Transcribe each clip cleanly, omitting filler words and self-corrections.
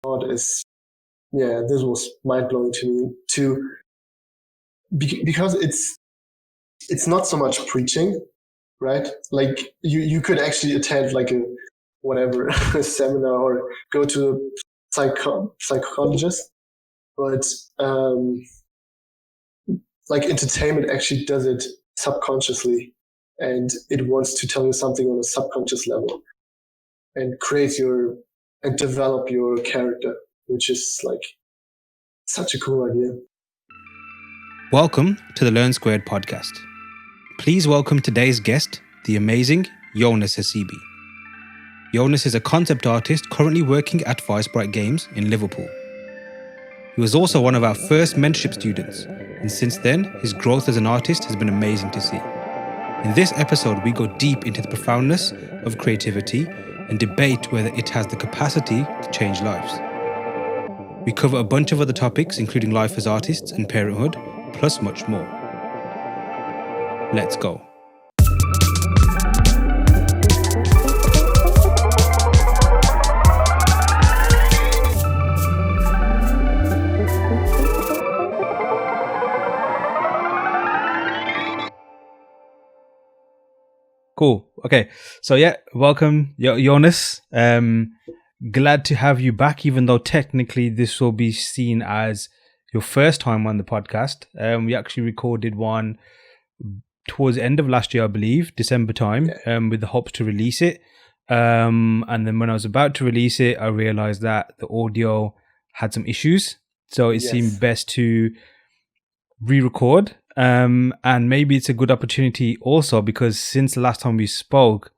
thought is, this was mind blowing to me too, because it's not so much preaching, right? Like you could actually attend like a whatever a seminar or go to a psychologist, but like entertainment actually does it subconsciously, and it wants to tell you something on a subconscious level and and develop your character, which is like such a cool idea. Welcome to the Learn Squared podcast. Please welcome today's guest, the amazing Jonas Hassibi. Jonas is a concept artist currently working at Vicebright Games in Liverpool. He was also one of our first mentorship students, and since then, his growth as an artist has been amazing to see. In this episode, we go deep into the profoundness of creativity and debate whether it has the capacity to change lives. We cover a bunch of other topics, including life as artists and parenthood, plus much more. Let's go. Cool. Okay. So welcome, Jonas. Glad to have you back, even though technically this will be seen as your first time on the podcast. We actually recorded one towards the end of last year, I believe, December time, with the hopes to release it. And then when I was about to release it, I realized that the audio had some issues. So it seemed best to re-record. And maybe it's a good opportunity also because since the last time we spoke,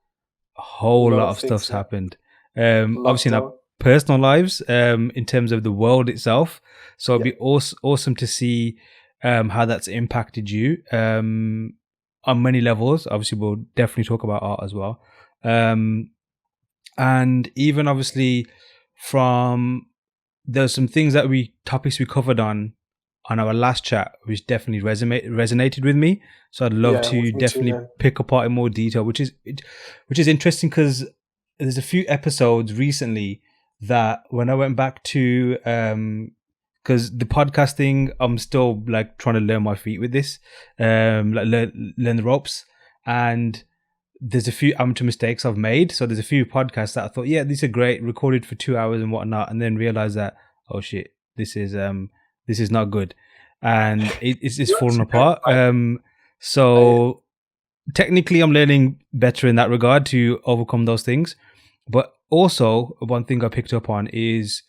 a whole lot of stuff's happened. Obviously in our personal lives, in terms of the world itself. So it'd be awesome to see how that's impacted you on many levels. Obviously, we'll definitely talk about art as well. And even obviously there's some things topics we covered on our last chat, which definitely resonated with me. So I'd love to definitely pick apart in more detail, which is interesting because there's a few episodes recently that when I went back to, because the podcasting, I'm still like trying to learn my feet with this, like learn the ropes, and there's a few amateur mistakes I've made. So there's a few podcasts that I thought, these are great, recorded for 2 hours and whatnot, and then realized that, oh shit, this is not good, and it's falling apart. So technically, I'm learning better in that regard to overcome those things. But also, one thing I picked up on is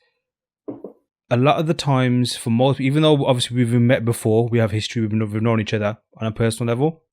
a lot of the times for most, even though obviously we've met before, we have history, we've known each other on a personal level,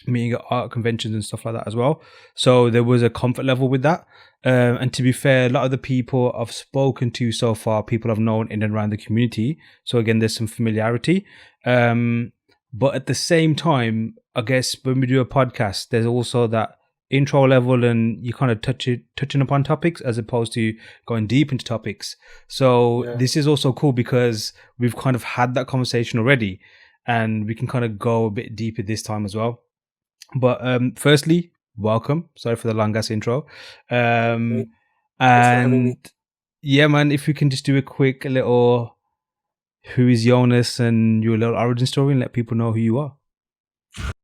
meeting at art conventions and stuff like that as well. So there was a comfort level with that. And to be fair, a lot of the people I've spoken to so far, people I've known in and around the community. So again, there's some familiarity. But at the same time, I guess when we do a podcast, there's also that intro level and you kind of touching upon topics as opposed to going deep into topics. So this is also cool because we've kind of had that conversation already and we can kind of go a bit deeper this time as well. But firstly, welcome. Sorry for the long ass intro. And man, if we can just do a quick little who is Jonas and your little origin story and let people know who you are.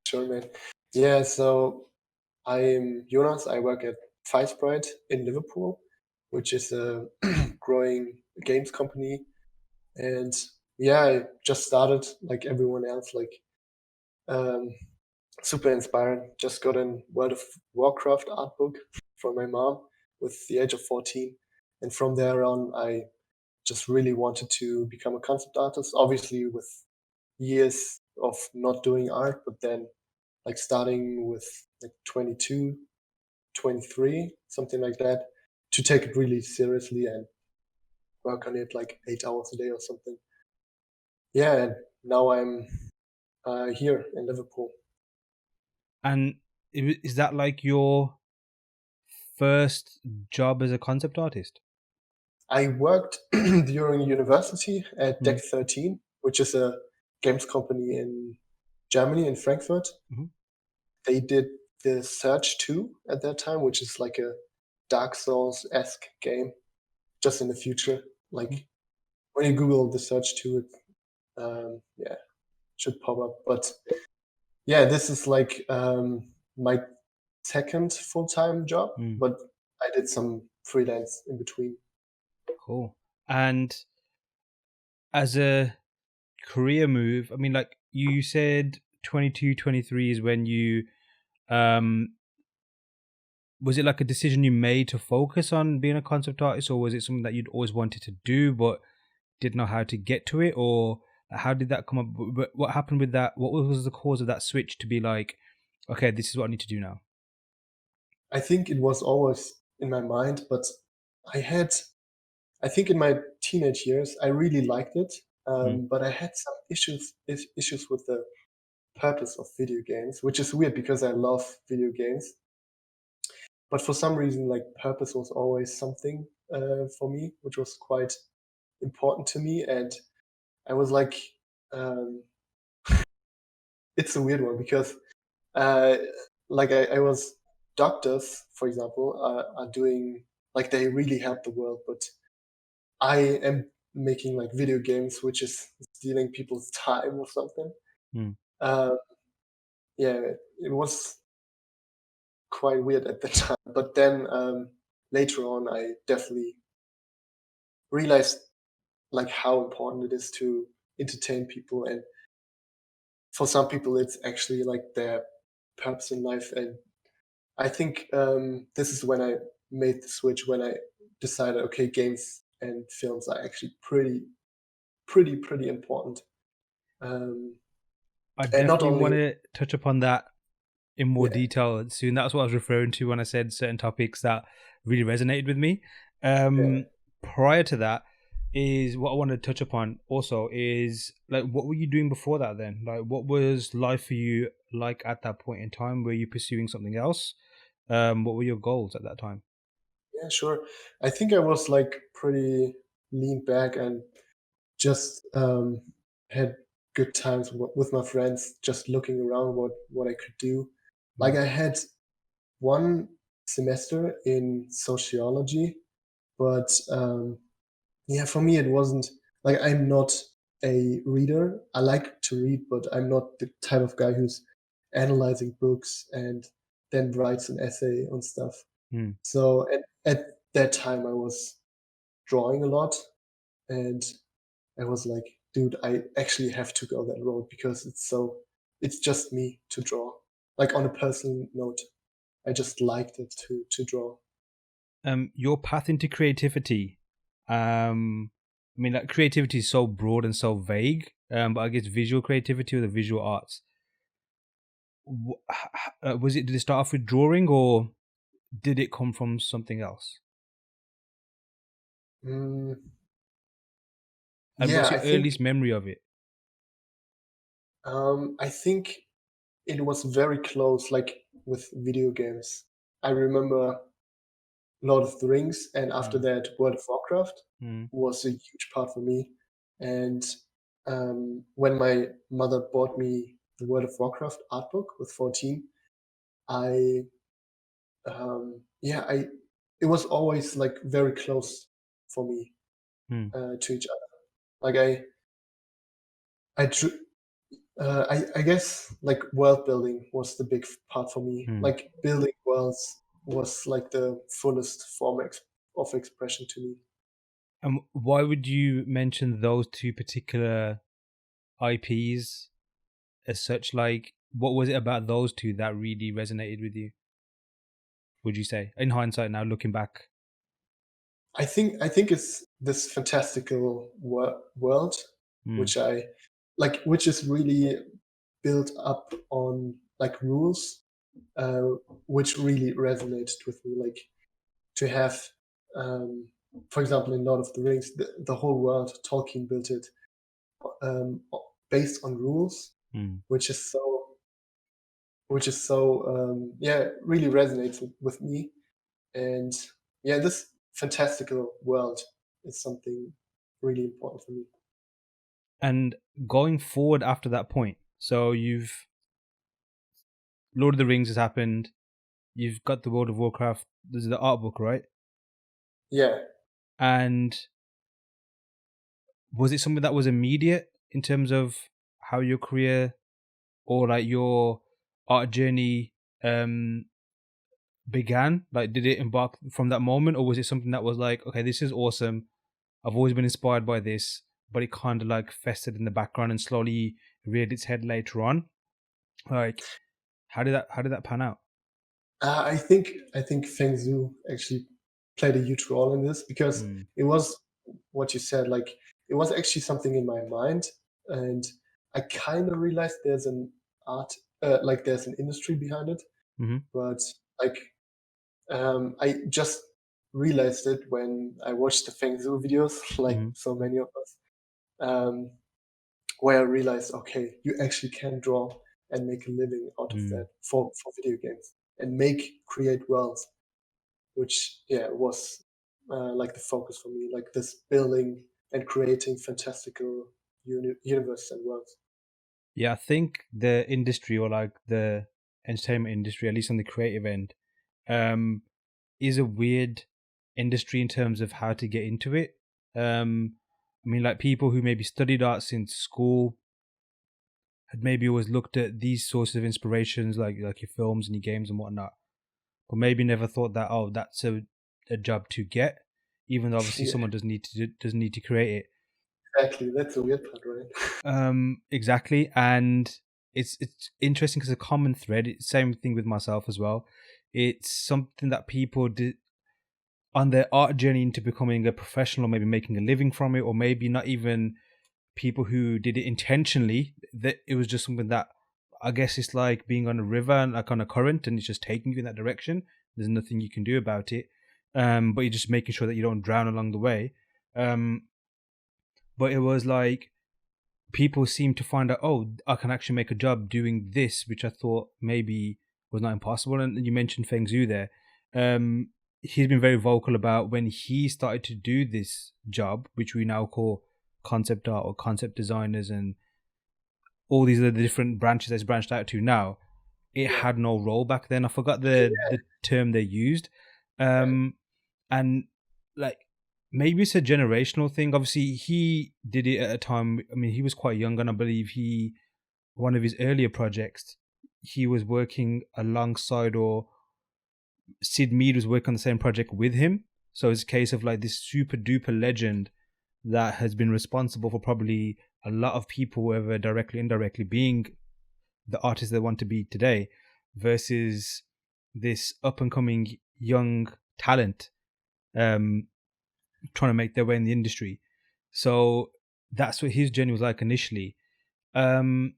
Sure, man. Yeah, so I'm Jonas. I work at Vicebright in Liverpool, which is a growing games company. And I just started like everyone else, like super inspiring. Just got a World of Warcraft art book from my mom with the age of 14. And from there on, I just really wanted to become a concept artist, obviously with years of not doing art, but then like starting with like 22, 23, something like that, to take it really seriously and work on it like 8 hours a day or something. Yeah, and now I'm here in Liverpool. And is that like your first job as a concept artist? I worked during university at Deck 13, which is a games company in Germany, in Frankfurt. They did the Surge 2 at that time, which is like a Dark Souls-esque game, just in the future. like when you Google the search to it, yeah, should pop up. But yeah, this is like my second full-time job, but I did some freelance in between. Cool. And as a career move, I mean, like you said 22, 23 is when you was it like a decision you made to focus on being a concept artist, or was it something that you'd always wanted to do but didn't know how to get to it? Or how did that come up? What happened with that? What was the cause of that switch to be like, okay, this is what I need to do now? I think it was always in my mind, but I think in my teenage years, I really liked it, but I had some issues with the purpose of video games, which is weird because I love video games. But for some reason, like purpose was always something for me, which was quite important to me. And I was like, um, it's a weird one because, uh, like, I was doctors, for example, are doing like they really help the world, but I am making like video games, which is stealing people's time or something. Uh, yeah, it was quite weird at the time. But then later on, I definitely realized like how important it is to entertain people, and for some people, it's actually like their purpose in life. And I think this is when I made the switch when I decided, okay, games and films are actually pretty important. Um, I and not definitely want only, to touch upon that in more yeah, detail soon. That's what I was referring to when I said certain topics that really resonated with me. yeah. Prior to that, is what I wanted to touch upon also is like, what were you doing before that then? Like, what was life for you like at that point in time? Were you pursuing something else? What were your goals at that time? Yeah, sure. I think I was like pretty lean back and just had good times with my friends, just looking around what I could do. Like Mm, I had one semester in sociology, but yeah, for me it wasn't like I'm not a reader. I like to read, but I'm not the type of guy who's analyzing books and then writes an essay on stuff. mm. So at that time, I was drawing a lot, and I was like, dude, I actually have to go that road because it's just me to draw. Like on a personal note, I just liked it to draw. Your path into creativity. I mean, like creativity is so broad and so vague. But I guess visual creativity or the visual arts. Was it? Did it start off with drawing, or did it come from something else? Mm, And yeah, what's your earliest memory of it? I think it was very close, like with video games. I remember Lord of the Rings, and after Mm, that, World of Warcraft mm, was a huge part for me. And when my mother bought me the World of Warcraft art book with 14, I yeah, I it was always like very close for me mm, to each other. Like I drew, I guess like world building was the big part for me. mm. Like building worlds was like the fullest form of expression to me. And why would you mention those two particular IPs as such? Like, what was it about those two that really resonated with you? Would you say, in hindsight, now looking back? I think it's this fantastical world, Mm, which I like, which is really built up on like rules, uh, which really resonated with me. Like to have, um, for example, in Lord of the Rings, the whole world Tolkien built it um, based on rules, mm. which is so yeah, really resonates with me. And yeah, this fantastical world is something really important for me. And going forward after that point, so you've Lord of the Rings has happened. You've got the World of Warcraft. There's the art book, right? Yeah. And was it something that was immediate in terms of how your career or like your art journey began? Like, did it embark from that moment, or was it something that was like, okay, this is awesome, I've always been inspired by this, but it kind of like festered in the background and slowly reared its head later on? Like, how did that pan out? I think Feng Zhu actually played a huge role in this, because Mm, it was what you said. Like, it was actually something in my mind, and I kind of realized there's an art, like there's an industry behind it, mm-hmm, but like I just realized it when I watched the Feng Zhu videos, like mm-hmm, so many of us, um, where I realized, okay, you actually can draw and make a living out of mm. that for video games, and create wealth, which, yeah, was like the focus for me, like this building and creating fantastical universe and worlds. Yeah, I think the industry, or like the entertainment industry, at least on the creative end, um, is a weird industry in terms of how to get into it. I mean, like people who maybe studied art since school had maybe always looked at these sources of inspirations, like your films and your games and whatnot, but maybe never thought that, oh, that's a job to get, even though obviously Yeah, someone doesn't need to create it. exactly. That's the weird part, right? Exactly, and it's interesting because a common thread. Same thing with myself as well. It's something that people did on their art journey into becoming a professional, maybe making a living from it, or maybe not even people who did it intentionally. That it was just something that, I guess, it's like being on a river and like on a current, and it's just taking you in that direction. There's nothing you can do about it, but you're just making sure that you don't drown along the way. Um, but it was like people seem to find out, oh, I can actually make a job doing this, which I thought maybe was not impossible. And you mentioned Feng Zhu there. He's been very vocal about when he started to do this job, which we now call concept art or concept designers, and all these are the different branches that's branched out to now. It Yeah, had no role back then. I forgot yeah, the term they used. right. Um, and like maybe it's a generational thing. Obviously, he did it at a time. I mean, he was quite young, and I believe one of his earlier projects, he was working alongside, or Sid Mead was working on the same project with him. So it's a case of like this super duper legend that has been responsible for probably a lot of people, whether directly, indirectly, being the artists they want to be today, versus this up and coming young talent um, trying to make their way in the industry. So that's what his journey was like initially. Um,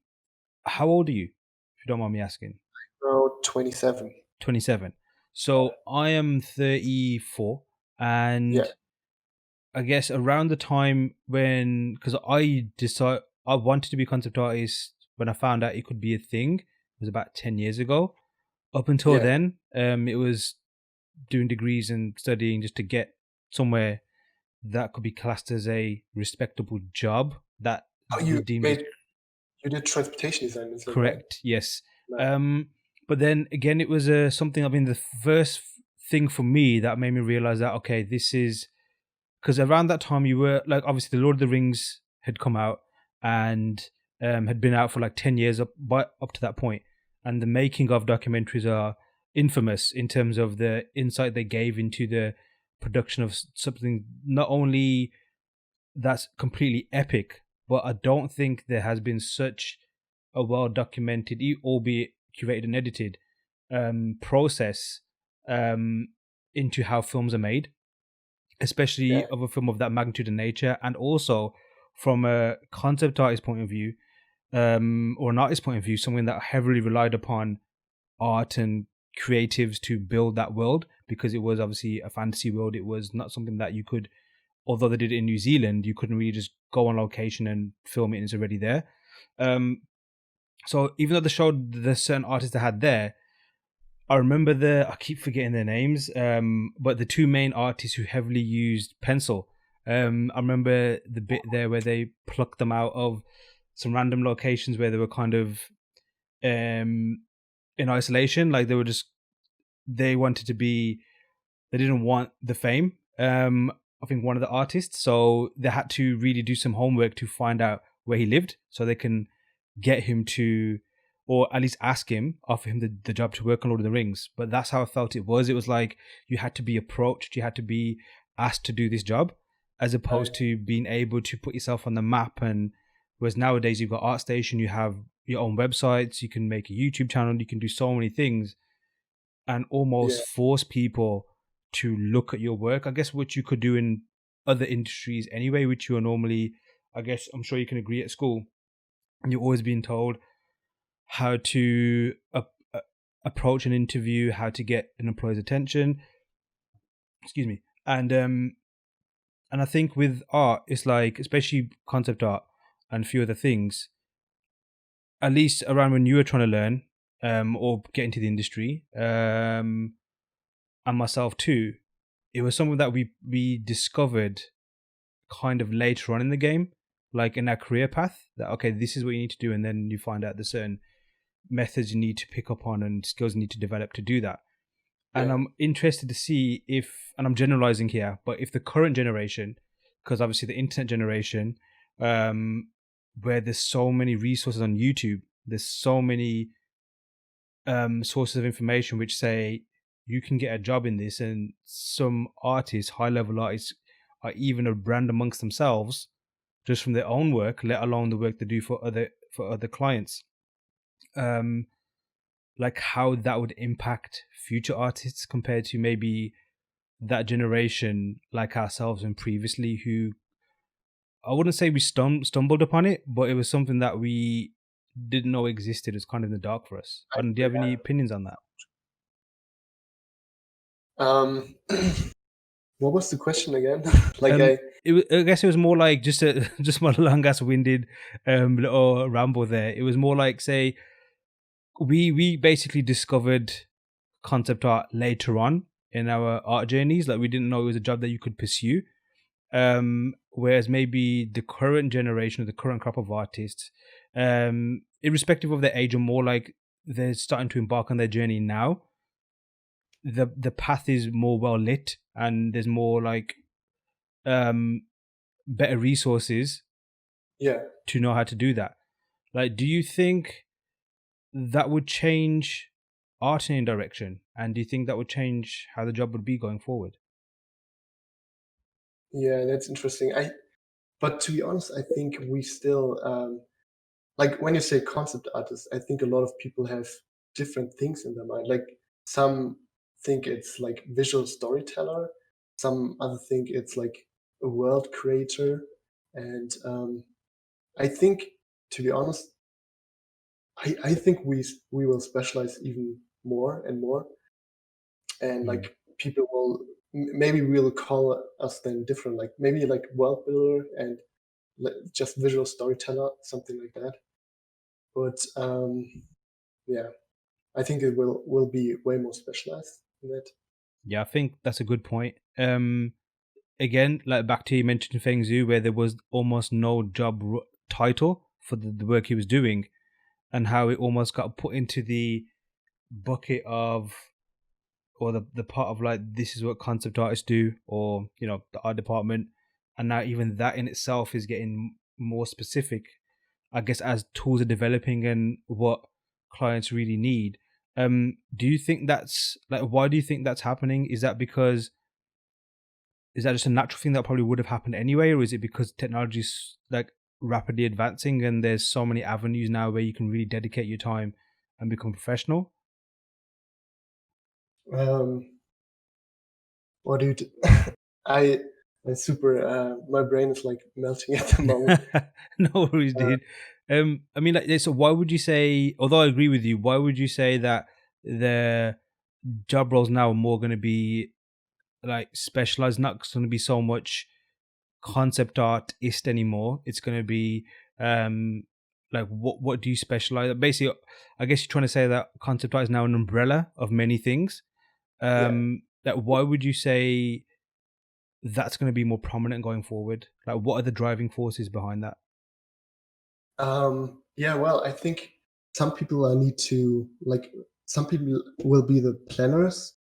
how old are you, if you don't mind me asking? About 27. 27. So I am 34, Yeah, and I guess around the time when, because I wanted to be a concept artist when I found out it could be a thing, it was about 10 years ago. Up until yeah. then, it was doing degrees and studying just to get somewhere that could be classed as a respectable job that Oh, would deem it as you did transportation design, is that right? correct. Yes. Nice. But then again, it was something. I mean, the first thing for me that made me realize that, okay, this is because around that time you were like, obviously the Lord of the Rings had come out and had been out for like 10 years up to that point, and the making of documentaries are infamous in terms of the insight they gave into the production of something not only that's completely epic, but I don't think there has been such a well documented, albeit curated and edited, process um, into how films are made, especially Yeah. of a film of that magnitude and nature, and also from a concept artist point of view, or an artist point of view, something that heavily relied upon art and creatives to build that world, because it was obviously a fantasy world. It was not something that you could, although they did it in New Zealand, you couldn't really just go on location and film it and it's already there. Um, so even though they showed the certain artists they had there, I remember I keep forgetting their names, but the two main artists who heavily used pencil. I remember the bit there where they plucked them out of some random locations where they were kind of in isolation. Like they wanted to be, they didn't want the fame. I think, one of the artists. So they had to really do some homework to find out where he lived so they can get him to, or at least ask him, offer him the job to work on Lord of the Rings. But that's how I felt it was. It was like you had to be approached, you had to be asked to do this job, as opposed to being able to put yourself on the map. And whereas nowadays you've got ArtStation, you have your own websites, you can make a YouTube channel, you can do so many things and almost force people to look at your work, I guess, which you could do in other industries anyway, which you are normally, I guess, I'm sure you can agree, at school, and you're always being told how to approach an interview, how to get an employer's attention. Excuse me. And I think with art, it's like, especially concept art and a few other things, at least around when you were trying to learn or get into the industry, and myself too, it was something that we discovered kind of later on in the game, like in our career path, that okay, this is what you need to do, and then you find out there's certain methods you need to pick up on and skills you need to develop to do that. And I'm interested to see if, and I'm generalizing here, but if the current generation, because obviously the internet generation, where there's so many resources on YouTube, there's so many sources of information which say you can get a job in this, and some artists, high level artists, are even a brand amongst themselves just from their own work, let alone the work they do for other clients. Like how that would impact future artists compared to maybe that generation like ourselves and previously, who I wouldn't say we stumbled upon it, but it was something that we didn't know existed. It's kind of in the dark for us. Do you have any opinions on that? What was the question again? I guess it was more like just my long ass winded little ramble there. It was more like, say, we basically discovered concept art later on in our art journeys. Like, we didn't know it was a job that you could pursue. Whereas maybe the current generation, or the current crop of artists, irrespective of their age, are more like they're starting to embark on their journey now. The path is more well lit, and there's more like better resources to know how to do that. Like, do you think that would change art in any direction, and do you think that would change how the job would be going forward? Yeah, that's interesting. But to be honest, I think we still like when you say concept artist, I think a lot of people have different things in their mind. Like, some think it's like visual storyteller, some other think it's like a world creator, and I think, to be honest, I think we will specialize even more and more, and like people will maybe will call us then different, like maybe like world builder and just visual storyteller, something like that. But yeah, I think it will be way more specialized in that. Yeah, I think that's a good point. Again, like back to you mentioned Feng Zhu, where there was almost no job title for the work he was doing, and how it almost got put into the bucket of, or the part of like, this is what concept artists do, or the art department, and now even that in itself is getting more specific, I guess, as tools are developing and what clients really need. Do you think that's like, why do you think that's happening? Is that just a natural thing that probably would have happened anyway, or is it because technology is like rapidly advancing and there's so many avenues now where you can really dedicate your time and become professional? What do you do? I super my brain is like melting at the moment. No worries, dude. I mean, like, so why would you say, although I agree with you, why would you say that the job roles now are more going to be like specialized, not going to be so much concept artist anymore? It's going to be like, what do you specialize? Basically, I guess you're trying to say that concept art is now an umbrella of many things. That, why would you say that's going to be more prominent going forward? Like, what are the driving forces behind that? Yeah, well, I think some people need to, like, some people will be the planners,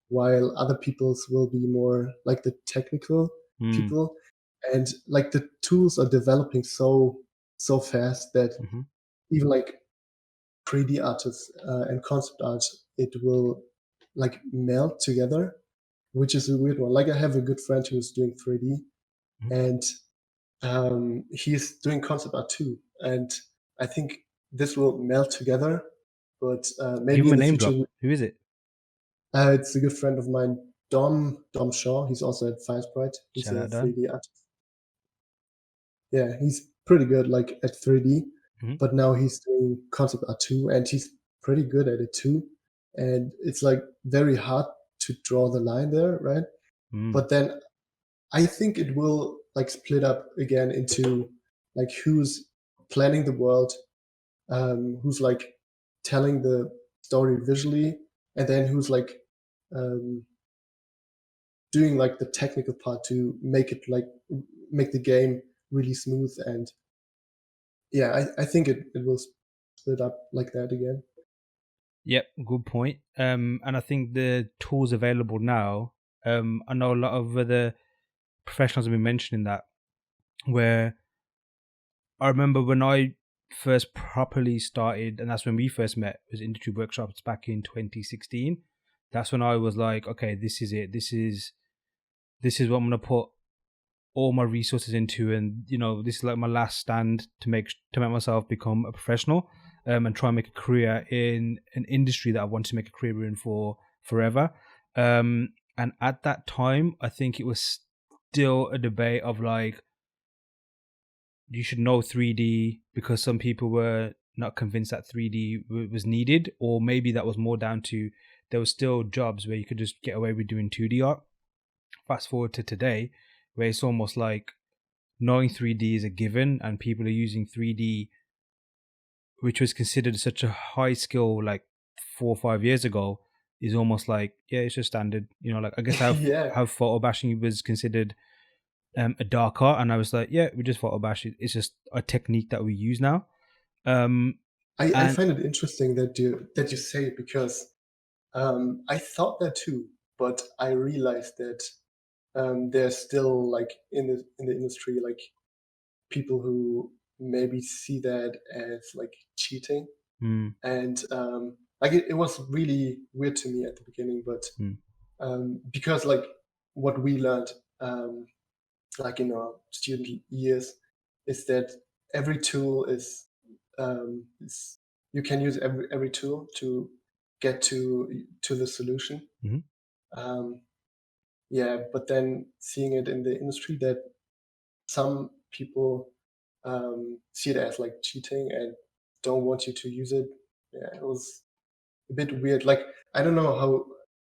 while other people's will be more like the technical. people, and like the tools are developing so fast that even like 3D artists and concept art, it will like melt together, which is a weird one. Like I have a good friend who's doing 3D, and he's doing concept art too, and I think this will melt together. But Give maybe him in a the name future, drop. Who is it? it's a good friend of mine, Dom Shaw. He's also at Firesprite. He's Shout a out, Don. 3D artist. Yeah, he's pretty good like at 3D, but now he's doing concept art too, and he's pretty good at it too. And it's like very hard to draw the line there, right? But then I think it will like split up again into like who's planning the world, who's like telling the story visually, and then who's like um, doing like the technical part to make it like make the game really smooth. And yeah, I think it will split up like that again. Yep, good point. And I think the tools available now, I know a lot of other professionals have been mentioning that, where I remember when I first properly started, and that's when we first met, was industry workshops back in 2016. That's when I was like, okay, this is it. This is what I'm gonna put all my resources into, and this is like my last stand to make myself become a professional, and try and make a career in an industry that I want to make a career in for forever. And at that time, I think it was still a debate of like, you should know 3D, because some people were not convinced that 3D was needed, or maybe that was more down to there were still jobs where you could just get away with doing 2D art. Fast forward to today, where it's almost like knowing 3D is a given, and people are using 3D, which was considered such a high skill like 4 or 5 years ago, is almost like, yeah, it's just standard. Like I guess Yeah, how photobashing was considered a dark art, and I was like, yeah, we just photobash it. It's just a technique that we use now. I find it interesting that you say it, because I thought that too, but I realized that there's still like in the industry like people who maybe see that as like cheating, and like it was really weird to me at the beginning, but because like what we learned like in our student years is that every tool is you can use every tool to get to the solution. Um, yeah, but then seeing it in the industry that some people see it as like cheating and don't want you to use it. Yeah, it was a bit weird. Like I don't know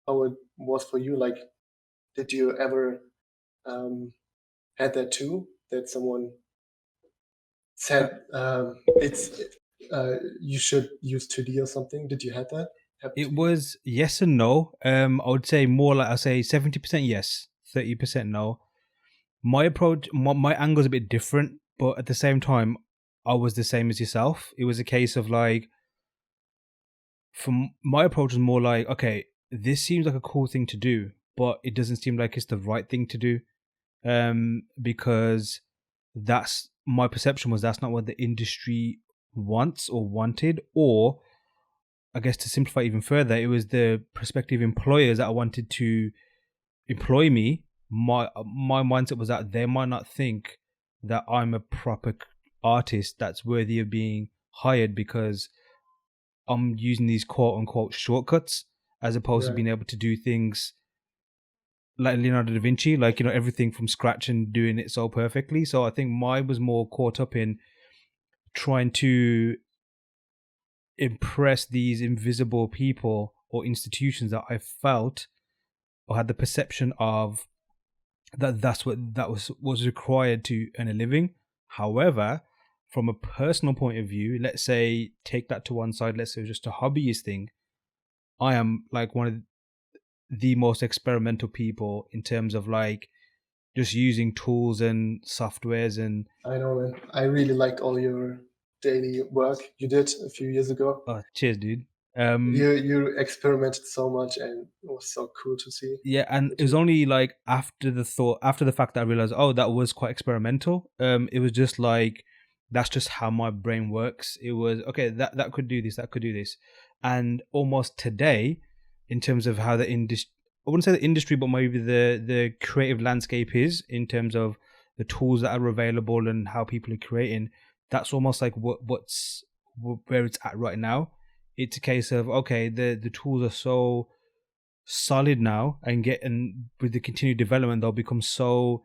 how it was for you. Like, did you ever had that too? That someone said it's you should use 2D or something. Did you have that happen It to you? was yes and no. I would say more like, I say 70% yes, 30% no. My approach, my angle is a bit different, but at the same time, I was the same as yourself. It was a case of like, from my approach was more like, okay, this seems like a cool thing to do, but it doesn't seem like it's the right thing to do. Because that's my perception, was that's not what the industry wants or wanted, or I guess to simplify even further, it was the prospective employers that wanted to employ me. My mindset was that they might not think that I'm a proper artist that's worthy of being hired, because I'm using these quote unquote shortcuts, as opposed to Right. being able to do things like Leonardo da Vinci, like everything from scratch and doing it so perfectly. So I think mine was more caught up in trying to impress these invisible people or institutions that I felt or had the perception of, that's what that was required to earn a living. However, from a personal point of view, let's say take that to one side, let's say just a hobbyist thing, I am like one of the most experimental people in terms of like just using tools and softwares. And I know, man. I really liked all your daily work you did a few years ago. cheers, dude. You experimented so much, and it was so cool to see. Yeah, and it was only like after the fact that I realized, oh, that was quite experimental. It was just like that's just how my brain works. It was okay, that could do this, that could do this. And almost today, in terms of how the industry, I wouldn't say the industry, but maybe the creative landscape is in terms of the tools that are available and how people are creating, that's almost like what's where it's at right now. It's a case of okay, the tools are so solid now, and with the continued development they'll become so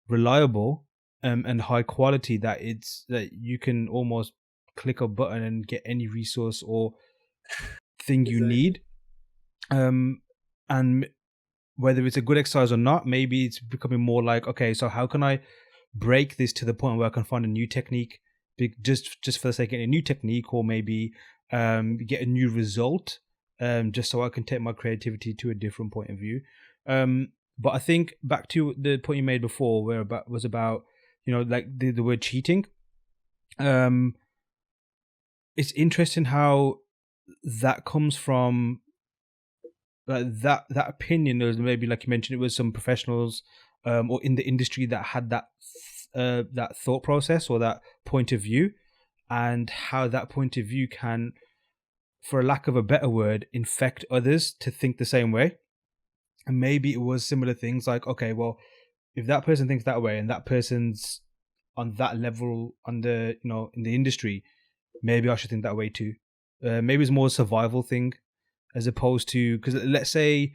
reliable and high quality that you can almost click a button and get any resource or thing you need. And whether it's a good exercise or not, maybe it's becoming more like, okay, so how can I break this to the point where I can find a new technique, just for the sake of getting a new technique, or maybe get a new result, just so I can take my creativity to a different point of view. But I think back to the point you made before, where was about like the word cheating. It's interesting how that comes from. That opinion, was maybe like you mentioned, it was some professionals or in the industry that had that thought process or that point of view, and how that point of view can, for a lack of a better word, infect others to think the same way. And maybe it was similar things like, okay, well, if that person thinks that way and that person's on that level in the industry, maybe I should think that way too. Maybe it's more a survival thing, as opposed to, because let's say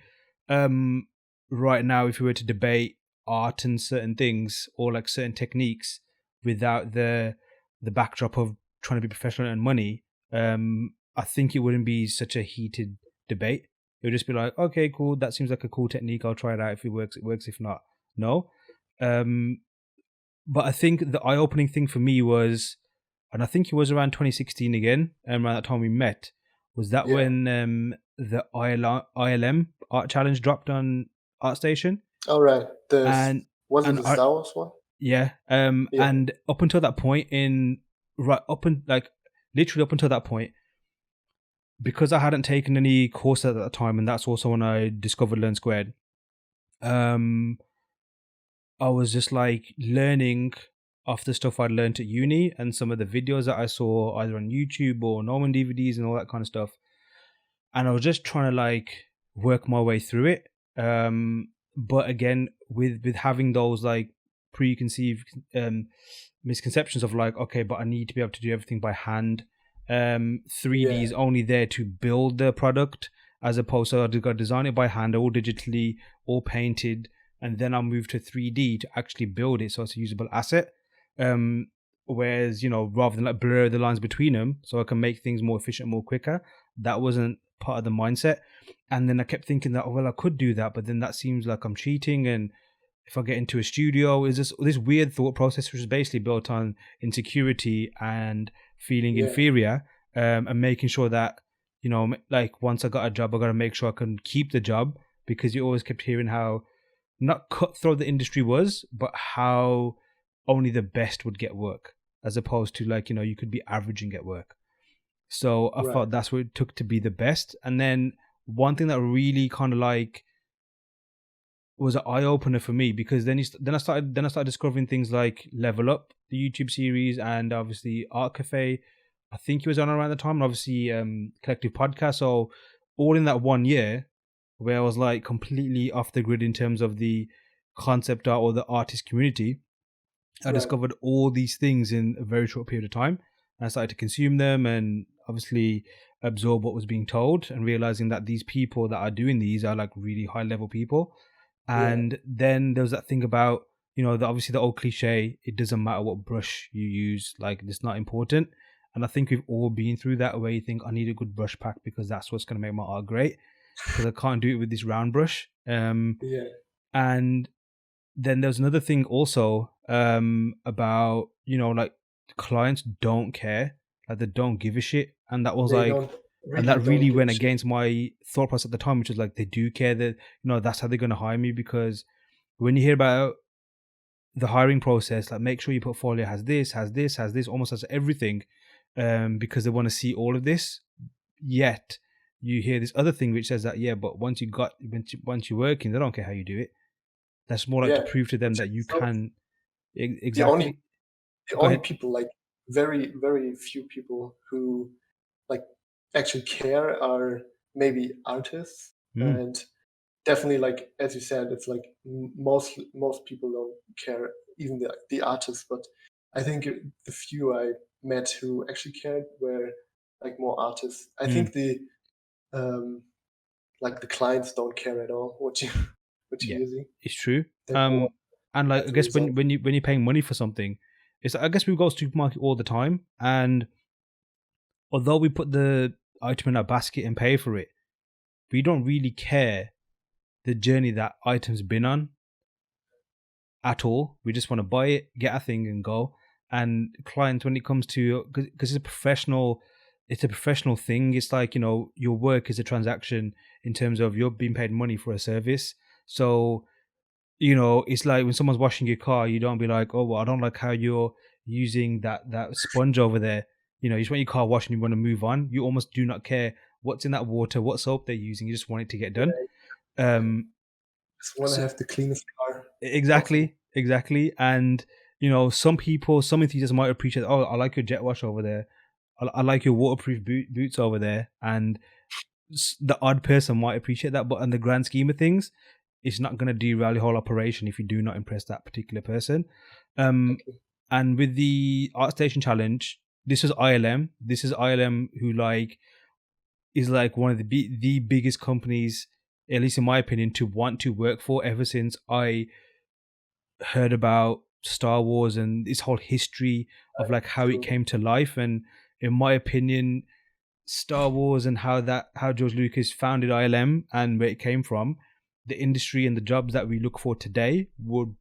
right now, if we were to debate art and certain things or like certain techniques without the backdrop of trying to be professional and money, I think it wouldn't be such a heated debate. It would just be like, okay, cool, that seems like a cool technique, I'll try it out. If it works, it works. If not, no. But I think the eye-opening thing for me was, and I think it was around 2016 again, around that time we met, was that when the ILM Art Challenge dropped on ArtStation. Oh, right. Was it the Star Wars one? Yeah. And up until that point, literally up until that point, because I hadn't taken any courses at that time, and that's also when I discovered Learn Squared, I was just like learning off the stuff I'd learned at uni and some of the videos that I saw either on YouTube or Norman DVDs and all that kind of stuff. And I was just trying to like work my way through it. But again, with having those like preconceived misconceptions of like, okay, but I need to be able to do everything by hand. 3D is only there to build the product, as opposed to I've got to design it by hand, all digitally, all painted, and then I'll move to 3D to actually build it so it's a usable asset. Whereas, rather than like blur the lines between them so I can make things more efficient, more quicker, that wasn't part of the mindset. And then I kept thinking that, well, I could do that, but then that seems like I'm cheating. And if I get into a studio, is this weird thought process, which is basically built on insecurity and feeling inferior, and making sure that, like once I got a job, I got to make sure I can keep the job, because you always kept hearing how not cutthroat the industry was, but how only the best would get work, as opposed to like, you could be average and get work. So I thought that's what it took to be the best. And then one thing that really kind of like was an eye opener for me, because then I started discovering things like Level Up, the YouTube series, and obviously Art Cafe. I think he was on around the time, and obviously Collective Podcast. So all in that 1 year, where I was like completely off the grid in terms of the concept art or the artist community, I discovered all these things in a very short period of time. And I started to consume them and obviously absorb what was being told, and realizing that these people that are doing these are like really high level people. And then there was that thing about, obviously the old cliche, it doesn't matter what brush you use, like it's not important. And I think we've all been through that, where you think, I need a good brush pack because that's what's going to make my art great, because I can't do it with this round brush. And then there's another thing also about, like clients don't care, like they don't give a shit. And that was and that really went against my thought process at the time, which was like, they do care, that that's how they're going to hire me. Because when you hear about the hiring process, like make sure your portfolio has this, almost has everything, because they want to see all of this. yet you hear this other thing which says that, yeah, but once you're working, they don't care how you do it. That's more like to prove to them that you can. Exactly. The only people, like very, very few people who like actually care are maybe artists, and definitely, like as you said, it's like most people don't care, even the artists. But I think the few I met who actually cared were like more artists. I think the like the clients don't care at all what you're using. It's true. And like I guess when you're paying money for something, it's I guess we go to supermarket all the time, and although we put the item in our basket and pay for it, we don't really care the journey that item's been on at all. We just want to buy it, get a thing, and go. And clients, when it comes to, because it's a professional thing. It's like, your work is a transaction in terms of you're being paid money for a service. So it's like when someone's washing your car, you don't be like, oh, well, I don't like how you're using that sponge over there. You just want your car washed and you want to move on. You almost do not care what's in that water, what soap they're using. You just want it to get done. Just want to have the cleanest car. Exactly. And some enthusiasts might appreciate, oh, I like your jet wash over there. I like your waterproof boots over there. And the odd person might appreciate that, but in the grand scheme of things, it's not going to derail the whole operation if you do not impress that particular person. And with the ArtStation challenge, this is ILM. This is ILM who is one of the biggest companies, at least in my opinion, to want to work for ever since I heard about Star Wars and this whole history of how it came to life. And in my opinion, Star Wars and how George Lucas founded ILM and where it came from, the industry and the jobs that we look for today would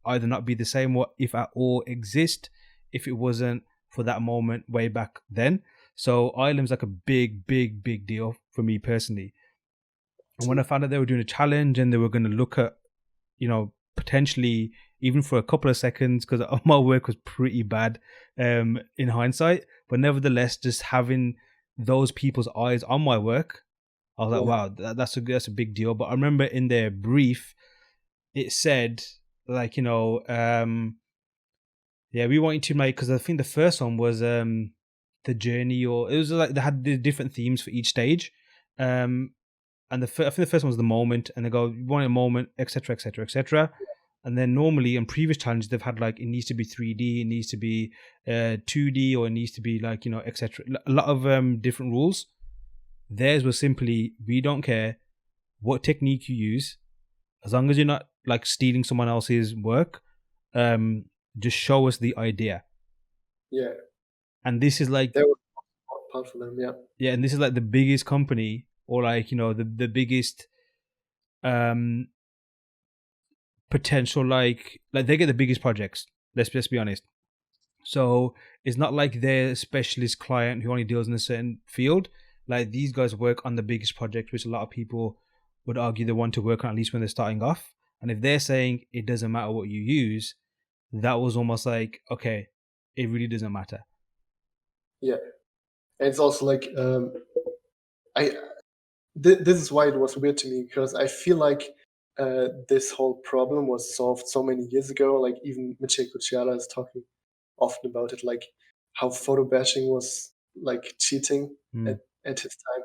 either not be the same or if at all exist if it wasn't for that moment way back then. So ILM's like a big deal for me personally. And when I found out they were doing a challenge and they were going to look at, potentially even for a couple of seconds, because my work was pretty bad in hindsight, but nevertheless, just having those people's eyes on my work, I was like, wow, that's a big deal. But I remember in their brief, it said we want you to make, because I think the first one was the journey, or it was they had the different themes for each stage. And I think the first one was the moment, and they go, you want a moment, etc., etc., etc. And then normally in previous challenges, they've had it needs to be 3D, it needs to be 2D, or it needs to be etc. A lot of different rules. Theirs was simply, we don't care what technique you use, as long as you're not stealing someone else's work. Just show us the idea. Yeah. And this is that was part for them. Yeah, and this is the biggest company, or the biggest potential, they get the biggest projects. Let's be honest. So it's not like they're a specialist client who only deals in a certain field. These guys work on the biggest project, which a lot of people would argue they want to work on, at least when they're starting off. And if they're saying it doesn't matter what you use, that was almost okay, it really doesn't matter. Yeah. And it's also this is why it was weird to me, because I feel this whole problem was solved so many years ago. Even Michel Kuchiara is talking often about it, how photobashing was cheating at his time.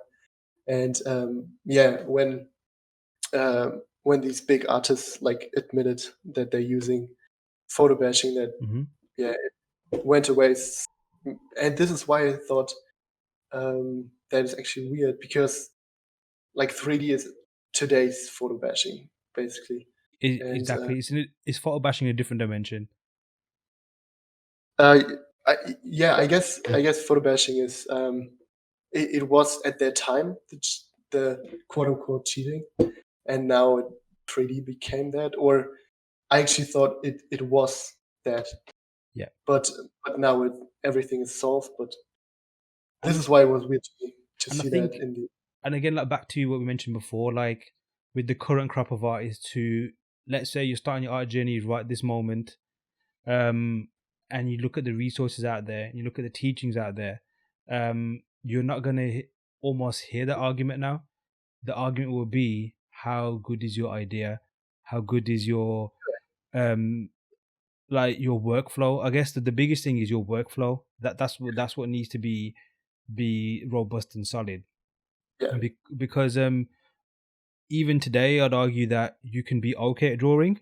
And when these big artists admitted that they're using photobashing, that it went away. And this is why I thought that is actually weird, because 3D is today's photobashing, basically. Exactly. It's photobashing in a different dimension. I guess photobashing is it was at that time the quote unquote cheating, and now 3D became that. Or I actually thought it was that. Yeah. But now everything is solved. But this is why it was weird to me to see that in the. And again, back to what we mentioned before, with the current crop of artists who, let's say you're starting your art journey right this moment, and you look at the resources out there, you look at the teachings out there, you're not going to almost hear that argument now. The argument will be, how good is your idea? How good is your like your workflow? I guess the biggest thing is your workflow. That's what needs to be robust and solid. Yeah. Because even today, I'd argue that you can be okay at drawing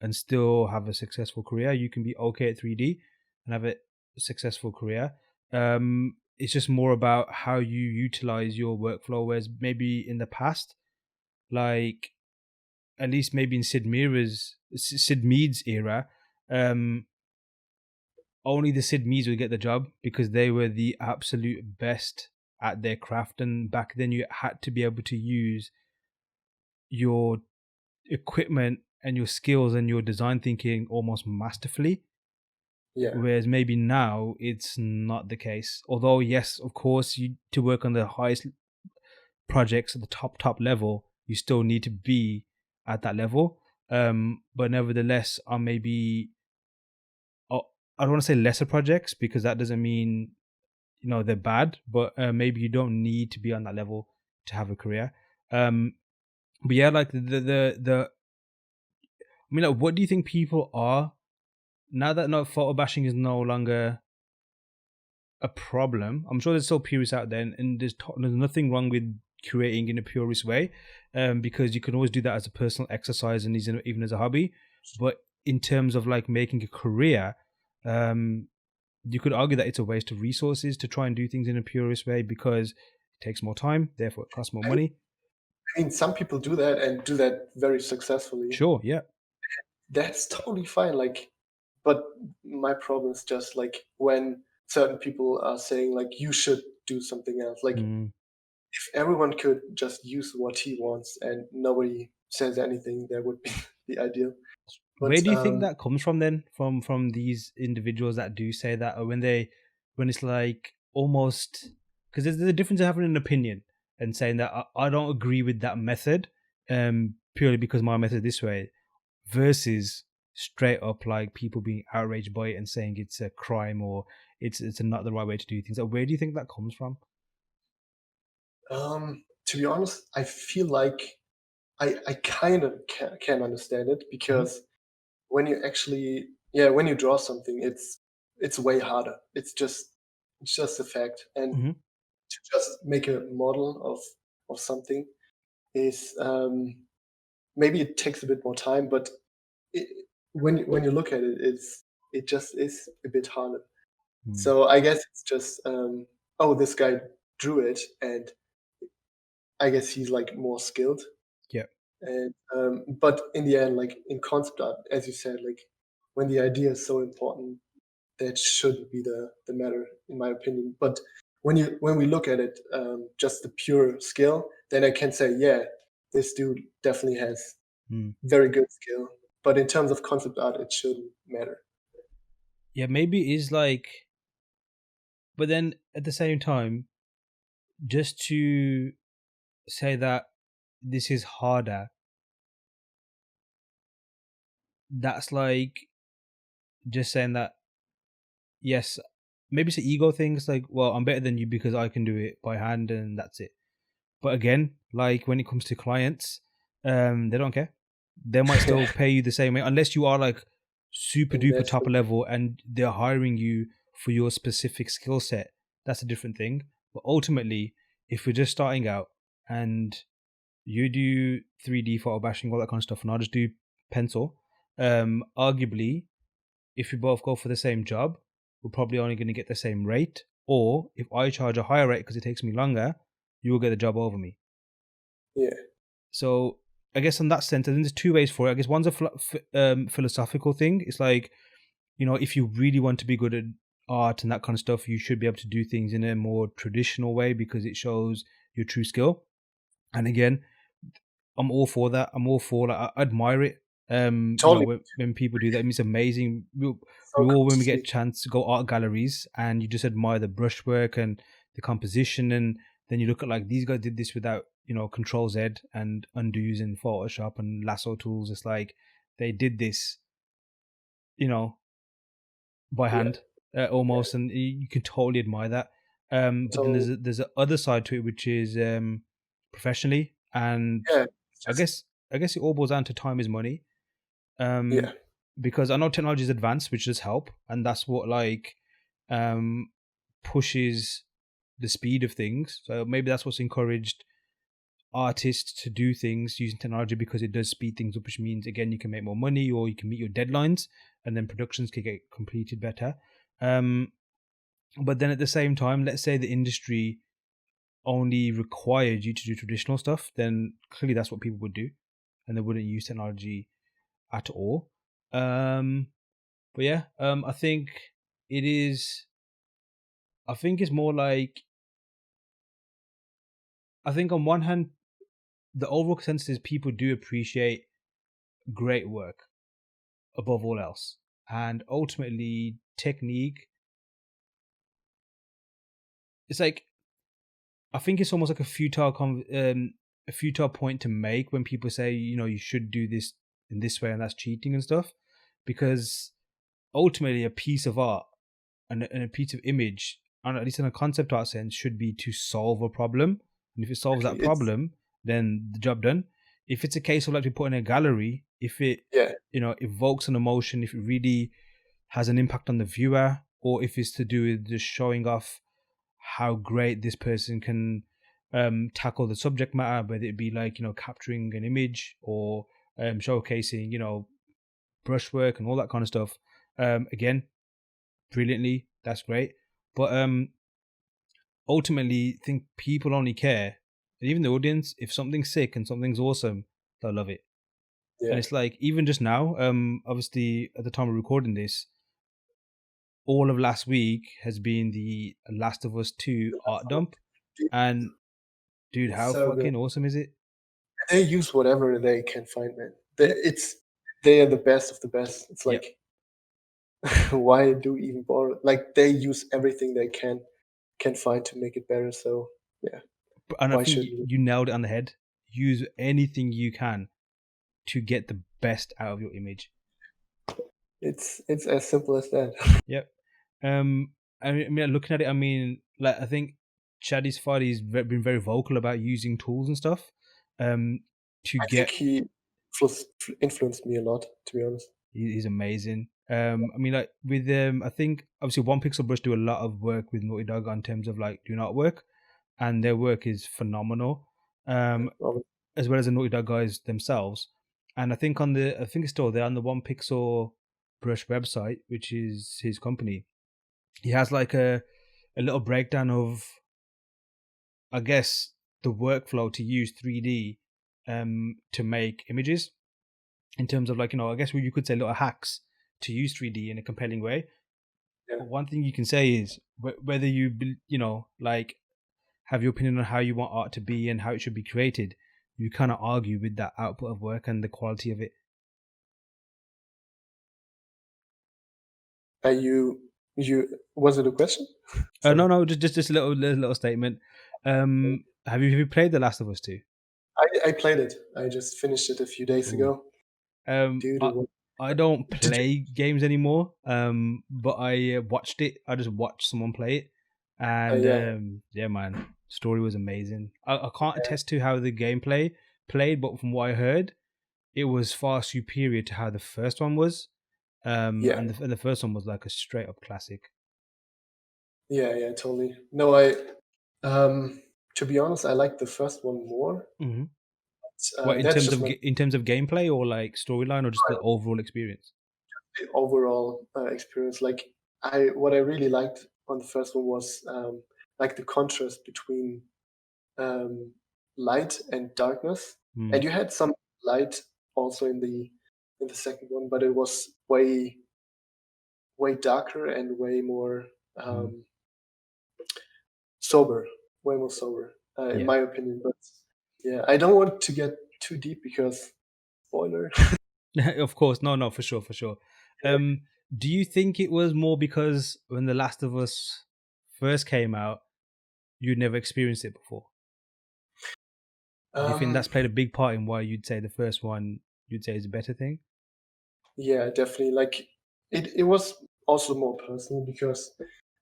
and still have a successful career. You can be okay at 3D and have a successful career. It's just more about how you utilize your workflow. Whereas maybe in the past, like at least maybe in Sid Mead's era, only the Sid Meads would get the job because they were the absolute best at their craft. And back then, you had to be able to use your equipment and your skills and your design thinking almost masterfully. Yeah. Whereas maybe now it's not the case. Although, yes, of course, to work on the highest projects at the top level, you still need to be at that level. But nevertheless, on maybe, I don't want to say lesser projects because that doesn't mean they're bad, but maybe you don't need to be on that level to have a career. But yeah, like the I mean, like, what do you think people are now that photo bashing is no longer a problem? I'm sure there's still purists out there, and there's nothing wrong with creating in a purist way, because you can always do that as a personal exercise and even as a hobby. But in terms of like making a career, you could argue that it's a waste of resources to try and do things in a purist way because it takes more time, therefore it costs more money. I mean, some people do that and do that very successfully. Sure, yeah. That's totally fine. Like, but my problem is just like when certain people are saying like you should do something else. Like if everyone could just use what he wants and nobody says anything, that would be the ideal. But, where do you think that comes from then? From these individuals that do say that, or when it's like almost, because there's a difference in having an opinion and saying that I don't agree with that method, purely because my method is this way, versus straight up like people being outraged by it and saying it's a crime or it's not the right way to do things. Like, where do you think that comes from? To be honest, I feel like I kind of can understand it because when you actually, when you draw something, it's way harder. It's just a fact. And to just make a model of something is maybe it takes a bit more time, but when you look at it, it just is a bit harder. So I guess it's just this guy drew it, and I guess he's like more skilled. Yeah. And but in the end, like in concept art, as you said, like when the idea is so important, that shouldn't be the matter, in my opinion. But when we look at it, just the pure skill, then I can say, yeah, this dude definitely has very good skill. But in terms of concept art, it shouldn't matter. Yeah, maybe it is like, but then at the same time, just to say that this is harder, that's like just saying that, yes, maybe it's an ego thing. It's like, well, I'm better than you because I can do it by hand and that's it. But again, like when it comes to clients, they don't care. They might still pay you the same way unless you are like super duper top level and they're hiring you for your specific skill set. That's a different thing. But ultimately, if we're just starting out and you do 3D photo bashing, all that kind of stuff, and I'll just do pencil, arguably, if we both go for the same job, we're probably only going to get the same rate. Or if I charge a higher rate because it takes me longer, you will get the job over me. Yeah. So I guess in that sense, I think there's two ways for it. I guess one's a philosophical thing. It's like, if you really want to be good at art and that kind of stuff, you should be able to do things in a more traditional way because it shows your true skill. And again, I'm all for that. I'm all for that. I admire it. Totally. When people do that, it's amazing. We So all, when we get a chance to go art galleries and you just admire the brushwork and the composition, and then you look at like these guys did this without Control Z and undos in Photoshop and lasso tools. It's like they did this, by hand almost, and you can totally admire that. But then there's a other side to it, which is professionally, and yeah, I just, guess it all boils down to time is money. yeah, Because I know technology is advanced, which does help, and that's what like pushes the speed of things. So maybe that's what's encouraged artists to do things using technology, because it does speed things up, which means again you can make more money or you can meet your deadlines, and then productions can get completed better. But then at the same time, let's say the industry only required you to do traditional stuff, then clearly that's what people would do, and they wouldn't use technology at all. But yeah, I think it is. I think it's more like, I think on one hand, the overall consensus is people do appreciate great work above all else, and ultimately technique. It's like, I think it's almost like a futile point to make when people say, you should do this in this way and that's cheating and stuff, because ultimately a piece of art and a piece of image, at least in a concept art sense, should be to solve a problem. And if it solves that exactly. It's, problem, then the job done. If it's a case of like we put in a gallery, if it yeah, evokes an emotion, if it really has an impact on the viewer, or if it's to do with just showing off how great this person can tackle the subject matter, whether it be like capturing an image or showcasing brushwork and all that kind of stuff. Again, brilliantly, that's great. But ultimately, I think people only care, even the audience, if something's sick and something's awesome, they'll love it. yeah. And it's like, even just now, obviously at the time of recording this, all of last week has been the Last of Us 2 art dump. And dude, It's how so good. fucking awesome is it? They use whatever they can find, man. They are the best of the best. It's Yep. like, why do even bother? Like, they use everything they can find to make it better. So yeah, And I why think shouldn't we? you nailed it on the head. Use anything you can to get the best out of your image. It's as simple as that. Yep. I mean, looking at it, I mean, like, I think Shadi's Fadi's been very vocal about using tools and stuff, to I think get. he influenced me a lot, to be honest. He's amazing. I mean, like with I think obviously One Pixel Brush do a lot of work with Naughty Dog in terms of like doing artwork, and their work is phenomenal. Robert. As well as the Naughty Dog guys themselves. And I think it's still there on the One Pixel Brush website, which is his company. He has like a little breakdown of, I guess, the workflow to use 3D to make images, in terms of like, I guess you could say little hacks to use 3D in a compelling way. Yeah. But one thing you can say is whether you like have your opinion on how you want art to be and how it should be created, you kind of argue with that output of work and the quality of it. You was it a question? No, just a little statement. Have you played The Last of Us 2? I played it. I just finished it a few days Ooh. ago. Dude, I, I don't did you? play games anymore. But I watched it. I just watched someone play it, and Yeah, yeah, man, story was amazing. I can't attest to how the gameplay played, but from what I heard, it was far superior to how the first one was. yeah, And the first one was like a straight up classic. yeah, totally. No, I to be honest, I like the first one more. Mm-hmm. What That's just my in terms of gameplay or like storyline or just the overall experience? overall experience. Like, what I really liked on the first one was like the contrast between um, light and darkness, Mm, and you had some light also in the second one, but it was way darker and way more mm, um, sober, way more sober, in yeah. my opinion. But yeah, I don't want to get too deep because spoiler. Of course, no, for sure, for sure. Um, do you think it was more because when The Last of Us first came out, you'd never experienced it before? Do you think that's um, played a big part in why you'd say the first one you'd say is a better thing? yeah, definitely. Like, it was also more personal because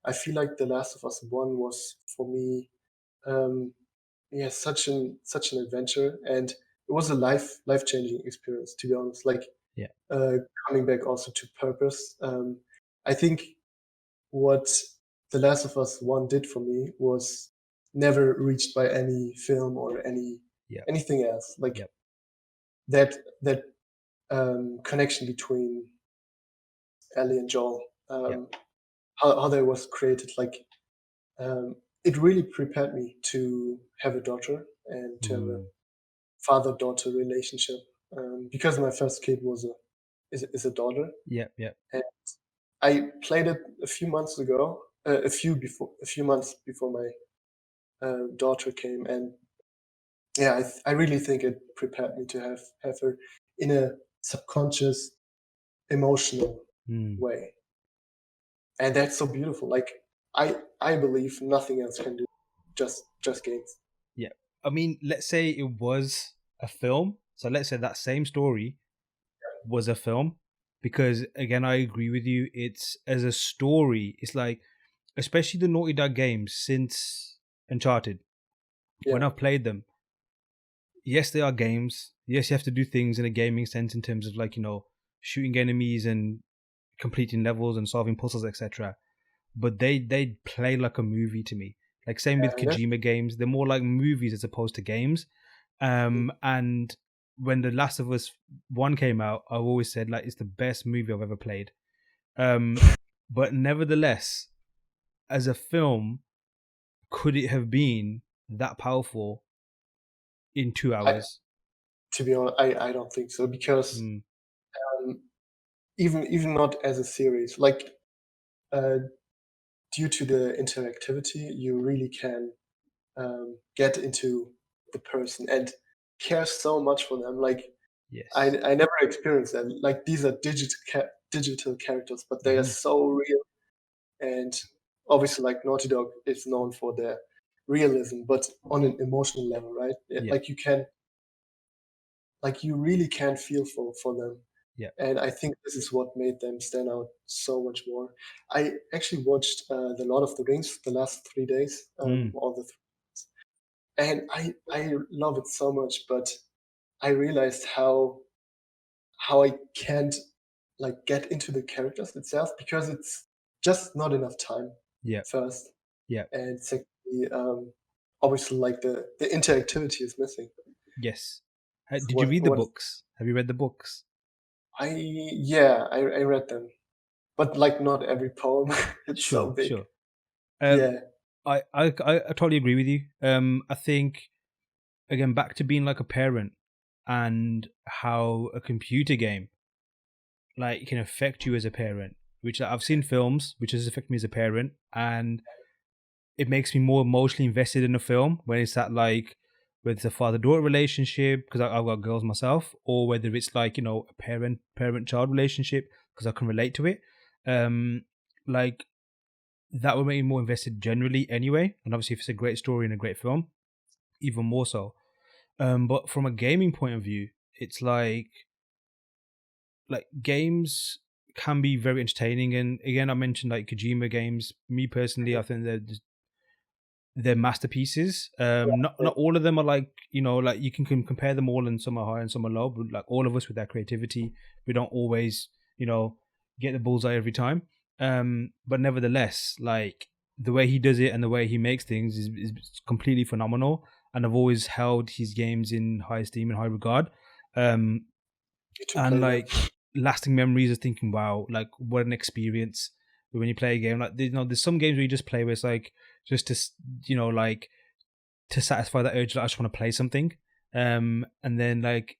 I feel like The Last of Us 1 was for me, such an adventure, and it was a life changing experience, to be honest. Like Yeah. Coming back also to purpose. I think what The Last of Us 1 did for me was never reached by any film or anything else. Like that connection between Ellie and Joel, how that was created, like it really prepared me to have a daughter and to have a father-daughter relationship, because my first kid is a daughter. And I played it a few months ago, a few months before my daughter came, and I really think it prepared me to have her in a subconscious, emotional way, and that's so beautiful. Like I believe nothing else can do, just games. Yeah, I mean, let's say it was a film. So let's say that same story was a film, because again, I agree with you. It's as a story. It's like, especially the Naughty Dog games since Uncharted. When I've played them, yes, they are games. Yes, you have to do things in a gaming sense in terms of like, shooting enemies and completing levels and solving puzzles, etc. But they play like a movie to me. Like same with Kojima games, they're more like movies as opposed to games. And when The Last of Us 1 came out, I've always said like it's the best movie I've ever played. But nevertheless, as a film, could it have been that powerful in 2 hours? To be honest, I don't think so, because even not as a series, like due to the interactivity, you really can get into the person and care so much for them. Like I never experienced that. Like these are digital characters, but they are so real. And obviously, like Naughty Dog is known for their realism, but on an emotional level, right? Like you really can feel for them. And I think this is what made them stand out so much more. I actually watched The Lord of the Rings the last 3 days, all the 3 days. And I love it so much, but I realized how I can't like get into the characters itself, because it's just not enough time. First, and secondly, obviously, like the interactivity is missing. Yes. Did you read the books? Have you read the books? I read them, but like not every poem. It's so big. Sure. I totally agree with you. I think, again, back to being like a parent and how a computer game like can affect you as a parent, which I've seen films which has affected me as a parent, and it makes me more emotionally invested in a film when it's that like whether it's a father-daughter relationship because I've got girls myself, or whether it's like a parent-child relationship because I can relate to it. Like that would make me more invested generally anyway, and obviously if it's a great story and a great film, even more so. But from a gaming point of view, it's like games can be very entertaining, and again I mentioned like Kojima games. Me personally, I think they're masterpieces. Not all of them are like like you can compare them all, and some are high and some are low. But like all of us with our creativity, we don't always get the bullseye every time. But nevertheless, like the way he does it and the way he makes things is completely phenomenal. And I've always held his games in high esteem and high regard. And like lasting memories of thinking, wow, like what an experience when you play a game. Like there's some games where you just play where it's like just to like to satisfy that urge that I just want to play something. And then like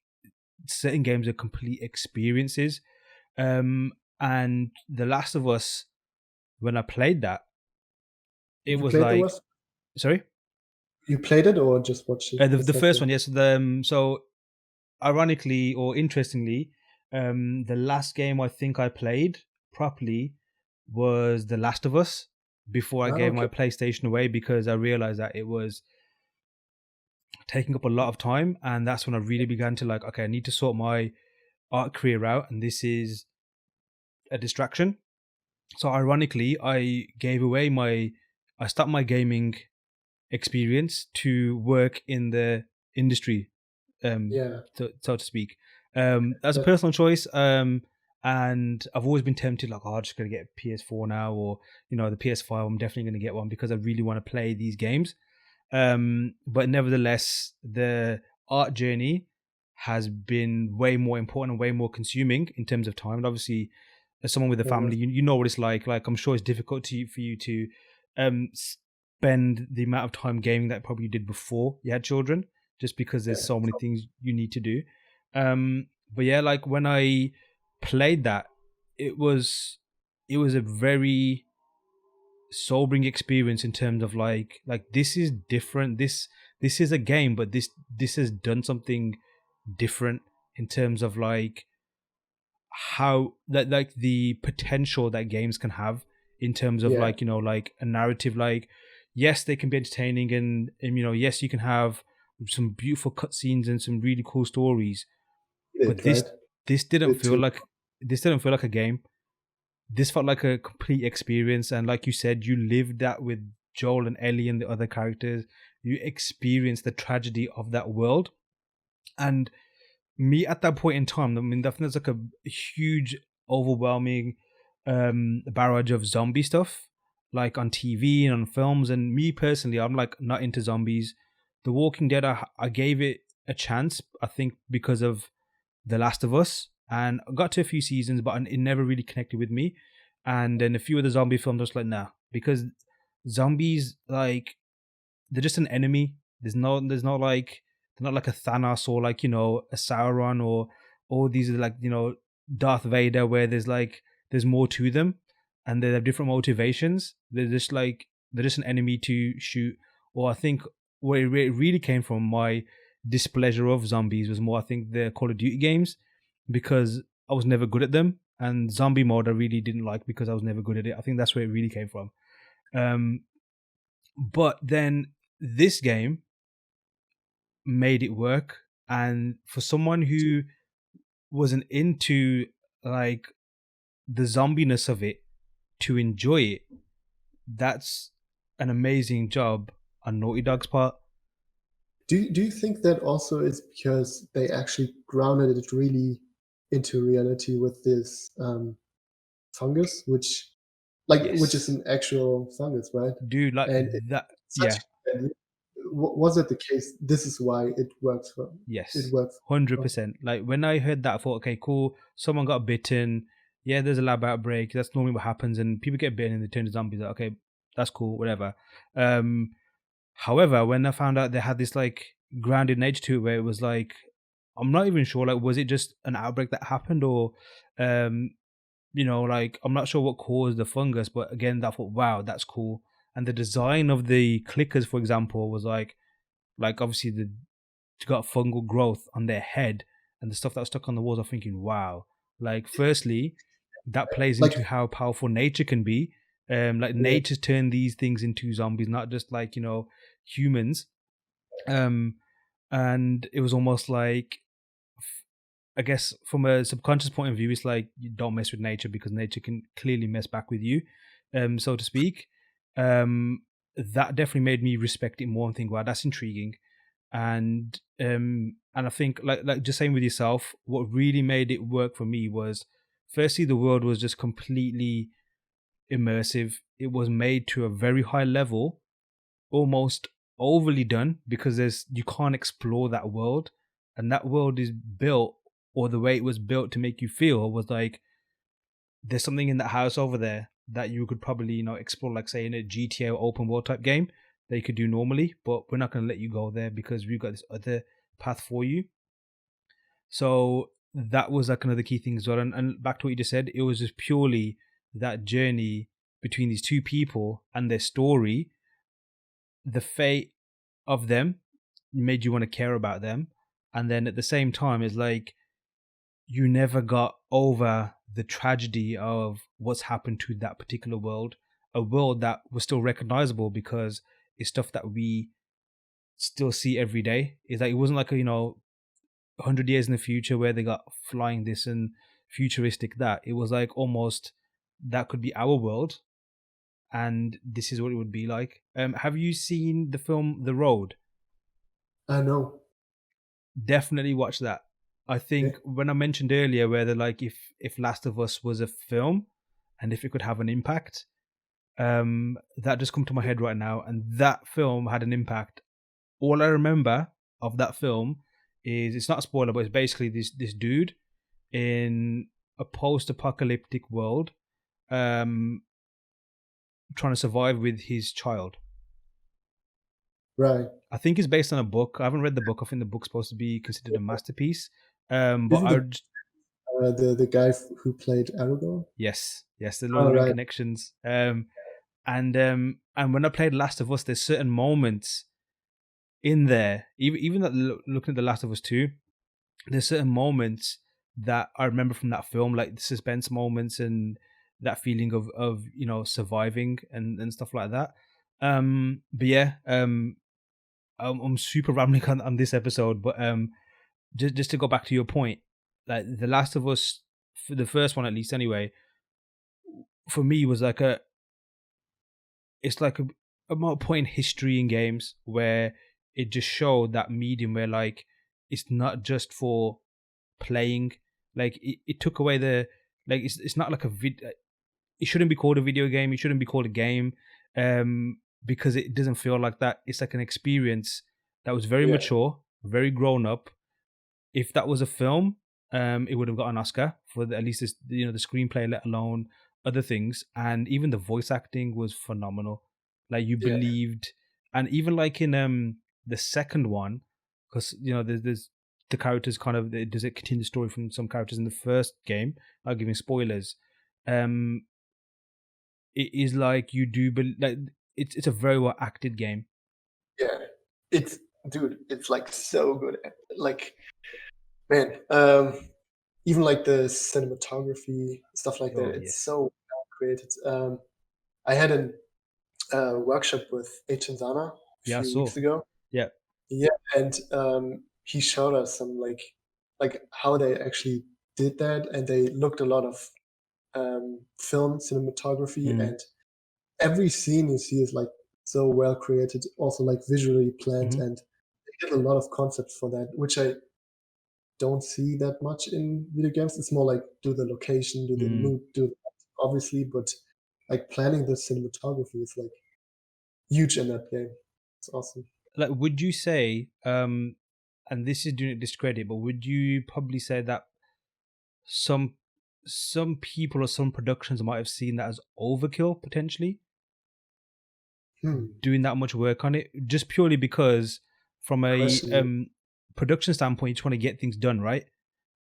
certain games are complete experiences. And The Last of Us, when I played that, it was like, sorry, you played it or just watched it? The first one, yes. So ironically or interestingly, the last game I think I played properly was The Last of Us before I gave my PlayStation away, because I realized that it was taking up a lot of time, and that's when I really began to like, okay, I need to sort my art career out, and this is a distraction. So ironically, I stopped my gaming experience to work in the industry, Yeah. so to speak. That's a That, personal choice. And I've always been tempted, like, oh, I'm just gonna get a PS4 now, or the PS5. I'm definitely gonna get one because I really want to play these games. But nevertheless, the art journey has been way more important and way more consuming in terms of time. And obviously, as someone with a uh, family, you know what it's like. Like, I'm sure it's difficult for you to spend the amount of time gaming that probably you did before you had children, just because there's yeah. so many things you need to do. But yeah, like when I played that, it was it was a very sobering experience in terms of like this is different. This is a game, but this has done something different in terms of like how that, like the potential that games can have in terms of Yeah. like like a narrative. Like, yes, they can be entertaining, and yes, you can have some beautiful cutscenes and some really cool stories, but It right. this didn't It feel too. like this didn't feel like a game. This felt like a complete experience, and like you said, you lived that with Joel and Ellie and the other characters. You experienced the tragedy of that world. And me at that point in time, I mean, definitely there's like a huge, overwhelming barrage of zombie stuff, like on TV and on films. And me personally, I'm like not into zombies. The Walking Dead, I gave it a chance, I think, because of The Last of Us, and I got to a few seasons, but it never really connected with me. And then a few of the zombie films, I was like, nah, because zombies, like, they're just an enemy. There's no like, they're not like a Thanos or like a Sauron, or all these are like Darth Vader, where there's more to them, and they have different motivations. They're just an enemy to shoot. Or I think where it really came from, my displeasure of zombies was more, I think, the Call of Duty games, because I was never good at them, and zombie mode I really didn't like because I was never good at it. I think that's where it really came from. Um, but then this game made it work, and for someone who wasn't into like the zombiness of it to enjoy it, that's an amazing job on Naughty Yeah. Dog's part. Do you think that also is because they actually grounded it really into reality with this fungus, which is Yes, an actual fungus, right? dude, like And that. it's such Yeah, was it the case? This is why it yes, works. 100%. Like when I heard that, I thought, okay, cool. Someone got bitten. Yeah, there's a lab outbreak. That's normally what happens, and people get bitten and they turn to zombies. Like, okay, that's cool, whatever. Um, However, when I found out they had this like grounded nature to it, where it was like, I'm not even sure, like, was it just an outbreak that happened, or, um, like, I'm not sure what caused the fungus, but again, I thought, wow, that's cool. And the design of the clickers, for example, was like obviously the got fungal growth on their head, and the stuff that was stuck on the walls. I'm thinking, wow, like, firstly, that plays Like into how powerful nature can be. Like yeah, nature's turned these things into zombies, not just like humans. Um, and it was almost like, I guess, from a subconscious point of view, it's like you don't mess with nature because nature can clearly mess back with you, so to speak. That definitely made me respect it more and think, wow, that's intriguing. And I think, like just saying with yourself, what really made it work for me was, firstly, the world was just completely immersive. It was made to a very high level, almost overly done, because there's you can't explore that world, and that world is built, or the way it was built to make you feel was like there's something in that house over there that you could probably explore, like say in a GTA or open world type game that you could do normally, but we're not going to let you go there because we've got this other path for you. So that was like another key thing as well. And back to what you just said, it was just purely that journey between these two people and their story. The fate of them made you want to care about them, and then at the same time, it's like you never got over the tragedy of what's happened to that particular world, a world that was still recognizable because it's stuff that we still see every day. It's like it wasn't like 100 years in the future where they got flying this and futuristic that. It was like almost that could be our world, and this is what it would be like. Have you seen the film The Road? No. Definitely watch that. I think when I mentioned earlier where they're like, if Last of Us was a film and if it could have an impact, that just come to my head right now, and that film had an impact. All I remember of that film is, it's not a spoiler, but it's basically this dude in a post-apocalyptic world, trying to survive with his child. Right. I think it's based on a book. I haven't read the book. I think the book's supposed to be considered a masterpiece. But Isn't the guy who played Aragorn? Yes, the Lord of the Rings connections. And when I played Last of Us, there's certain moments in there, even that, looking at the Last of Us 2, there's certain moments that I remember from that film, like the suspense moments and that feeling of surviving and stuff like that. But yeah, I'm super rambling on this episode, but just to go back to your point, like The Last of Us, for the first one at least anyway, for me was like it's like a more point in history in games where it just showed that medium where like it's not just for playing, like it took away the, like it's not like it shouldn't be called a video game, it shouldn't be called a game, because it doesn't feel like that. It's like an experience that was very mature, very grown up. If that was a film, it would have got an Oscar for at least this, the screenplay, let alone other things. And even the voice acting was phenomenal. Like you believed, and even like in the second one, because there's the characters kind of, does it continue the story from some characters in the first game? I'll give you spoilers. It is like you do, but like it's a very well acted game. Yeah, it's like so good. Like, man, even like the cinematography, stuff like that, it's so well created. I had a workshop with Agent Zana a few weeks ago. Yeah, and he showed us some like how they actually did that, and they looked a lot of film cinematography, and every scene you see is like so well created, also like visually planned, and they did a lot of concepts for that, which I don't see that much in video games. It's more like do the location, do the mood, obviously, but like planning the cinematography is like huge in that game. It's awesome. Like, would you say, and this is doing it discredit, but would you probably say that some people or some productions might have seen that as overkill potentially? Doing that much work on it, just purely because from a production standpoint, you just want to get things done, right?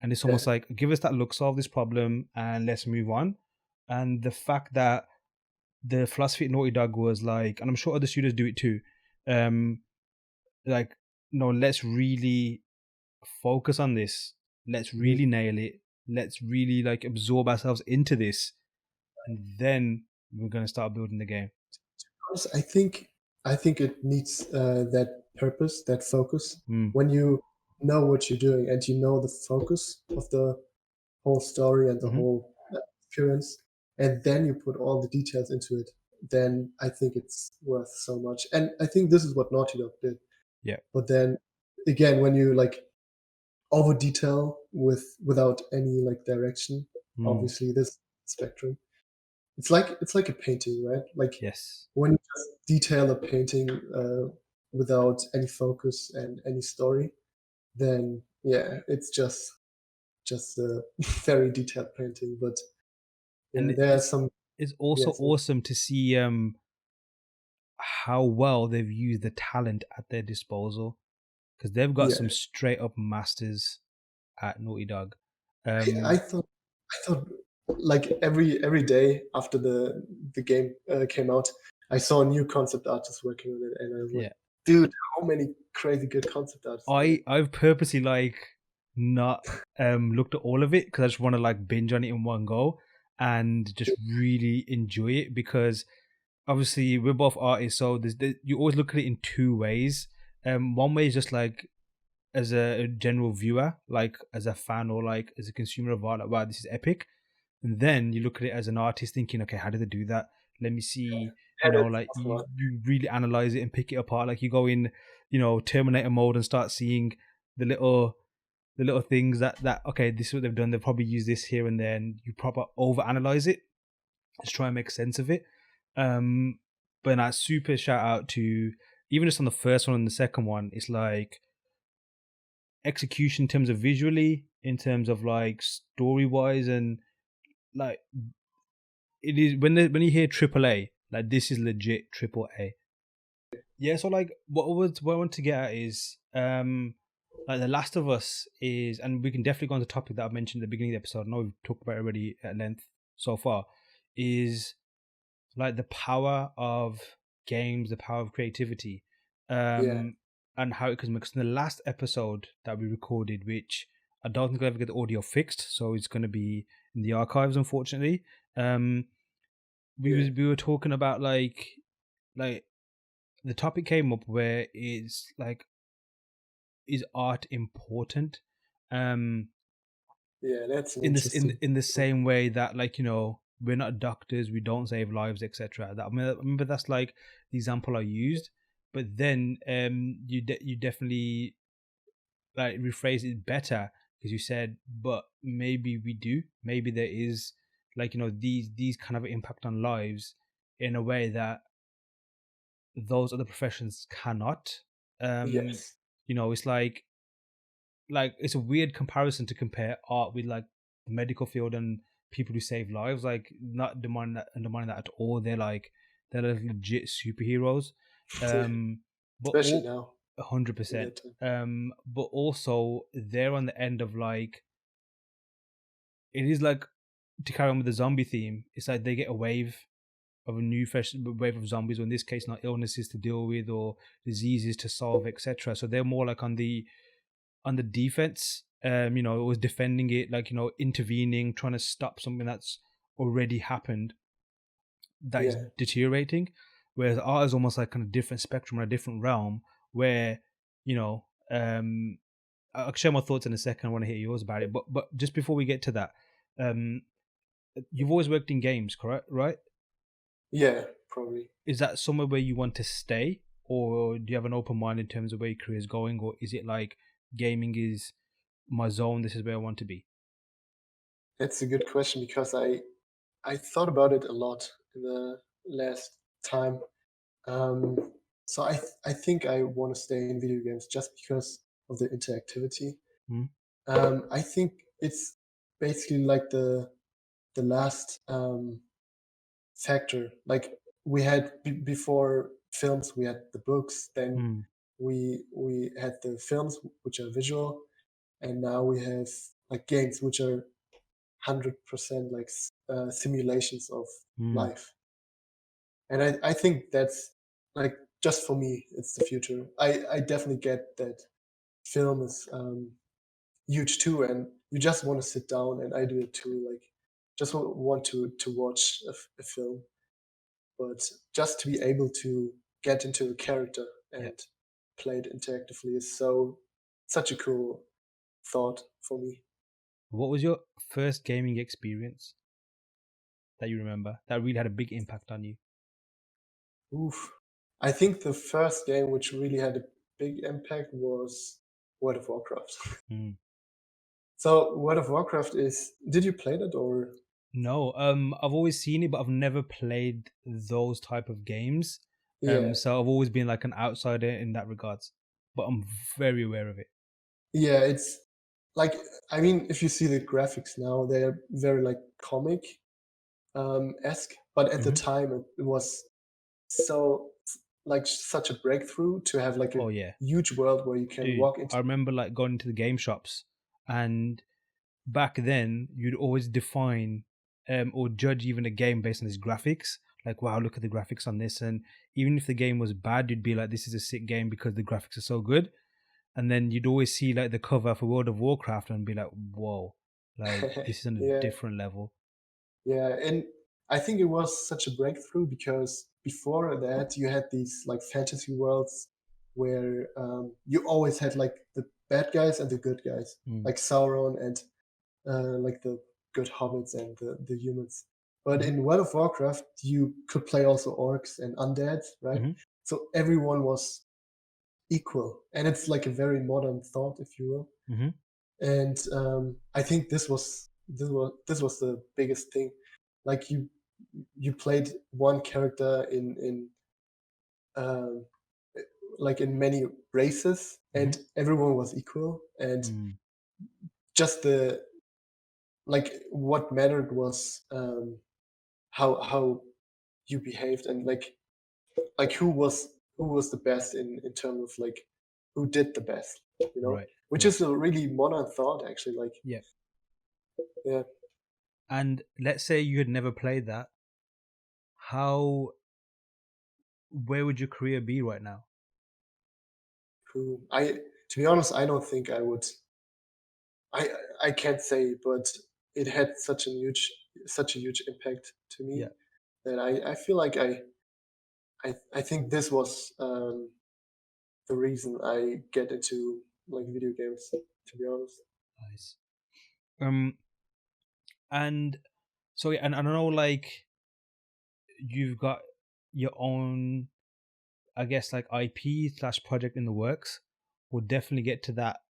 And it's almost like, give us that look, solve this problem, and let's move on. And the fact that the philosophy at Naughty Dog was like, and I'm sure other studios do it too, like, no, let's really focus on this. Let's really nail it. Let's really like absorb ourselves into this, and then we're gonna start building the game. I think it needs that purpose, that focus. When you know what you're doing and you know the focus of the whole story and the whole experience, and then you put all the details into it, then I think it's worth so much. And I think this is what Naughty Dog did. Yeah. But then again, when you like over detail without any like direction, obviously this spectrum. It's like a painting, right? Like when you just detail a painting without any focus and any story, then it's just a very detailed painting. But there are some. It's also awesome to see how well they've used the talent at their disposal, because they've got some straight up masters at Naughty Dog. I thought like every day after the game came out, I saw a new concept artist working on it, and I was like, dude, how many crazy good concept artists? I've purposely like not looked at all of it because I just want to like binge on it in one go and just really enjoy it, because obviously we're both artists, so you always look at it in two ways. One way is just like as a general viewer, like as a fan or like as a consumer of art, like, wow, this is epic. And then you look at it as an artist thinking, okay, how did they do that? Let me see, That's like smart. you really analyze it and pick it apart. Like you go in, Terminator mode and start seeing the little things that okay, this is what they've done. They'll probably use this here and there, and you proper over analyze it. Just try and make sense of it. But a super shout out to, even just on the first one and the second one, it's like execution in terms of visually, in terms of like story wise, and like it is when you hear AAA, like this is legit AAA. Yeah, so like what I want to get at is like The Last of Us is, and we can definitely go on the topic that I mentioned at the beginning of the episode. I know we've talked about it already at length so far, is like the power of games, the power of creativity, Yeah. and how it can. Because in the last episode that we recorded, which I don't think I'll ever get the audio fixed, so it's going to be in the archives, unfortunately. We were talking about like the topic came up where it's like, is art important? Yeah, that's an In this interesting in the same way that, like, we're not doctors, we don't save lives, etc. That, I remember that's like the example I used, but then you definitely like rephrase it better, because you said, but maybe we do, maybe there is, like, these kind of impact on lives in a way that those other professions cannot. Yes. It's like it's a weird comparison to compare art with like the medical field and people who save lives. Like, not undermining that at all. They're like legit superheroes. Yeah. But Especially all now 100%. in that time. But also they're on the end of like, it is like, to carry on with the zombie theme, it's like they get a wave of a new fresh wave of zombies, or in this case not illnesses to deal with or diseases to solve, etc. So they're more like on the defense. It was defending it, like, intervening, trying to stop something that's already happened that is Yeah. deteriorating. Whereas art is almost like kind of different spectrum or a different realm where, I'll share my thoughts in a second. I want to hear yours about it. But just before we get to that, um, you've always worked in games, correct? Right? Yeah, probably. Is that somewhere where you want to stay, or do you have an open mind in terms of where your career is going, or is it like gaming is my zone, this is where I want to be? That's a good question because I thought about it a lot in the last time. Um, so I think I want to stay in video games just because of the interactivity. Mm, I think it's basically like the last factor. Like we had before films, we had the books. Then mm, we had the films, which are visual, and now we have like games, which are 100% like simulations of mm. life. And I think that's like, just for me, it's the future. I definitely get that film is huge too, and you just want to sit down, and I do it too. Like, just want to watch a film, but just to be able to get into a character Yeah. and play it interactively is such a cool thought for me. What was your first gaming experience that you remember that really had a big impact on you? Oof. I think the first game which really had a big impact was World of Warcraft. Mm. So World of Warcraft is. Did you play that or? No, I've always seen it, but I've never played those type of games. Yeah, So I've always been like an outsider in that regards, but I'm very aware of it. yeah. It's like, I mean, if you see the graphics now, they are very like comic esque, but at the Hmm. time it was so like such a breakthrough to have like a Oh yeah, huge world where you can dude. walk into. I remember like going to the game shops, and back then you'd always define or judge even a game based on its graphics. Like, wow, look at the graphics on this, and even if the game was bad, you'd be like, this is a sick game because the graphics are so good. And then you'd always see like the cover for World of Warcraft and be like, whoa, like this is on a Yeah, different level. yeah, and I think it was such a breakthrough because before that you had these like fantasy worlds where you always had like the bad guys and the good guys, Mm, like Sauron and like good hobbits and the humans. But in World of Warcraft, you could play also orcs and undeads, right? Mm-hmm. So everyone was equal, and it's like a very modern thought, if you will. Mm-hmm. And I think this was the biggest thing. Like you played one character in um, like in many races, and everyone was equal, and just the like what mattered was how you behaved, and like who was the best in terms of like who did the best, Right. which Right. is a really modern thought, actually. Like, Yeah. yeah. And let's say you had never played that, where would your career be right now? To be honest, I don't think I would. I can't say, but it had such a huge impact to me Yeah. that I feel like I think this was the reason I get into like video games, to be honest. Nice. And so yeah, and I know like you've got your own, I guess, like IP/project in the works. We'll definitely get to that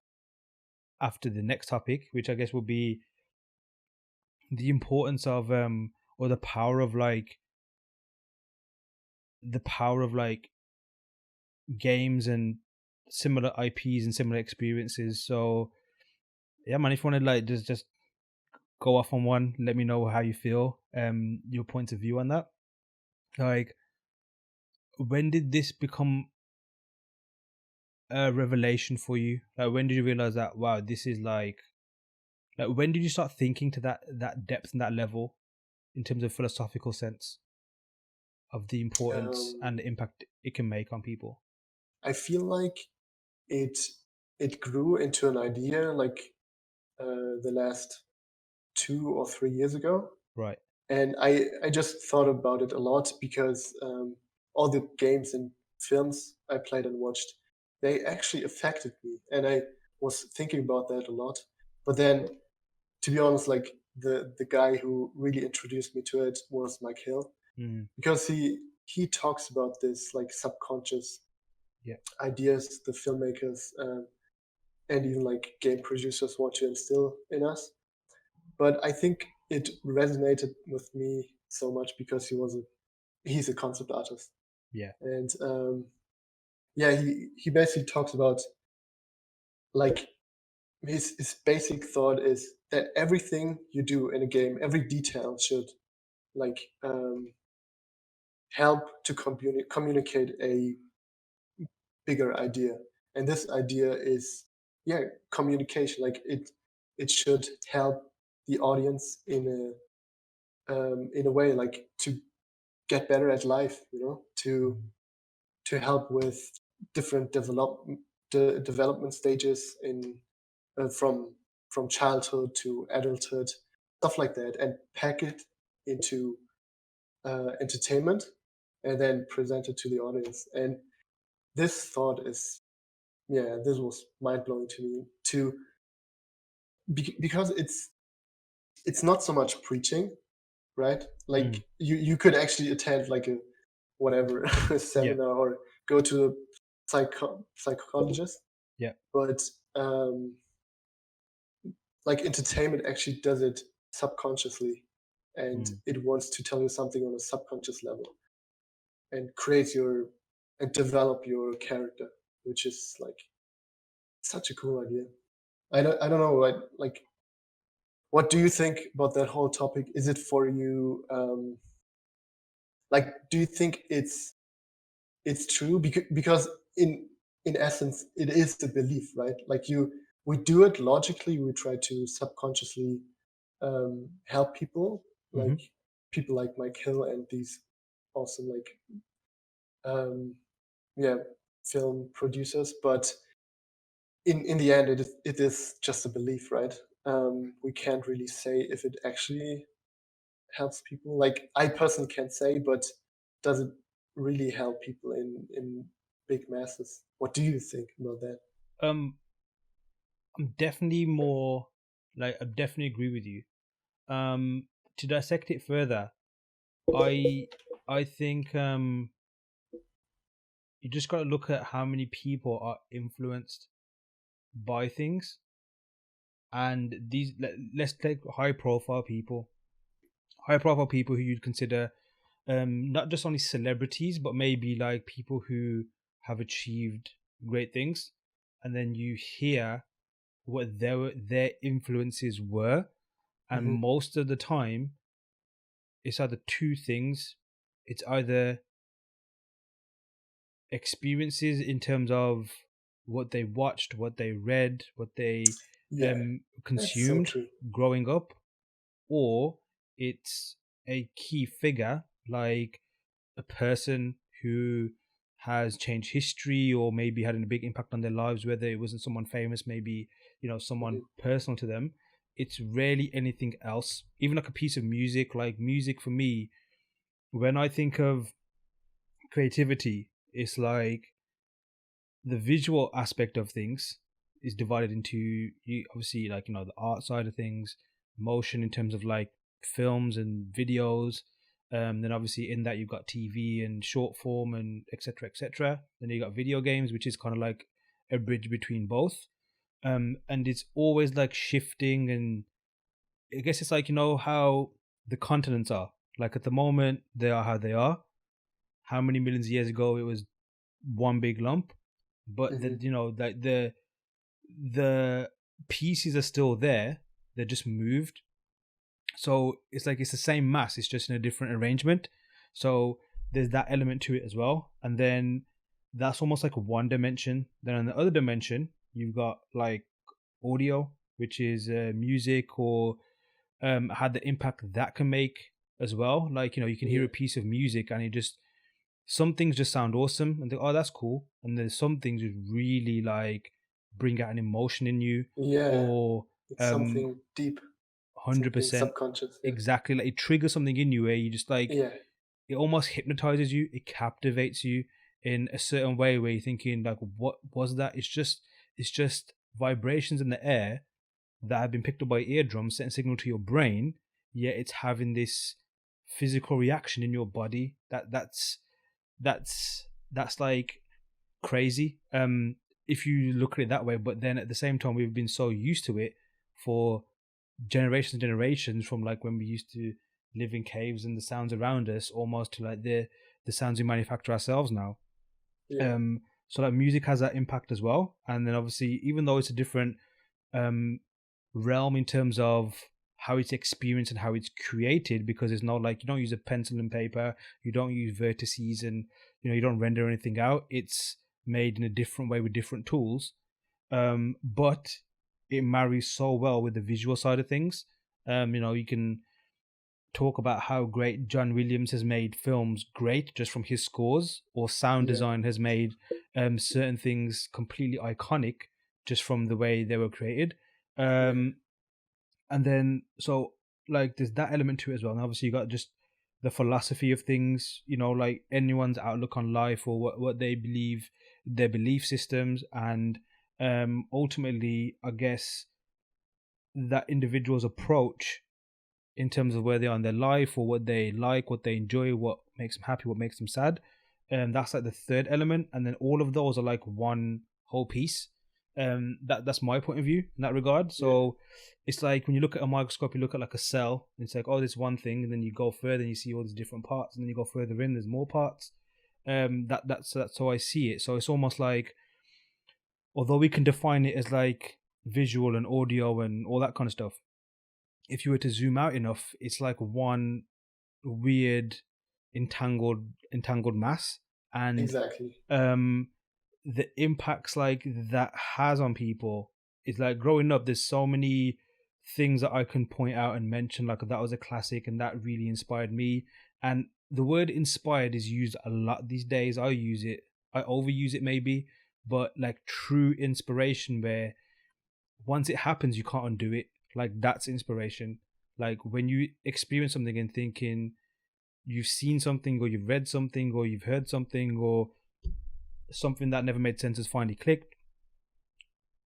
after the next topic, which I guess will be the importance of or the power of like games and similar IPs and similar experiences. So yeah, man, if you want to like just go off on one, let me know how you feel, your point of view on that. Like, when did this become a revelation for you? Like, when did you realize that, wow, this is like when did you start thinking to that depth and that level in terms of philosophical sense of the importance Um, and the impact it can make on people? I feel like it it grew into an idea like the last 2 or 3 years ago, Right. and I just thought about it a lot because all the games and films I played and watched, they actually affected me, and I was thinking about that a lot. But then, to be honest, like the guy who really introduced me to it was Mike Hill, Mm, because he talks about this like subconscious yeah. ideas the filmmakers and even like game producers want to instill in us. But I think it resonated with me so much because he's a concept artist, Yeah. and yeah, he basically talks about like his basic thought is that everything you do in a game, every detail should like help to communicate a bigger idea, and this idea is, yeah, communication. Like it should help the audience in a way like to get better at life, to help with different development stages in from childhood to adulthood, stuff like that, and pack it into entertainment and then present it to the audience. And this thought is, yeah, this was mind blowing to me too, because it's not so much preaching, right? Like Mm, you could actually attend like a whatever a yeah. seminar or go to a psychologist, Yeah. but um, like entertainment actually does it subconsciously, and Mm. it wants to tell you something on a subconscious level and create your and develop your character, which is like such a cool idea. I don't know, like what do you think about that whole topic? Is it for you like do you think it's true? Because in essence it is the belief, right? Like we do it logically, we try to subconsciously help people, Mm-hmm. like people like Mike Hill and these awesome like um, yeah, film producers. But in the end, it is just a belief, right? We can't really say if it actually helps people. Like I personally can't say, but does it really help people in big masses? What do you think about that? Um, I'm definitely more like I definitely agree with you. to dissect it further, I think you just got to look at how many people are influenced by things, and let's take high profile people who you'd consider not just only celebrities, but maybe like people who have achieved great things, and then you hear what their influences were, and most of the time it's either two things. It's either experiences in terms of what they watched, what they read, what they consumed growing up, or it's a key figure like a person who has changed history or maybe had a big impact on their lives, whether it wasn't someone famous, maybe someone personal to them. It's rarely anything else. Even like a piece of music, like music for me, when I think of creativity, it's like the visual aspect of things is divided into, obviously, like the art side of things, motion in terms of like films and videos. Then obviously in that you've got TV and short form and etc. etc. Then you got video games, which is kind of like a bridge between both. And it's always like shifting, and I guess it's like how the continents are. Like at the moment they are how they are. How many millions of years ago it was one big lump, but like the pieces are still there. They're just moved. So it's like it's the same mass, it's just in a different arrangement. So there's that element to it as well. And then that's almost like one dimension. Then on the other dimension, you've got like audio, which is music, or how the impact that can make as well. Like you can hear a piece of music and it just, some things just sound awesome and think, oh, that's cool. And then some things just really like bring out an emotion in you. Or it's something deep. 100% subconscious. Exactly. Like it triggers something in you where you just like, it almost hypnotizes you. It captivates you in a certain way where you're thinking like, what was that? It's just vibrations in the air that have been picked up by eardrums, sending signal to your brain, yet it's having this physical reaction in your body. That's like crazy. If you look at it that way, but then at the same time, we've been so used to it for generations and generations, from like when we used to live in caves and the sounds around us, almost to like the sounds we manufacture ourselves now. So like music has that impact as well. And then obviously, even though it's a different realm in terms of how it's experienced and how it's created, because it's not like you don't use a pencil and paper, you don't use vertices, and you don't render anything out. It's made in a different way with different tools, but it marries so well with the visual side of things. You can talk about how great John Williams has made films great just from his scores, or sound design has made certain things completely iconic just from the way they were created. And then so like there's that element to it as well. And obviously you got just the philosophy of things, like anyone's outlook on life, or what they believe, their belief systems, and ultimately I guess that individual's approach in terms of where they are in their life, or what they like, what they enjoy, what makes them happy, what makes them sad. That's like the third element, and then all of those are like one whole piece. That's my point of view in that regard. So it's like when you look at a microscope, you look at like a cell, and it's like, oh, there's one thing, and then you go further and you see all these different parts, and then you go further in, there's more parts. That's how I see it. So it's almost like, although we can define it as like visual and audio and all that kind of stuff, if you were to zoom out enough, it's like one weird entangled mass. And exactly. The impacts like that has on people is like, growing up, there's so many things that I can point out and mention, like that was a classic and that really inspired me. And the word inspired is used a lot these days. I overuse it maybe, but like true inspiration, where once it happens you can't undo it, like that's inspiration. Like when you experience something and thinking you've seen something, or you've read something, or you've heard something, or something that never made sense has finally clicked,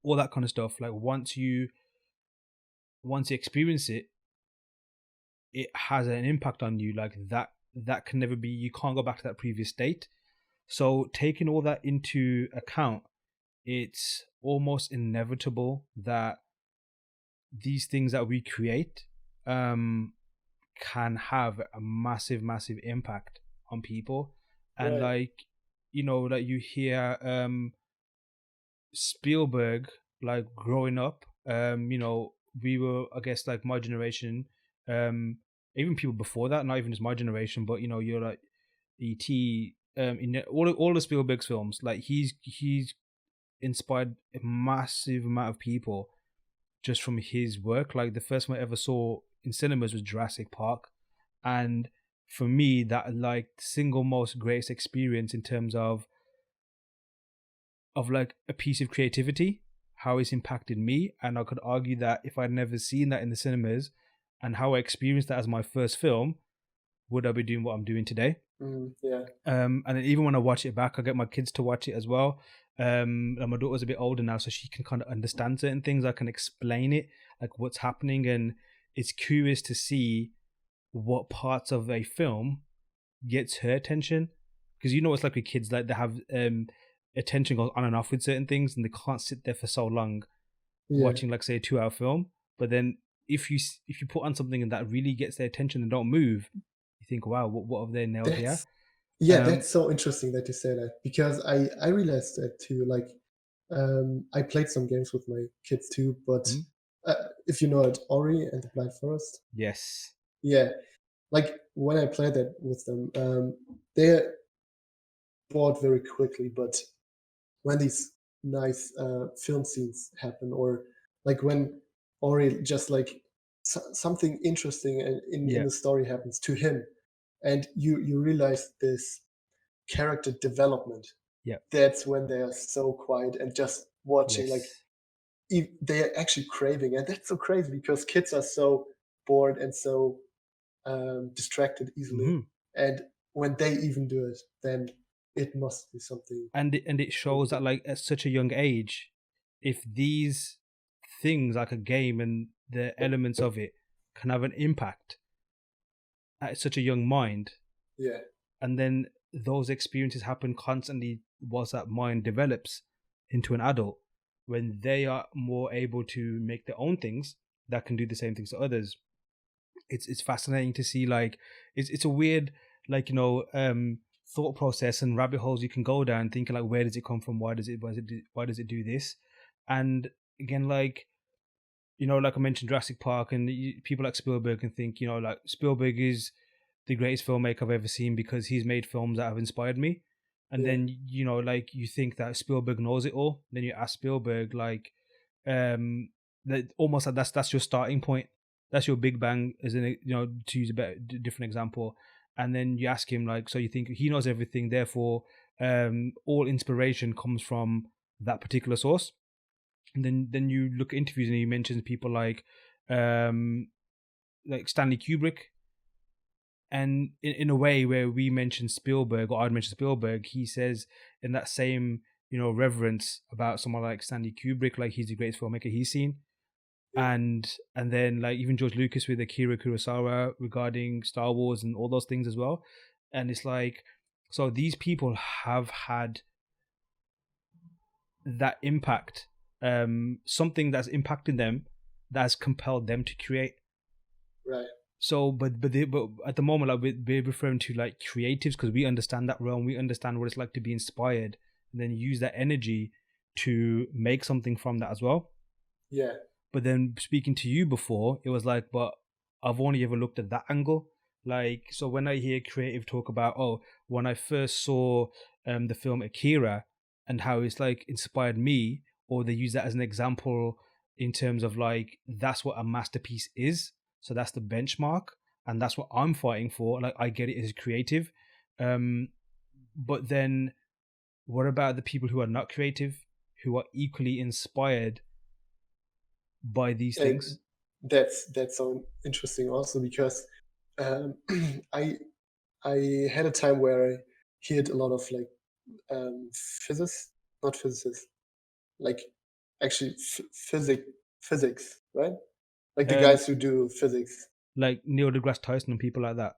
all that kind of stuff. Like once you experience it, it has an impact on you like that can never be, you can't go back to that previous state. So taking all that into account, it's almost inevitable that these things that we create can have a massive impact on people. And Right. like, like you hear Spielberg, like growing up, we were, I guess, like my generation, even people before that, not even just my generation, but you're like E.T., in all the Spielberg's films, like he's inspired a massive amount of people just from his work. Like the first one I ever saw in cinemas was Jurassic Park, and for me, that like single most greatest experience in terms of like a piece of creativity, how it's impacted me. And I could argue that if I'd never seen that in the cinemas and how I experienced that as my first film, would I be doing what I'm doing today? Yeah. And then even when I watch it back, I get my kids to watch it as well. And my daughter's a bit older now, so she can kind of understand certain things. I can explain it, like what's happening, and it's curious to see what parts of a film gets her attention. Because it's like with kids, like they have attention goes on and off with certain things, and they can't sit there for so long watching, like say, a 2-hour film. But then if you put on something and that really gets their attention and don't move, you think, wow, what have they nailed here? That's so interesting that you say that, because I realized that too. Like, I played some games with my kids too, but if you know it, Ori and the Blind Forest. Yes. Yeah, like when I played that with them, they're bored very quickly. But when these nice film scenes happen, or like when Ori just like something interesting in Yeah. the story happens to him, and you realize this character development, Yeah. that's when they are so quiet and just watching. Like Yes. they're actually craving, and that's so crazy because kids are so bored and so distracted easily. Hmm. And when they even do it, then it must be something. And it shows that like at such a young age, if these things like a game and the elements of it can have an impact at such a young mind, Yeah, and then those experiences happen constantly whilst that mind develops into an adult, when they are more able to make their own things that can do the same things to others. It's fascinating to see, like it's a weird, like thought process and rabbit holes you can go down thinking like, where does it come from, why does it do this? And again, like like I mentioned Jurassic Park, and people like Spielberg can think, like Spielberg is the greatest filmmaker I've ever seen because he's made films that have inspired me. And yeah, then, like you think that Spielberg knows it all. Then you ask Spielberg, like, that almost like that's your starting point. That's your big bang, as in, to use a better, different example. And then you ask him, like, so you think he knows everything, therefore, all inspiration comes from that particular source. And then you look at interviews and he mentions people like Stanley Kubrick, and in a way where we mention Spielberg, or I'd mention Spielberg, he says in that same reverence about someone like Stanley Kubrick, like he's the greatest filmmaker he's seen. yeah. And then like even George Lucas with Akira Kurosawa regarding Star Wars and all those things as well. And it's like, so these people have had that impact, something that's impacted them, that has compelled them to create. Right. So, but at the moment, like we're referring to like creatives because we understand that realm. We understand what it's like to be inspired, and then use that energy to make something from that as well. Yeah. But then speaking to you before, it was like, but I've only ever looked at that angle. Like, so when I hear creative talk about, oh, when I first saw the film Akira and how it's like inspired me, or they use that as an example in terms of like, that's what a masterpiece is. So that's the benchmark, and that's what I'm fighting for. Like, I get it as creative. But then what about the people who are not creative, who are equally inspired by these And things? that's so interesting also because um, I I had a time where I heard a lot of like physicists, not physicists, like actually physics, right? Like the Um, guys who do physics. like Neil deGrasse Tyson and people like that.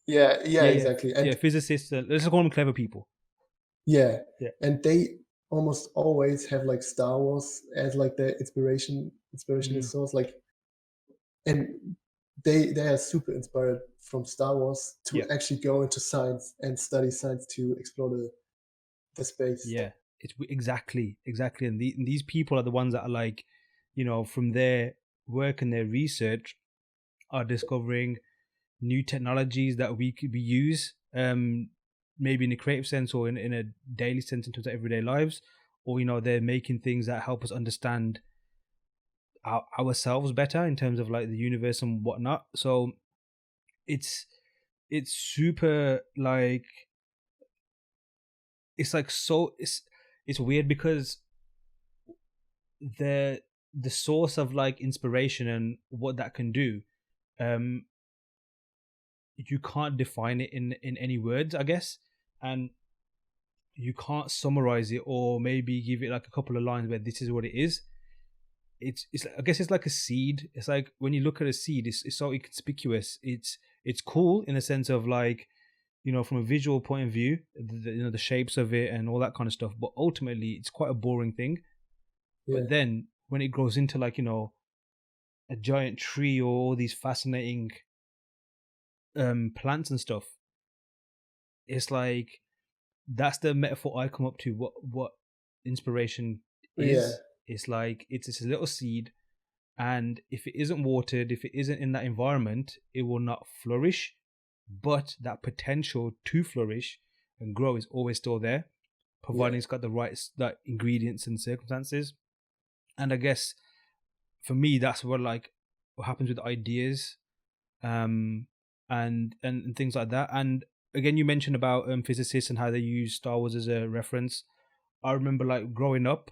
Yeah, exactly. And physicists. Let's just call them clever people. Yeah, and they almost always have like Star Wars as like their inspiration source. Like, and they are super inspired from Star Wars to actually go into science and study science to explore the space. Yeah, it's exactly, and these people are the ones that are like, from their work and their research, are discovering new technologies that we use, maybe in a creative sense or in a daily sense in terms of everyday lives, or they're making things that help us understand ourselves better in terms of like the universe and whatnot. So it's super like, it's like, so it's weird because the source of like inspiration and what that can do, you can't define it in any words, I guess, and you can't summarize it or maybe give it like a couple of lines where this is what it is. It's I guess it's like a seed. It's like when you look at a seed, it's so inconspicuous. It's cool in the sense of like, from a visual point of view, the shapes of it and all that kind of stuff, but ultimately it's quite a boring thing. But then when it grows into like, a giant tree or all these fascinating plants and stuff, it's like, that's the metaphor I come up to what inspiration is. It's like, it's a little seed, and if it isn't watered, if it isn't in that environment, it will not flourish. But that potential to flourish and grow is always still there, providing it's got the right ingredients and circumstances. And I guess for me, that's what happens with ideas, and things like that. And again, you mentioned about physicists and how they use Star Wars as a reference. I remember like growing up,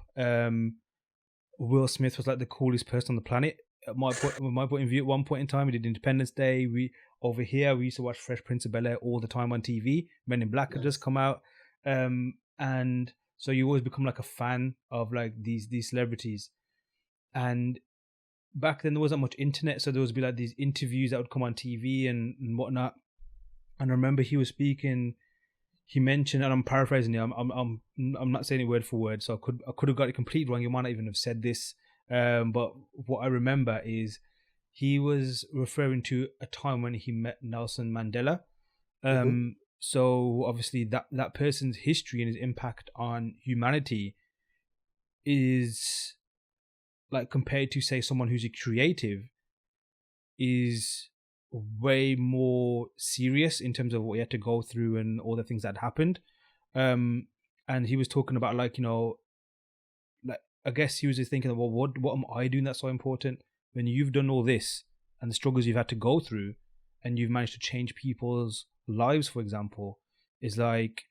Will Smith was like the coolest person on the planet. At my point of view, at one point in time, we did Independence Day. We used to watch Fresh Prince of Bel-Air all the time on TV. Men in Black had just come out, and so you always become like a fan of like these celebrities. And back then there wasn't much internet, so there would be like these interviews that would come on TV and whatnot. And I remember he was speaking. He mentioned, and I'm paraphrasing it. I'm not saying it word for word, so I could have got it completely wrong. You might not even have said this, but what I remember is he was referring to a time when he met Nelson Mandela. So obviously that person's history and his impact on humanity is like, compared to say someone who's a creative, is way more serious in terms of what he had to go through and all the things that happened. And he was talking about like, like, I guess he was just thinking, well, what am I doing that's so important when you've done all this and the struggles you've had to go through and you've managed to change people's lives, for example, is like,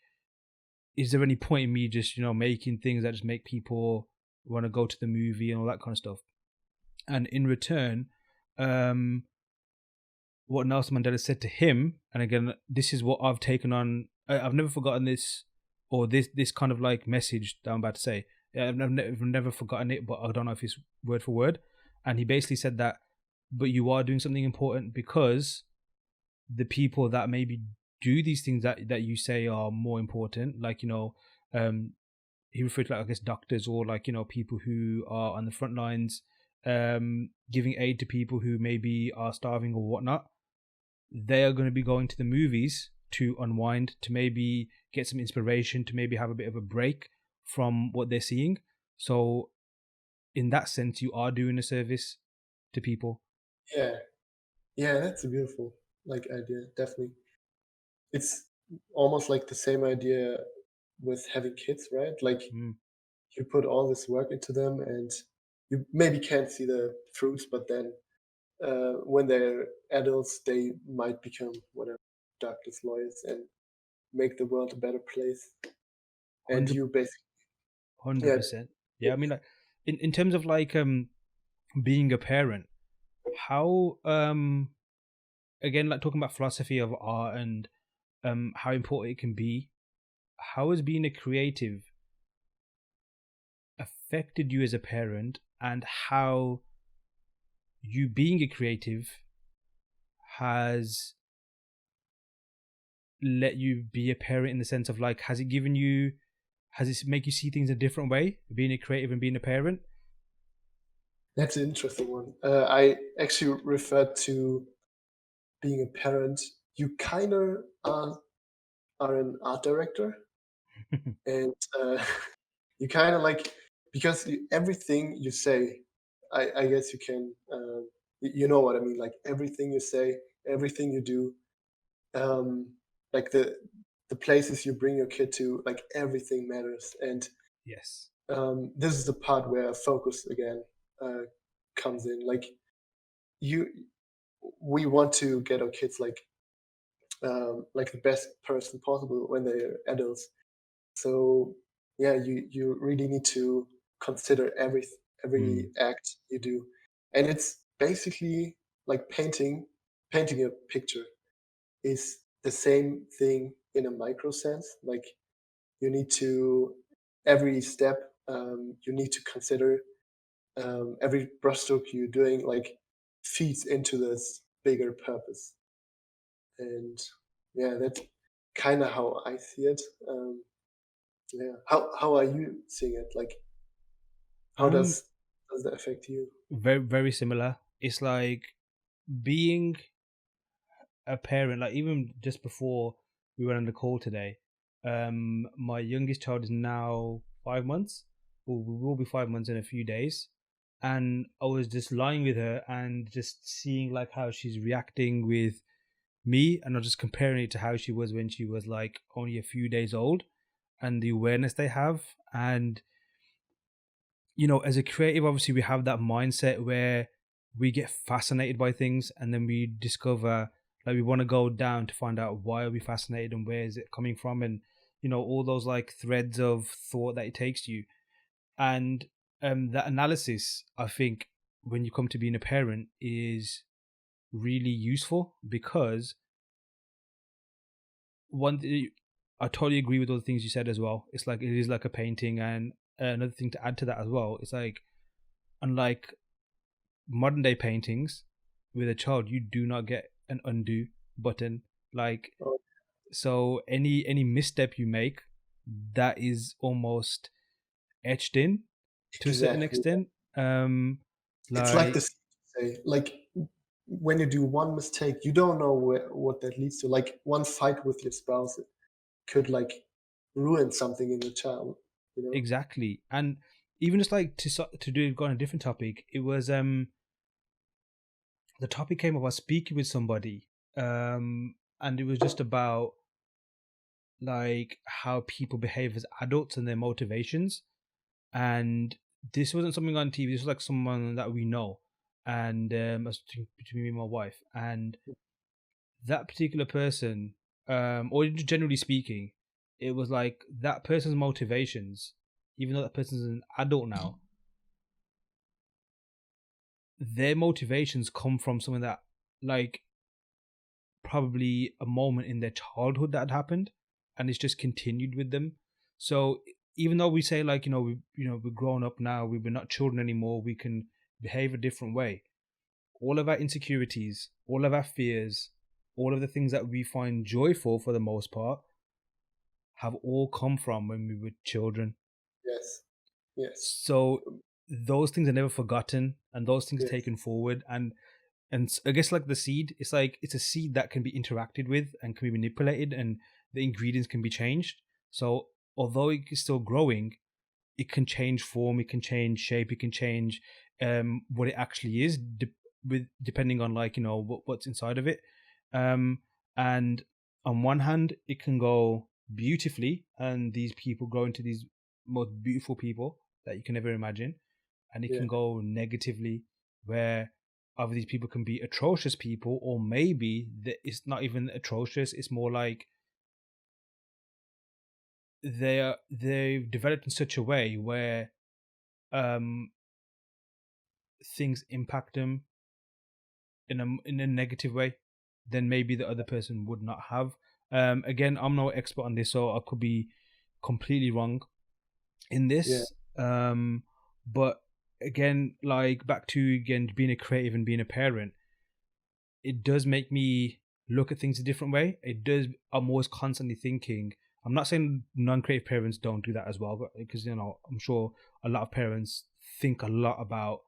is there any point in me just, making things that just make people want to go to the movie and all that kind of stuff? And in return, what Nelson Mandela said to him, and again, this is what I've taken on. I've never forgotten this, or this kind of like message that I'm about to say. I've never forgotten it, but I don't know if it's word for word. And he basically said that, but you are doing something important because the people that maybe do these things that you say are more important, like, he referred to like, I guess, doctors or like, people who are on the front lines, giving aid to people who maybe are starving or whatnot. They are going to be going to the movies to unwind, to maybe get some inspiration, to maybe have a bit of a break from what they're seeing. So in that sense, you are doing a service to people. Yeah, that's a beautiful like idea. Definitely, it's almost like the same idea with having kids, right? Like, you put all this work into them, and you maybe can't see the fruits, but then when they're adults, they might become whatever, doctors, lawyers, and make the world a better place. And you basically 100%. Yeah, I mean, like, in terms of like being a parent, how again, like talking about philosophy of art and how important it can be, how has being a creative affected you as a parent, and how you being a creative has let you be a parent, in the sense of like, has it make you see things a different way, being a creative and being a parent? That's an interesting one. I actually referred to being a parent. You kind of are an art director, and you kind of like, because everything you say, I guess you can, you know what I mean. Like everything you say, everything you do, like the places you bring your kid to, like everything matters. And Yes. this is the part where focus again comes in. Like you, we want to get our kids like the best person possible when they're adults. So yeah, you really need to consider every act you do, and it's basically like painting a picture is the same thing in a micro sense. Like you need to every step you need to consider, every brushstroke you're doing like feeds into this bigger purpose. And yeah, that's kind of how I see it. Yeah, how are you seeing it? Like, how Um, does that affect you? very very similar. It's like being a parent. Like even just before we went on the call today, my youngest child is now 5 months. Or we will be 5 months in a few days, and I was just lying with her and just seeing like how she's reacting with me, and I was just comparing it to how she was when she was like only a few days old, and the awareness they have. And as a creative, obviously we have that mindset where we get fascinated by things, and then we discover, like, we want to go down to find out why are we fascinated and where is it coming from, and all those like threads of thought that it takes you. And that analysis, I think, when you come to being a parent, is really useful, because I totally agree with all the things you said as well. It's like it is like a painting, and another thing to add to that as well, it's like, unlike modern day paintings, with a child you do not get an undo button. Like, Oh, so any misstep you make, that is almost etched in to a certain exactly. extent. It's like Like, this. Say, like when you do one mistake, you don't know what that leads to. Like one fight with your spouse could like ruin something in the child. You know? exactly. And even just like to go on a different topic, it was the topic came up, I was speaking with somebody, and it was just about like how people behave as adults and their motivations. And this wasn't something on TV. This was like someone that we know, and I was between me and my wife, and that particular person, or generally speaking, it was like that person's motivations, even though that person's an adult now, their motivations come from something that, like, probably a moment in their childhood that had happened, and it's just continued with them. So even though we say, like, we're grown up now, we're not children anymore, we can behave a different way, all of our insecurities, all of our fears, all of the things that we find joyful, for the most part, have all come from when we were children. Yes. Yes. So those things are never forgotten, and those things are Yes. taken forward. And I guess, like the seed, it's like it's a seed that can be interacted with and can be manipulated, and the ingredients can be changed. So although it is still growing, it can change form, it can change shape, it can change what it actually is, depending on, like, what's inside of it. And on one hand, it can go beautifully, and these people grow into these most beautiful people that you can ever imagine. And it Yeah. can go negatively, where either these people can be atrocious people, or maybe it's not even atrocious. It's more like they've developed in such a way where um things impact them in a negative way, then maybe the other person would not have. Again, I'm no expert on this, so I could be completely wrong in Yeah. this. But again, like, back to, again, being a creative and being a parent, it does make me look at things a different way. It does. I'm always constantly thinking. I'm not saying non-creative parents don't do that as well, because I'm sure a lot of parents think a lot about.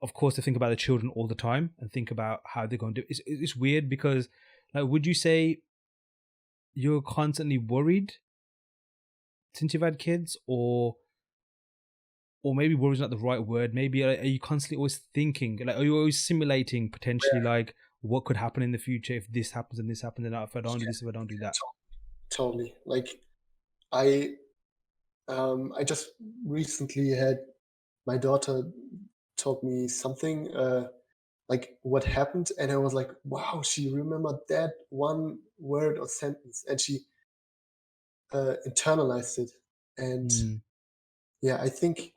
Of course, they think about the children all the time and think about how they're going to do it. It's weird because, like, would you say you're constantly worried since you've had kids, or maybe worry is not the right word. Maybe are you constantly always thinking, like, are you always simulating potentially, like, what could happen in the future if this happens and this happens, and if I don't do this, if I don't do that? Totally. Like I just recently had my daughter told me something like what happened, and I was like, wow, she remembered that one word or sentence, and she internalized it. And Mm, yeah, I think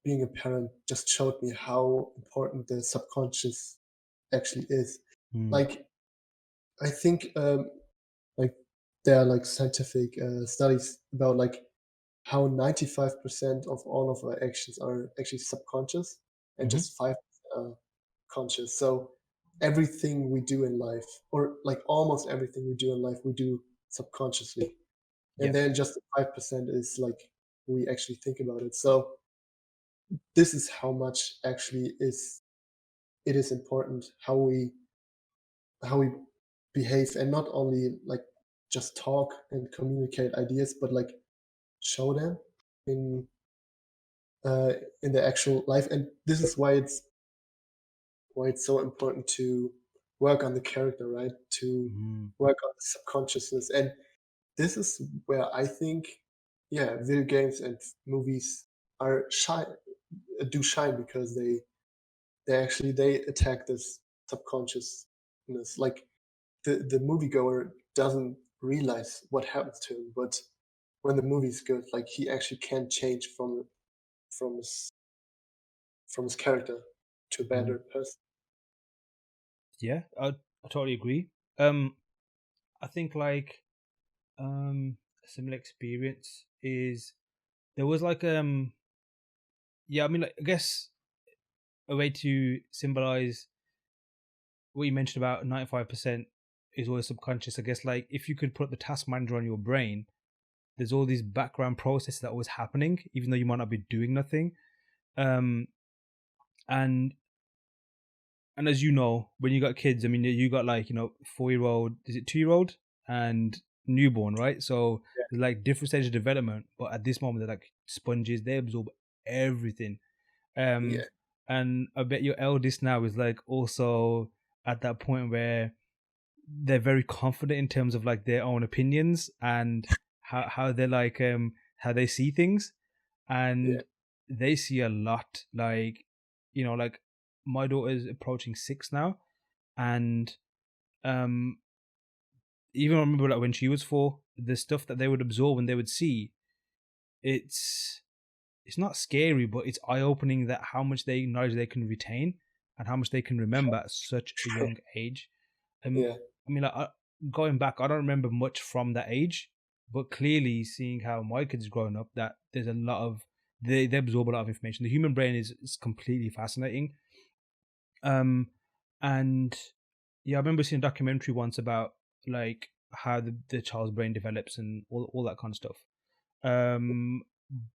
being a parent just showed me how important the subconscious actually is. mm, Like I think like there are like scientific studies about like how 95% of all of our actions are actually subconscious and mm-hmm. just 5% are conscious. So everything we do in life, or like almost everything we do in life, we do subconsciously. And Yeah. then just the 5% is like we actually think about it. So this is how much actually is it is important how we behave, and not only like just talk and communicate ideas, but like show them in uh, in the actual life. And this is why it's so important to work on the character, right? To Mm, work on the subconsciousness. And this is where I think, yeah, video games and movies are shine because they attack this subconsciousness. Like the moviegoer doesn't realize what happens to him, but when the movie's good, like he actually can change from his from his character to a mm. better person. Yeah, I totally agree. I think like a similar experience is there was like yeah, I mean, like, I guess a way to symbolize what you mentioned about 95% is always subconscious. I guess, like, if you could put the task manager on your brain, there's all these background processes that was happening, even though you might not be doing nothing. Um, and as you know, when you got kids, I mean, you got like 4-year-old, is it 2-year-old and newborn, right? So there's like different stages of development, but at this moment they're like sponges; they absorb everything. Yeah, And I bet your eldest now is like also at that point where they're very confident in terms of like their own opinions and how they're like how they see things, yeah, and they see a lot. Like, like, my daughter is approaching 6 now, and um even I remember like when she was 4, the stuff that they would absorb and they would see, it's not scary, but it's eye opening that how much knowledge they can retain and how much they can remember at such a young age. Um, yeah, I mean, like, going back, I don't remember much from that age, but clearly seeing how my kids growing up, that there's a lot of they absorb a lot of information. The human brain is completely fascinating. Um, and yeah, I remember seeing a documentary once about like how the child's brain develops and all that kind of stuff. Um,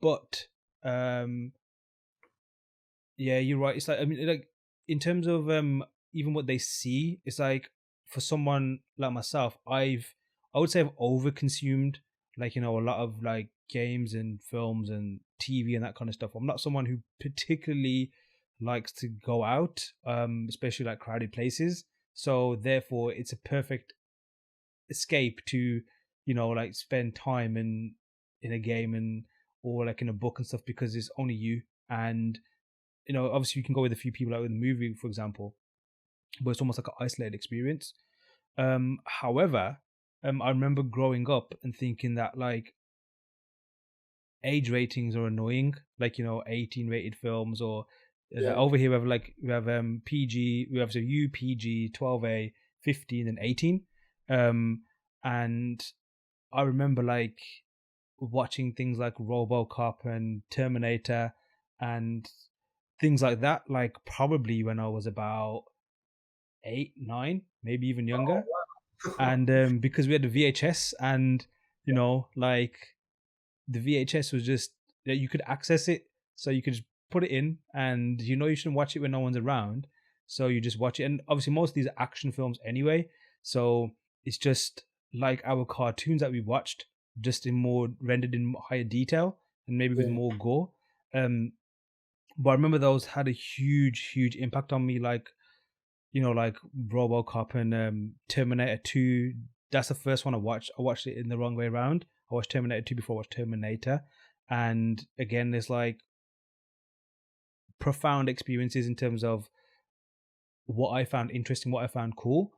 but um, yeah, you're right. It's like, I mean, like, in terms of even what they see, it's like for someone like myself, I would say I've overconsumed, like, a lot of like games and films and TV and that kind of stuff. I'm not someone who particularly likes to go out, especially like crowded places. So therefore, it's a perfect escape to, like, spend time in a game and or like in a book and stuff, because it's only you. And obviously you can go with a few people, like in the movie, for example, but it's almost like an isolated experience. However, I remember growing up and thinking that like age ratings are annoying, like 18 rated films, or like, yeah, over here we have PG, we have so UPG 12A, 15 and 18. And I remember like watching things like RoboCop and Terminator and things like that. Like probably when I was about 8, 9, maybe even younger. Oh, wow. And because we had the VHS, and you know, like the VHS was just that you could access it, so you could just put it in, and you know you shouldn't watch it when no one's around, so you just watch it. And obviously, most of these are action films anyway, so it's just like our cartoons that we watched, just in more rendered in higher detail and maybe with Yeah. more gore. But I remember those had a huge impact on me, like you know, like RoboCop and Terminator 2. That's the first one I watched. I watched it in the wrong way around. I watched Terminator 2 before I watched Terminator. And again, there's like profound experiences in terms of what I found interesting, what I found cool.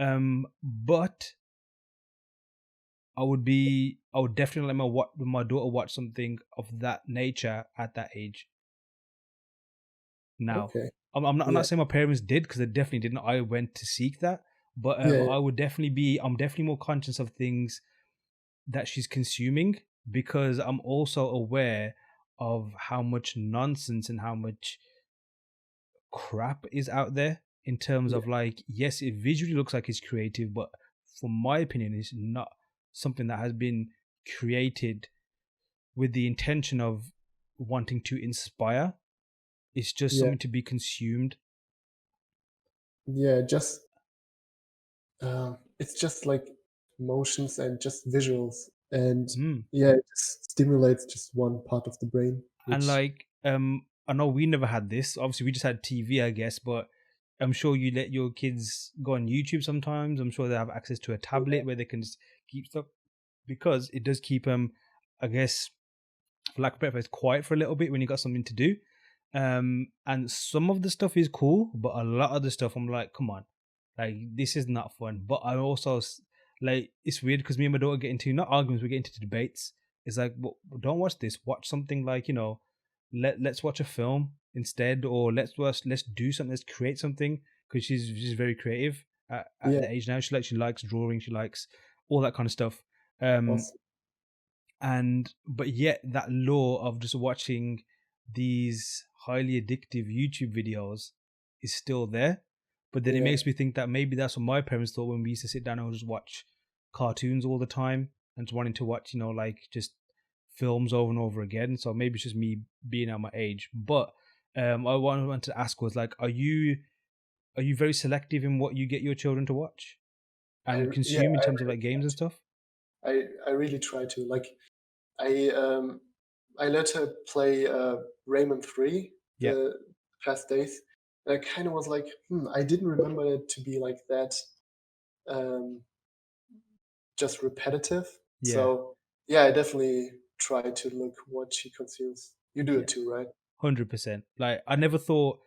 But I would definitely let my daughter watch something of that nature at that age. Now, Okay. I'm Yeah. not saying my parents did, because they definitely didn't. I went to seek that, but Yeah. I would definitely be. I'm definitely more conscious of things that she's consuming, because I'm also aware of how much nonsense and how much crap is out there, in terms Yeah. of like, yes, it visually looks like it's creative, but from my opinion, it's not something that has been created with the intention of wanting to inspire. It's just Yeah. something to be consumed. Yeah. Just it's just like motions and just visuals, and Mm. yeah, it just stimulates just one part of the brain, And which like, I know we never had this. Obviously, we just had TV, I guess, but I'm sure you let your kids go on YouTube sometimes. I'm sure they have access to a yeah, tablet where they can just keep stuff, because it does keep them, I guess, for lack of better phrase, quiet for a little bit when you got something to do. And some of the stuff is cool, but a lot of the stuff I'm like, come on, like this is not fun. But I also like, it's weird because me and my daughter get into, not arguments, we get into debates. It's like, well, don't watch this. Watch something like, you know, let's watch a film instead, or let's do something. Let's create something, because she's very creative at yeah, the age now. She likes drawing. She likes all that kind of stuff. Um, awesome. and but yet that law of just watching these highly addictive YouTube videos is still there. But then it Yeah, makes me think that maybe that's what my parents thought when we used to sit down and just watch cartoons all the time, and just wanting to watch, you know, like just films over and over again. So maybe it's just me being at my age. But I wanted to ask was like, are you very selective in what you get your children to watch and yeah, consume in I terms of really like games and stuff? I really try to, like, I um I let her play Rayman 3 Yeah, the past days, and I kind of was like, I didn't remember it to be like that, um just repetitive. yeah, So yeah, I definitely try to look what she consumes. You do yeah. it too, right? 100%. Like, I never thought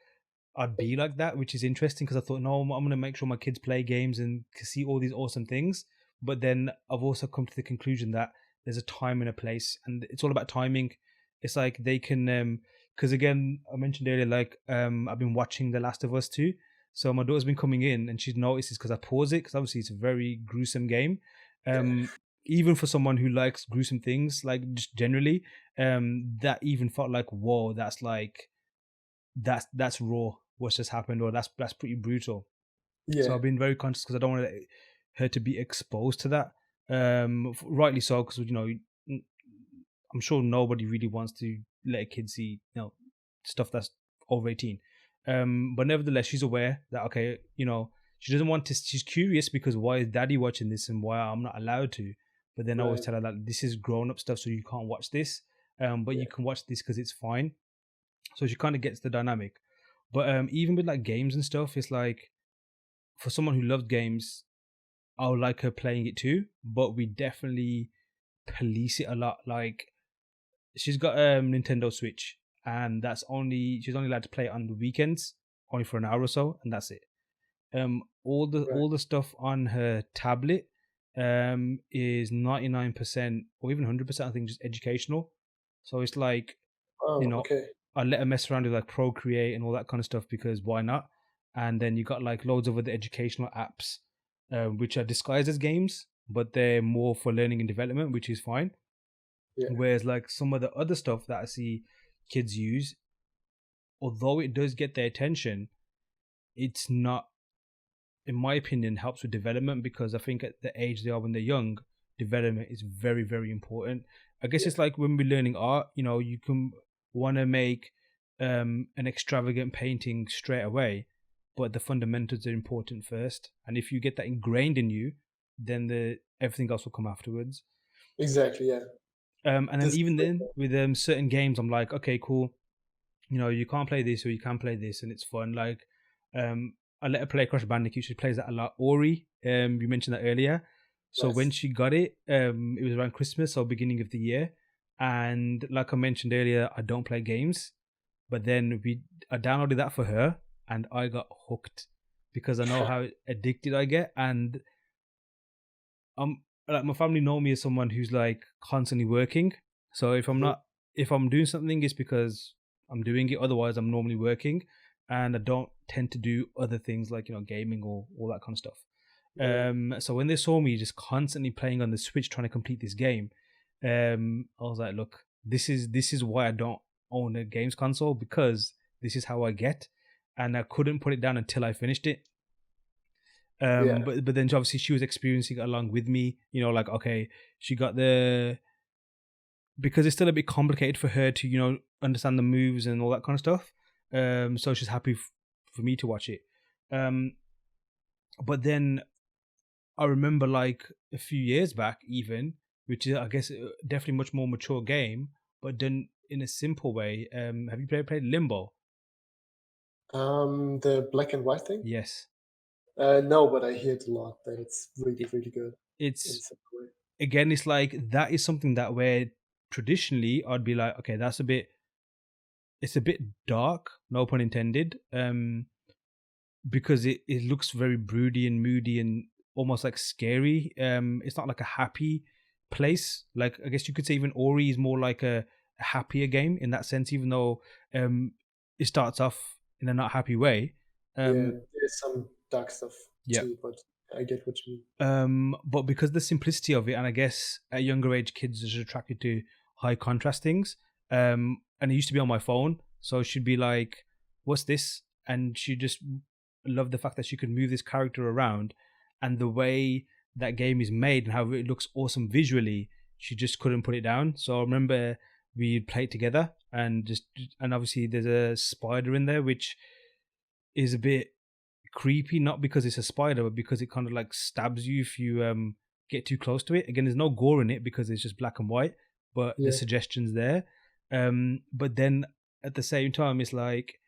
I'd be like that, which is interesting, because I thought, no, I'm going to make sure my kids play games and see all these awesome things. But then I've also come to the conclusion that there's a time and a place, and it's all about timing. It's like they can, because again, I mentioned earlier, like, I've been watching The Last of Us too. So my daughter's been coming in, and she's noticed because I pause it, because obviously it's a very gruesome game. Yeah, Um, Even for someone who likes gruesome things, like just generally, that even felt like, whoa, that's like, that's raw, what's just happened, or that's pretty brutal. So yeah, I've been very conscious, because I don't want her to be exposed to that. Rightly so, because you know, I'm sure nobody really wants to let a kid see, you know, stuff that's over 18. But nevertheless, she's aware that, okay, you know, she doesn't want to. She's curious, because why is daddy watching this and why I'm not allowed to? But then I always right. tell her that this is grown up stuff, so you can't watch this. But Yeah, you can watch this because it's fine. So she kind of gets the dynamic. But even with like games and stuff, it's like, for someone who loves games, I would like her playing it too. But we definitely police it a lot. Like, she's got a Nintendo Switch, and she's only allowed to play it on the weekends, only for an hour or so, and that's it. right. All the stuff on her tablet is 99% or even 100%, I think, just educational. So it's like, you Oh, know, okay. I let her mess around with like Procreate and all that kind of stuff, because why not? And then you got like loads of other educational apps, which are disguised as games, but they're more for learning and development, which is fine. Yeah, Whereas like some of the other stuff that I see kids use, although it does get their attention, it's not, in my opinion, helps with development, because I think at the age they are when they're young, development is very, very important. I guess it's like when we're learning art, you can want to make an extravagant painting straight away, but the fundamentals are important first. And if you get that ingrained in you, then everything else will come afterwards. Exactly, yeah. And then even then, with certain games, I'm like, okay, cool. You can't play this or you can play this, and it's fun. Like, I let her play Crash Bandicoot. She plays that a lot. Ori, you mentioned that earlier. So Nice. when she got it, it was around Christmas or beginning of the year. And like I mentioned earlier, I don't play games. But then I downloaded that for her, and I got hooked because I know how addicted I get. And like, my family know me as someone who's like constantly working. So if I'm doing something, it's because I'm doing it. Otherwise, I'm normally working, and I don't tend to do other things like gaming or all that kind of stuff. Yeah. So when they saw me just constantly playing on the Switch trying to complete this game, I was like, look, this is why I don't own a games console, because this is how I get, and I couldn't put it down until I finished it. But then obviously she was experiencing it along with me, like, okay, she got because it's still a bit complicated for her to understand the moves and all that kind of stuff. So she's happy for me to watch it. But then I remember like a few years back, even, which is, I guess, definitely much more mature game, but done in a simple way. Have you played Limbo? The black and white thing? Yes. No, but I hear it a lot that it's really, really good. It's again, it's like that is something that where traditionally I'd be like, okay, it's a bit dark, no pun intended, because it looks very broody and moody and almost like scary. It's not like a happy place. Like, I guess you could say even Ori is more like a happier game in that sense, even though it starts off in a not happy way. There's some dark stuff too, but I get what you mean. But because the simplicity of it, and I guess at a younger age, kids are attracted to high contrast things. And it used to be on my phone, so she'd be like, "What's this?" And she just loved the fact that she could move this character around, and the way that game is made and how it looks awesome visually, she just couldn't put it down. So I remember we played together, and obviously there's a spider in there, which is a bit creepy, not because it's a spider, but because it kind of like stabs you if you get too close to it. Again, there's no gore in it because it's just black and white, but the suggestion's there. But then at the same time, it's like,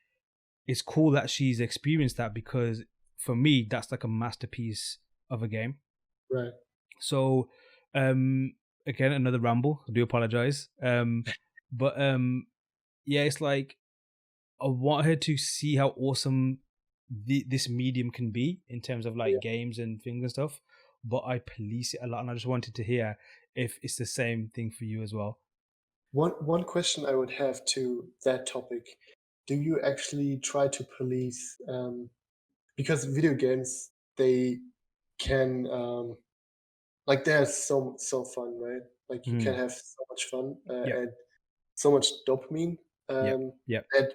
it's cool that she's experienced that, because for me, that's like a masterpiece of a game. Right. So, again, another ramble. I do apologize. But yeah, it's like, I want her to see how awesome this medium can be in terms of like games and things and stuff. But I police it a lot, and I just wanted to hear if it's the same thing for you as well. One question I would have to that topic: do you actually try to police? Because video games, they can like, they're so fun, right? Like, you can have so much fun and so much dopamine. That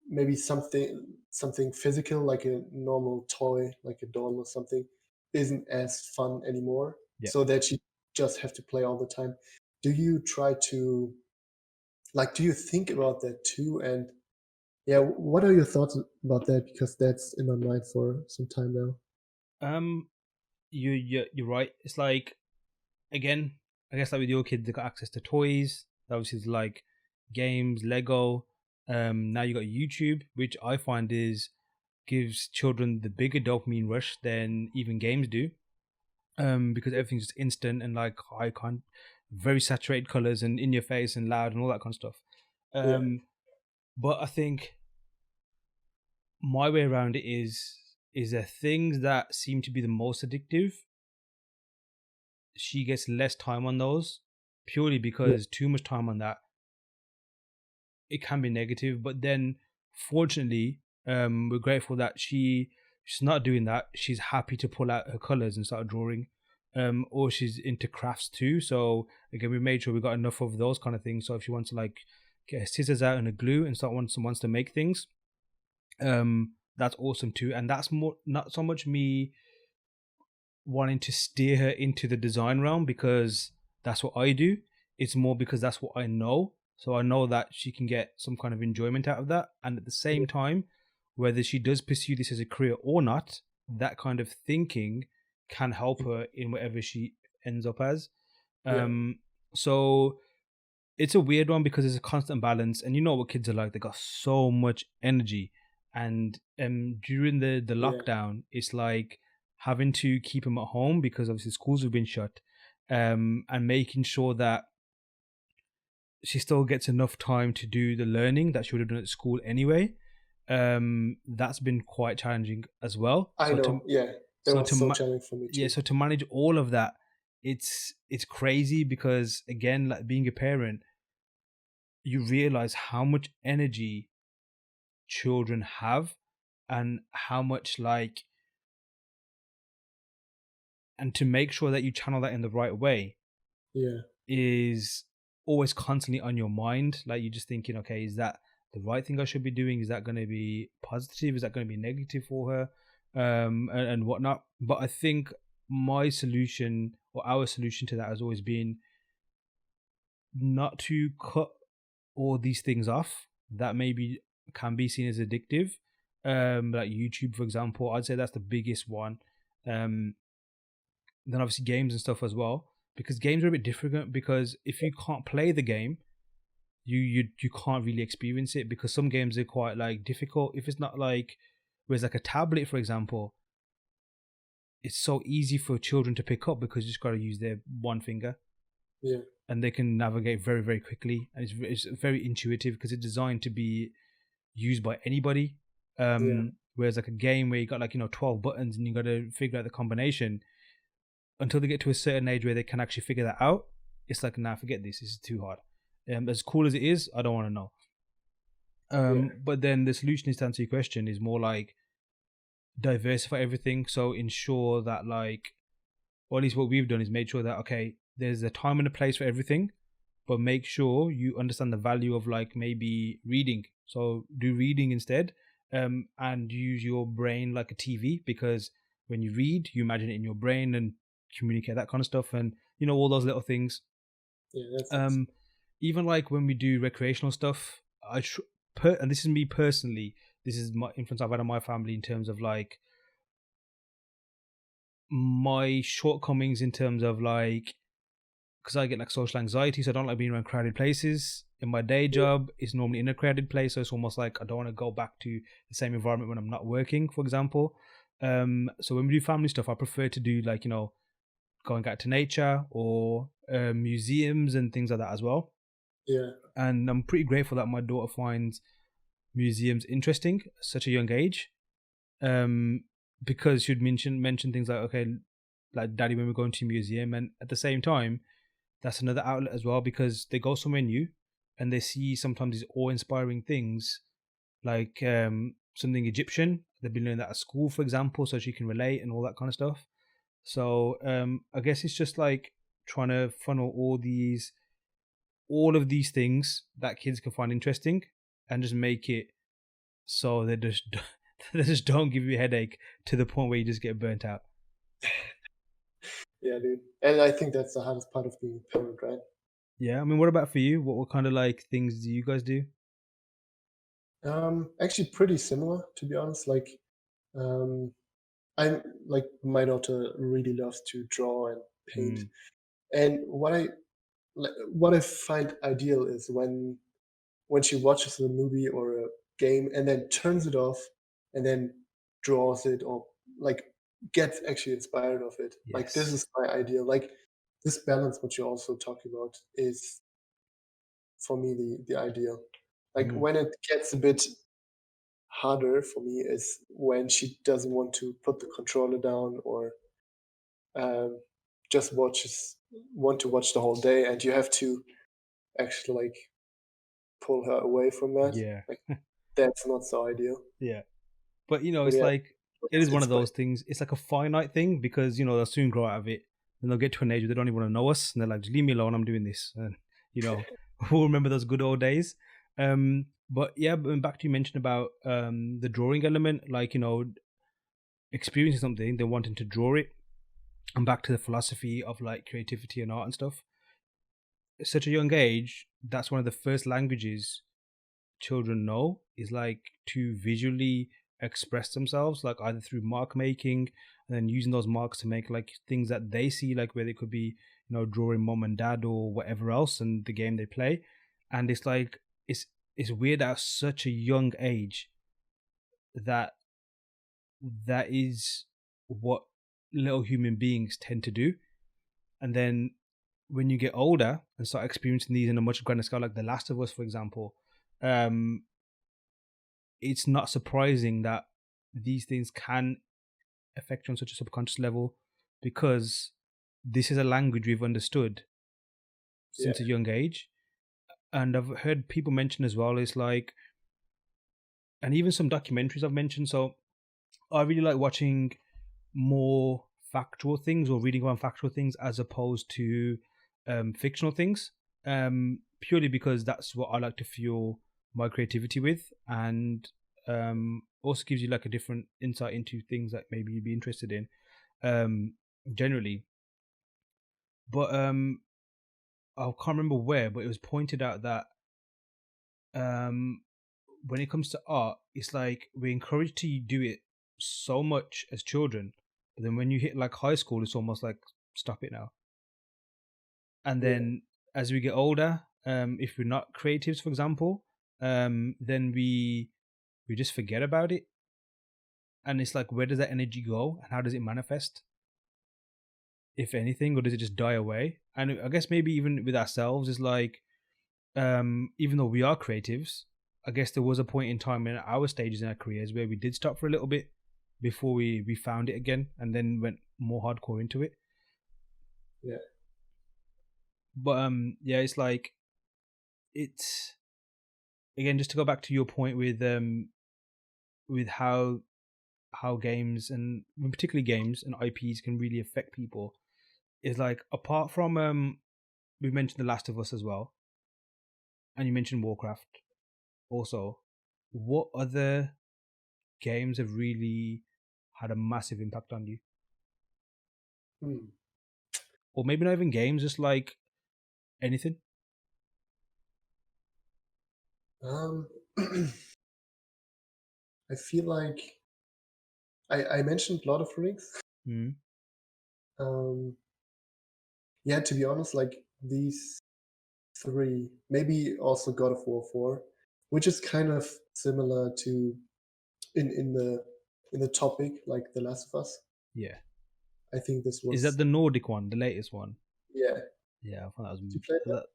maybe something physical, like a normal toy, like a doll or something, isn't as fun anymore. So that you just have to play all the time. Do you try to, like, do you think about that too? And what are your thoughts about that? Because that's in my mind for some time now. You're right. It's like, again, I guess like with your kids, they got access to toys. Obviously, it's like games, Lego. Now you got YouTube, which I find gives children the bigger dopamine rush than even games do. Because everything's just instant and like very saturated colors and in your face and loud and all that kind of stuff. But I think my way around it is the things that seem to be the most addictive, she gets less time on those, purely because too much time on that, it can be negative. But then fortunately, we're grateful that she's not doing that. She's happy to pull out her colors and start drawing. Or she's into crafts too. So again, we made sure we got enough of those kind of things. So if she wants to like get scissors out and a glue and start wants to make things. That's awesome too. And that's more not so much me wanting to steer her into the design realm because that's what I do. It's more because that's what I know. So I know that she can get some kind of enjoyment out of that. And at the same time, whether she does pursue this as a career or not, that kind of thinking can help her in whatever she ends up as. So it's a weird one because it's a constant balance. And you know what kids are like. They got so much energy. And during the lockdown, it's like having to keep them at home because obviously schools have been shut, and making sure that she still gets enough time to do the learning that she would have done at school anyway. That's been quite challenging as well. I know, that was so challenging for me too. Yeah, so to manage all of that, it's crazy because again, like being a parent, you realize how much energy children have and how much and to make sure that you channel that in the right way is always constantly on your mind. Like you're just thinking, okay, is that the right thing I should be doing? Is that going to be positive? Is that going to be negative for her? And whatnot. But I think my solution or our solution to that has always been not to cut all these things off that maybe can be seen as addictive. Like YouTube, for example, I'd say that's the biggest one. Then obviously games and stuff as well, because games are a bit different. Because if you can't play the game, you can't really experience it. Because some games are quite like difficult. If it's not like, whereas like a tablet, for example, it's so easy for children to pick up because you just got to use their one finger. Yeah. And they can navigate very, very quickly. And it's very intuitive because it's designed to be used by anybody. Whereas like a game where you got 12 buttons and you got to figure out the combination, until they get to a certain age where they can actually figure that out, it's like, nah, forget this. This is too hard. As cool as it is, I don't want to know. But then the solution is, to answer your question, is more like diversify everything. So ensure that or at least what we've done is made sure that, okay, there's a time and a place for everything, but make sure you understand the value of maybe reading. So do reading instead, and use your brain like a TV, because when you read, you imagine it in your brain and communicate that kind of stuff, and all those little things. Even when we do recreational stuff, and this is me personally, this is my influence I've had on my family in terms of my shortcomings in terms of because I get social anxiety, so I don't like being around crowded places. In my day job, it's normally in a crowded place, so it's almost like I don't want to go back to the same environment when I'm not working, for example. So when we do family stuff, I prefer to do going out to nature or museums and things like that as well. Yeah. And I'm pretty grateful that my daughter finds museums interesting at such a young age. Because she'd mention things like, okay, like Daddy, when we're going to a museum, and at the same time, that's another outlet as well, because they go somewhere new and they see sometimes these awe-inspiring things, like something Egyptian. They've been learning that at school, for example, so she can relate and all that kind of stuff. So I guess it's just trying to funnel all of these things that kids can find interesting and just make it so they just don't give you a headache to the point where you just get burnt out. Yeah, dude. And I think that's the hardest part of being a parent, right? Yeah, I mean, what about for you? What kind of things do you guys do? Actually pretty similar, to be honest. I'm my daughter really loves to draw and paint. And what I find ideal is when she watches a movie or a game and then turns it off and then draws it, or gets actually inspired of it. Yes. This is my ideal. This balance, what you're also talking about, is for me the ideal. When it gets a bit harder for me is when she doesn't want to put the controller down, or just want to watch the whole day, and you have to actually pull her away from that. Yeah. That's not so ideal. Yeah. But it's it is one of those things. It's like a finite thing, because they'll soon grow out of it and they'll get to an age where they don't even want to know us, and they're like, just leave me alone, I'm doing this. And we'll remember those good old days. But yeah, back to you mentioned about the drawing element, like, you know, experiencing something, then wanting to draw it, and back to the philosophy of like creativity and art and stuff. At such a young age, that's one of the first languages children know, is like to visually express themselves, like either through mark making and then using those marks to make like things that they see, like where they could be, you know, drawing mom and dad or whatever else and the game they play. And it's like it's weird at such a young age that that is what little human beings tend to do. And then when you get older and start experiencing these in a much grander scale, like The Last of Us, for example, it's not surprising that these things can affect you on such a subconscious level, because this is a language we've understood since a young age. And I've heard people mention as well, it's like, and even some documentaries I've mentioned. So I really like watching more factual things or reading about factual things as opposed to fictional things, purely because that's what I like to fuel my creativity with, and also gives you like a different insight into things that maybe you'd be interested in generally. But I can't remember where, but it was pointed out that when it comes to art, it's like we're encouraged to do it so much as children, but then when you hit like high school, it's almost like stop it now. And then as we get older, if we're not creatives, for example, then we just forget about it. And it's like, where does that energy go and how does it manifest, if anything, or does it just die away? And I guess maybe even with ourselves is like, even though we are creatives, I guess there was a point in time in our stages in our careers where we did stop for a little bit before we found it again and then went more hardcore into it. Yeah. But yeah, it's like, it's, again, just to go back to your point with how games, and particularly games and IPs, can really affect people, is like, apart from we mentioned The Last of Us as well, and you mentioned Warcraft also, what other games have really had a massive impact on you? Or maybe not even games, just like anything. I feel like I mentioned Lord of the Rings. Yeah, to be honest, like these three, maybe also God of War 4, which is kind of similar to in the topic, like The Last of Us. Yeah. I think this was. Is that the Nordic one, the latest one? Yeah. Yeah, I thought that was. Did you play that?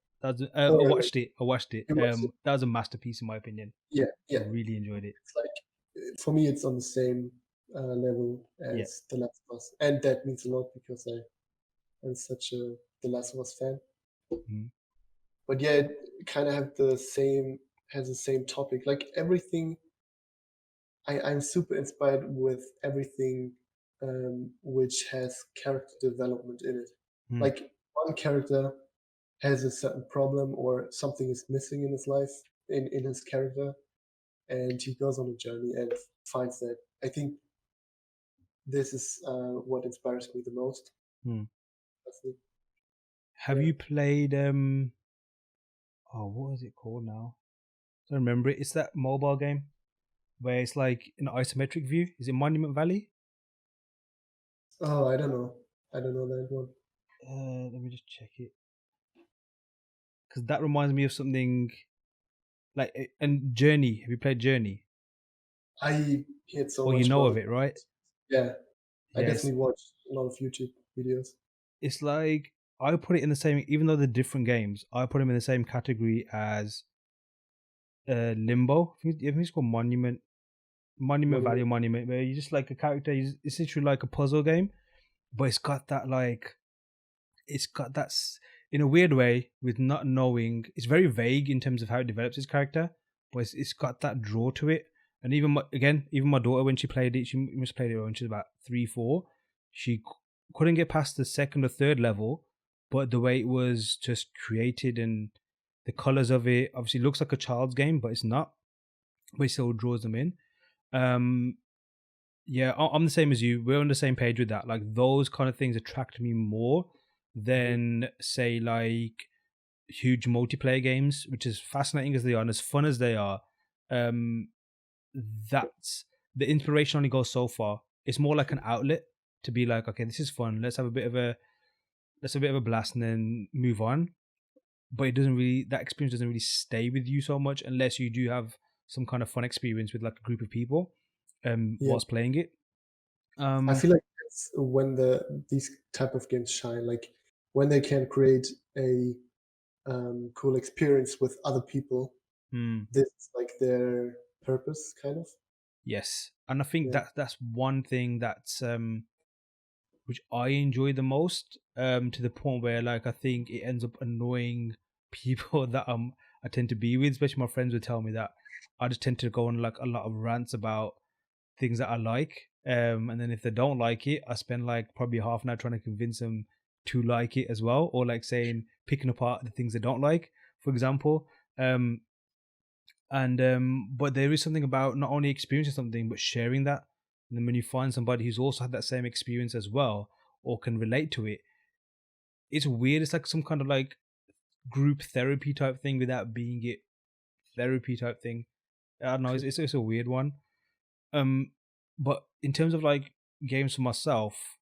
I watched it. I watched it. You watched it? That was a masterpiece in my opinion. Yeah, I really enjoyed it. It's like, for me, it's on the same level as The Last of Us, and that means a lot because I'm such a The Last of Us fan. But yeah, it kind of has the same topic. Like everything, I'm super inspired with everything which has character development in it. Like one character has a certain problem or something is missing in his life, in his character, and he goes on a journey and finds that. I think this is what inspires me the most. Have you played what is it called now? I don't remember it. It's that mobile game where it's like an isometric view. Is it Monument Valley? Oh, I don't know that one. Let me just check it, because that reminds me of something like, and Journey. Have you played Journey? I heard so much. Or you know of it, right? Yeah, I definitely watched a lot of YouTube videos. It's like, I put it in the same, even though they're different games, I put them in the same category as Limbo. I think it's called Monument Valley or Monument, where you just like a character. It's literally like a puzzle game, but it's got that in a weird way, with not knowing. It's very vague in terms of how it develops its character, but it's got that draw to it. And even my daughter, when she played it, she must have played it when she was about 3-4. She couldn't get past the second or third level, but the way it was just created and The colors of it obviously looks like a child's game, but it's not. But it still draws them in. Yeah, I'm the same as you. We're on the same page with that. Like those kind of things attract me more than say like huge multiplayer games, which is fascinating as they are and as fun as they are. That's the inspiration only goes so far. It's more like an outlet to be like, okay, this is fun. Let's have a bit of a blast and then move on. But it doesn't really, that experience doesn't really stay with you so much unless you do have some kind of fun experience with like a group of people whilst playing it. I feel like that's when these type of games shine, like when they can create a cool experience with other people. This is like their purpose, kind of. Yes, and I think that's one thing that's which I enjoy the most, to the point where like I think it ends up annoying people that I tend to be with, especially my friends would tell me that I just tend to go on like a lot of rants about things that I like, and then if they don't like it, I spend like probably half an hour trying to convince them to like it as well, or like saying picking apart the things they don't like, for example. But there is something about not only experiencing something but sharing that. And then when you find somebody who's also had that same experience as well or can relate to it, it's weird. It's like some kind of like group therapy type thing without being it therapy type thing. I don't know. It's a weird one. But in terms of like games for myself,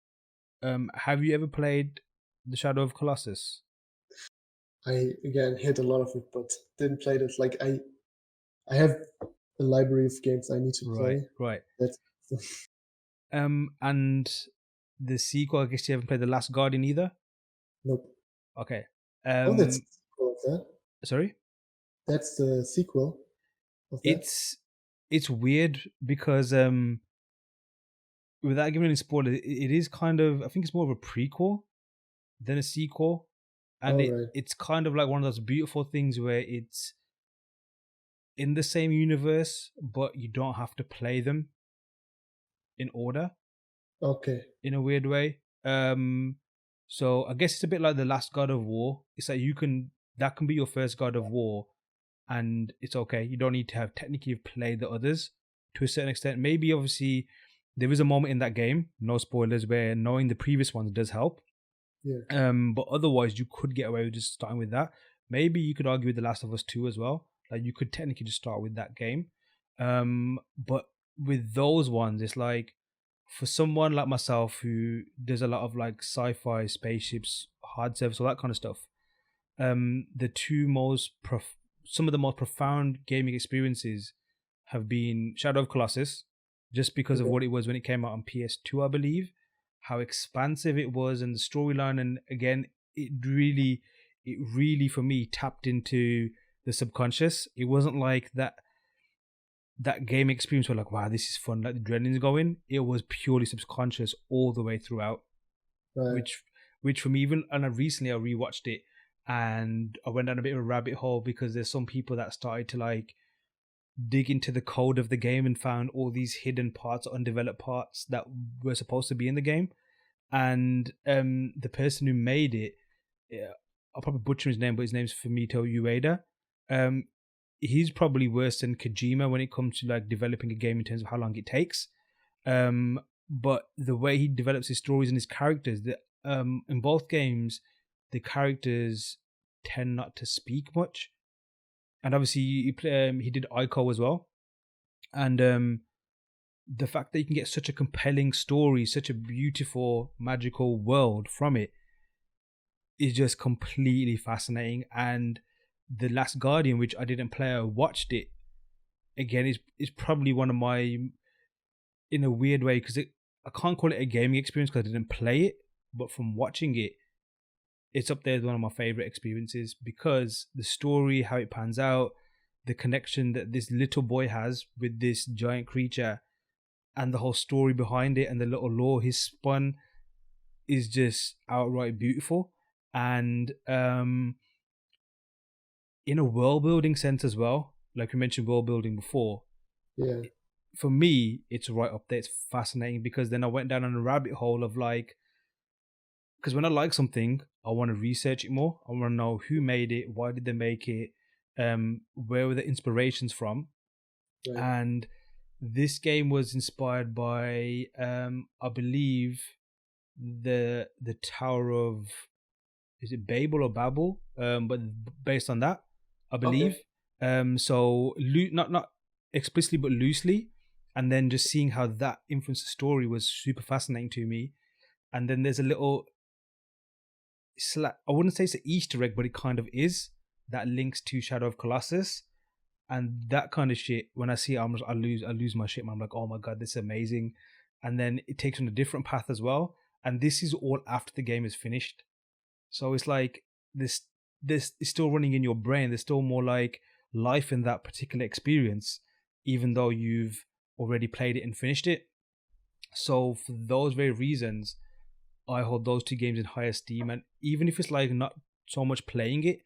have you ever played The Shadow of Colossus? I again hit a lot of it, but didn't play it. Like I have a library of games I need to play. Right. That's and the sequel, I guess you haven't played The Last Guardian either? Nope. Okay. Oh, that's the sequel of that. Sorry? That's the sequel of that. It's weird because without giving any spoiler, it is kind of, I think it's more of a prequel than a sequel. And it's kind of like one of those beautiful things where it's in the same universe, but you don't have to play them in order. Okay. In a weird way. So I guess it's a bit like the last God of War. It's like that can be your first God of War, and it's okay. You don't need to have technically played the others to a certain extent. Maybe obviously there is a moment in that game, no spoilers, where knowing the previous ones does help. Yeah. But otherwise you could get away with just starting with that. Maybe you could argue with The Last of Us 2 as well. Like you could technically just start with that game. But with those ones, it's like for someone like myself who does a lot of like sci-fi, spaceships, hard service, all that kind of stuff, the some of the most profound gaming experiences have been Shadow of Colossus, just because of what it was when it came out on PS2, I believe, how expansive it was and the storyline, and again, it really for me tapped into the subconscious. It wasn't like that game experience where like, wow, this is fun, like the adrenaline's going. It was purely subconscious all the way throughout. Right. Which for me, even, and recently I rewatched it and I went down a bit of a rabbit hole because there's some people that started to like dig into the code of the game and found all these hidden parts, undeveloped parts that were supposed to be in the game. And the person who made it, I'll probably butcher his name, but his name's Fumito Ueda. He's probably worse than Kojima when it comes to like developing a game in terms of how long it takes. But the way he develops his stories and his characters, in both games, the characters tend not to speak much. And obviously, he did Ico as well. And the fact that you can get such a compelling story, such a beautiful, magical world from it is just completely fascinating. And The Last Guardian, which I didn't play, I watched it again, is probably one of my, in a weird way, because I can't call it a gaming experience because I didn't play it, but from watching it, it's up there as one of my favorite experiences because the story, how it pans out, the connection that this little boy has with this giant creature, and the whole story behind it, and the little lore he's spun is just outright beautiful. And in a world building sense as well, like we mentioned world building before, for me, it's right up there. It's fascinating because then I went down on a rabbit hole of like because when I like something, I want to research it more. I want to know who made it, why did they make it, where were the inspirations from, Right. and this game was inspired by, I believe, the Tower of, is it Babel or Babel? But based on that, I believe. Okay. So not explicitly but loosely, and then just seeing how that influenced the story was super fascinating to me. And then there's a little, I wouldn't say it's an Easter egg, but it kind of is, that links to Shadow of Colossus. And that kind of shit, when I see it, I lose my shit, man. I'm like, oh my god, this is amazing. And then it takes on a different path as well. And this is all after the game is finished. So it's like this is still running in your brain. There's still more like life in that particular experience, even though you've already played it and finished it. So for those very reasons, I hold those two games in high esteem. And even if it's like not so much playing it,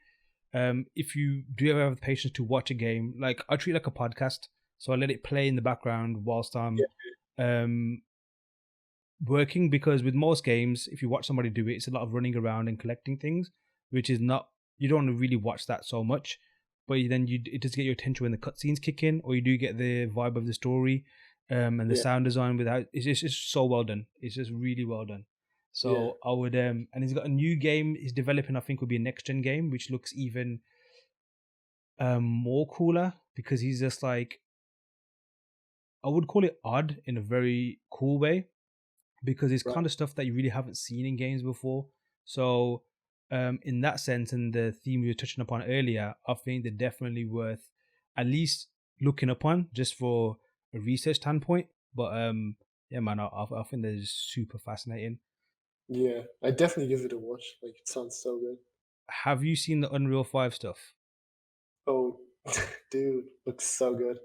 if you do ever have the patience to watch a game, like I treat it like a podcast, so I let it play in the background whilst I'm working. Because with most games, if you watch somebody do it, it's a lot of running around and collecting things, which is not, you don't really watch that so much. But then it does get your attention when the cutscenes kick in, or you do get the vibe of the story, and the sound design. Without, it's just so well done. It's just really well done. So I would, and he's got a new game he's developing. I think will be a next gen game, which looks even more cooler, because he's just like, I would call it odd in a very cool way, because it's kind of stuff that you really haven't seen in games before. So in that sense, and the theme we were touching upon earlier, I think they're definitely worth at least looking upon just for a research standpoint. But yeah, man, I think they're just super fascinating. Yeah, I definitely give it a watch. Like, it sounds so good. Have you seen the Unreal 5 stuff? Oh, dude, looks so good.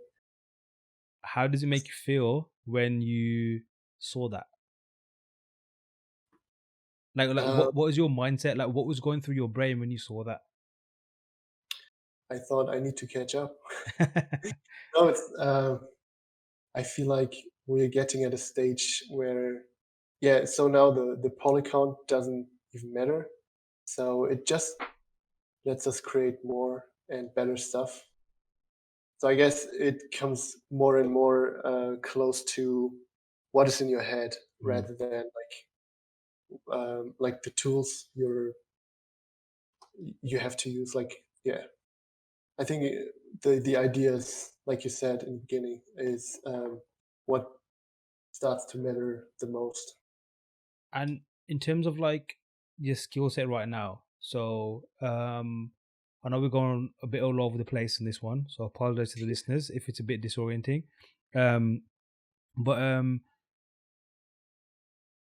How does it make you feel when you saw that? Like Um, what was your mindset? Like what was going through your brain when you saw that? I thought I need to catch up. No, it's. I feel like we're getting at a stage where, yeah. So now the poly count doesn't even matter. So it just lets us create more and better stuff. So I guess it comes more and more close to what is in your head Mm. rather than like the tools you have to use. Like, yeah, I think the ideas, like you said in the beginning, is what starts to matter the most. And in terms of like your skill set right now, so I know we're going a bit all over the place in this one, so I apologize to the listeners if it's a bit disorienting. Um, but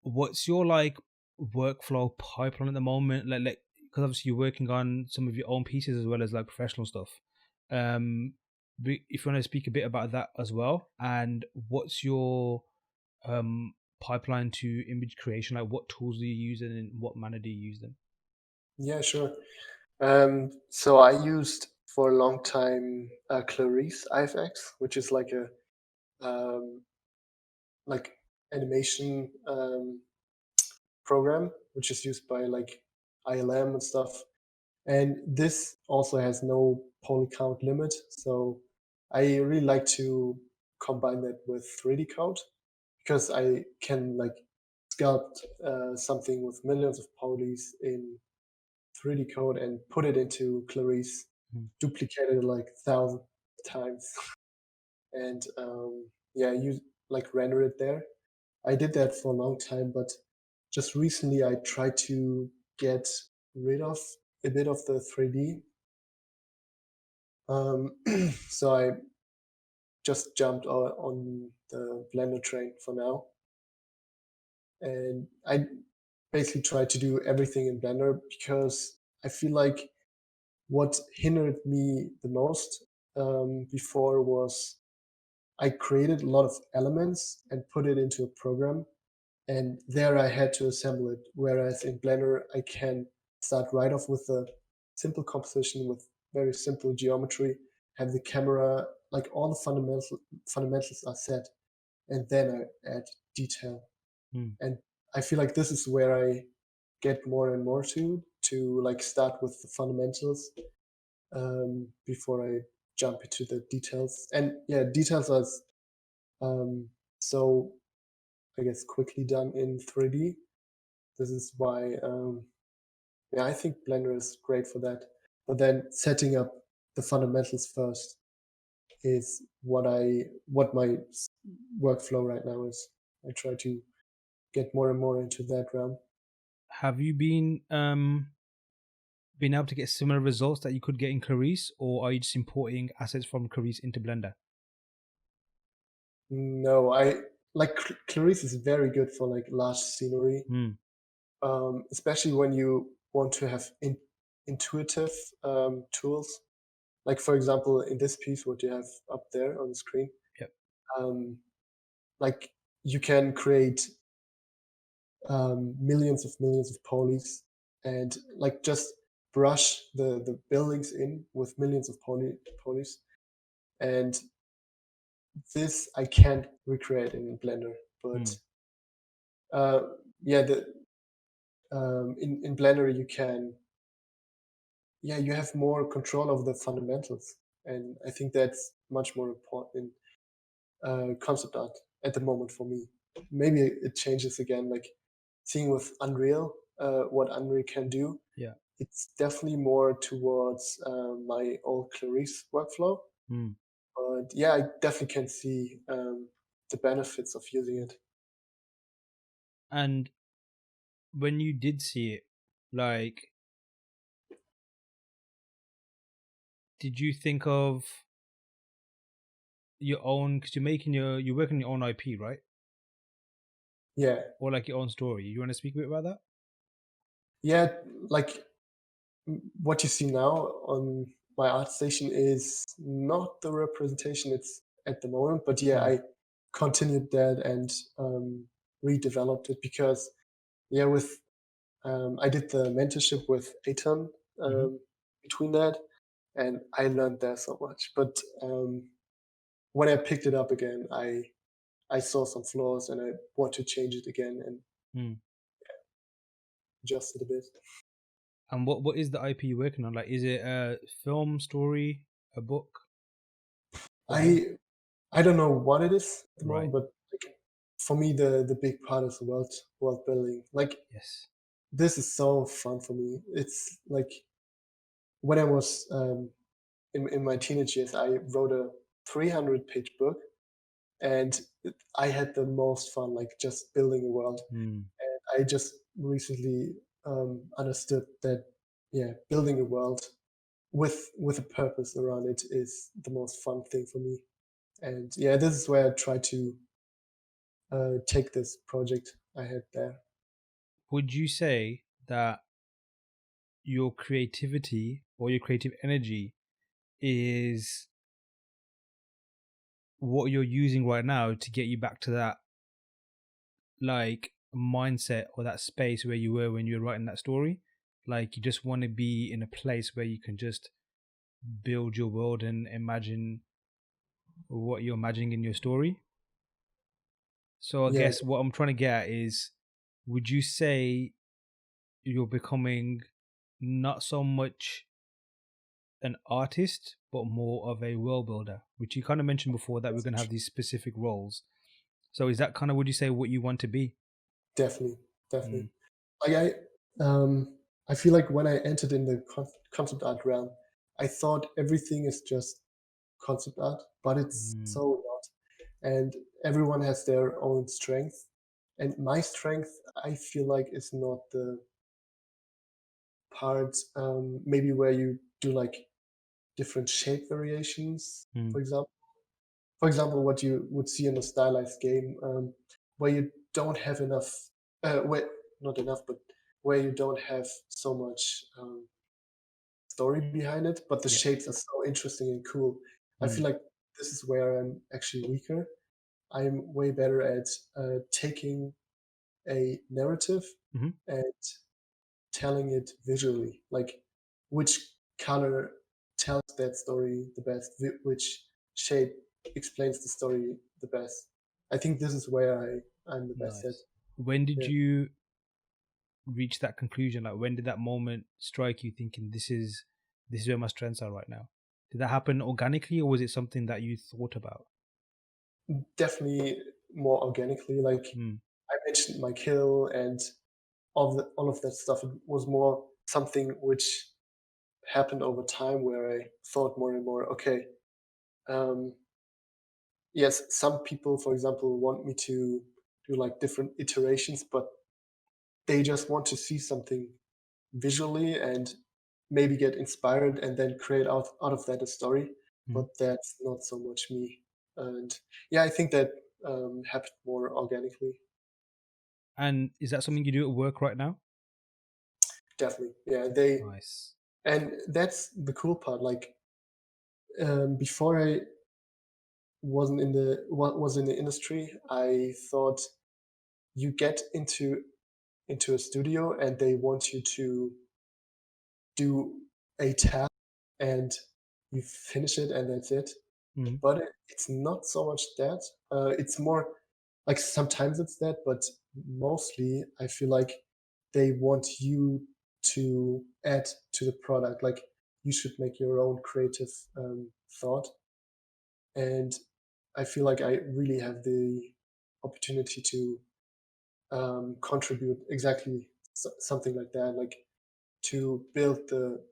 what's your like workflow pipeline at the moment? Like because obviously you're working on some of your own pieces as well as like professional stuff. If you want to speak a bit about that as well, and what's your pipeline to image creation? Like what tools do you use and in what manner do you use them? Yeah, sure. So I used for a long time Clarice IFX, which is um, like animation program, which is used by like ILM and stuff. And this also has no poly count limit. So I really like to combine that with 3D code because I can like sculpt something with millions of polys in 3D code and put it into Clarice, Mm. duplicate it like 1,000 times, and yeah, you like render it there. I did that for a long time, but just recently I tried to get rid of a bit of the 3D. So I just jumped on the Blender train for now, and I basically tried to do everything in Blender because I feel like what hindered me the most before was I created a lot of elements and put it into a program, and there I had to assemble it. Whereas in Blender, I can start right off with a simple composition with very simple geometry, have the camera, like all the fundamentals are set, and then I add detail. Mm. And I feel like this is where I get more and more to like start with the fundamentals before I jump into the details. And yeah, details are so I guess quickly done in 3D. This is why yeah, I think Blender is great for that. But then setting up the fundamentals first is what my workflow right now is. I try to get more and more into that realm. Have you been able to get similar results that you could get in Clarice, or are you just importing assets from Clarice into Blender? No, I like Clarice is very good for like large scenery, especially when you want to have intuitive tools. Like for example, in this piece, what you have up there on the screen, Yep. like you can create millions of polys and like just brush the buildings in with millions of polys. And this I can't recreate in Blender, but uh, yeah, in Blender you can, yeah, you have more control of the fundamentals, and I think that's much more important in concept art at the moment for me. Maybe it changes again, like seeing with Unreal what Unreal can do. Yeah. It's definitely more towards my old Clarice workflow. But yeah, I definitely can see the benefits of using it. And when you did see it, like, did you think of your own? Because you're working your own IP, right? Yeah, Or like your own story. You want to speak a bit about that? yeah, like what you see now on my art station is not the representation it's at the moment, but yeah, I continued that and redeveloped it because yeah, with I did the mentorship with Aton between that, and I learned there so much. But when I picked it up again, I saw some flaws and I want to change it again and adjust it a bit. And what is the IP you're working on? Like, is it a film, story, a book, or both? I don't know what it is at the Right. moment, but like, for me the big part is world building. Like Yes. this is so fun for me. It's like when I was in my teenage years, I wrote a 300-page book, and I had the most fun, like just building a world. And I just recently understood that, yeah, building a world with a purpose around it is the most fun thing for me. And yeah, this is where I try to take this project I had there. Would you say that your creativity or your creative energy is what you're using right now to get you back to that like mindset or that space where you were when you were writing that story? Like you just want to be in a place where you can just build your world and imagine what you're imagining in your story. So I Yeah, guess what I'm trying to get at is, would you say you're becoming not so much an artist but more of a world builder, which you kind of mentioned before that we're going to have these specific roles? So is that kind of, would you say, what you want to be? definitely, definitely. Mm. Like I feel like when I entered in the concept art realm, I thought everything is just concept art, but it's Mm. so not. And everyone has their own strength. And my strength, I feel like, is not the part maybe where you do like different shape variations, Mm. for example. For example, what you would see in a stylized game, where you don't have enough, where, not enough, but where you don't have so much story behind it, but the Yeah. shapes are so interesting and cool. I Mm. feel like this is where I'm actually weaker. I'm way better at taking a narrative Mm-hmm. and telling it visually, like which color tells that story the best, which shape explains the story the best. I think this is where I'm the best at. Nice. When did Yeah. you reach that conclusion? Like, when did that moment strike you, thinking this is where my strengths are right now? Did that happen organically, or was it something that you thought about? Definitely more organically. Like Mm. I mentioned my kill and all of that stuff. It was more something which happened over time, where I thought more and more, okay, um, yes, some people, for example, want me to do like different iterations, but they just want to see something visually and maybe get inspired and then create out of that a story. Mm. But that's not so much me. And yeah, I think that happened more organically. And is that something you do at work right now? Definitely. Yeah, they Nice. and that's the cool part. Like before I was in the industry, I thought you get into a studio and they want you to do a task and you finish it and that's it. Mm. But it's not so much that. It's more like sometimes it's that, but mostly I feel like they want you to add to the product. Like you should make your own creative thought. And I feel like I really have the opportunity to contribute exactly something like that, like to build the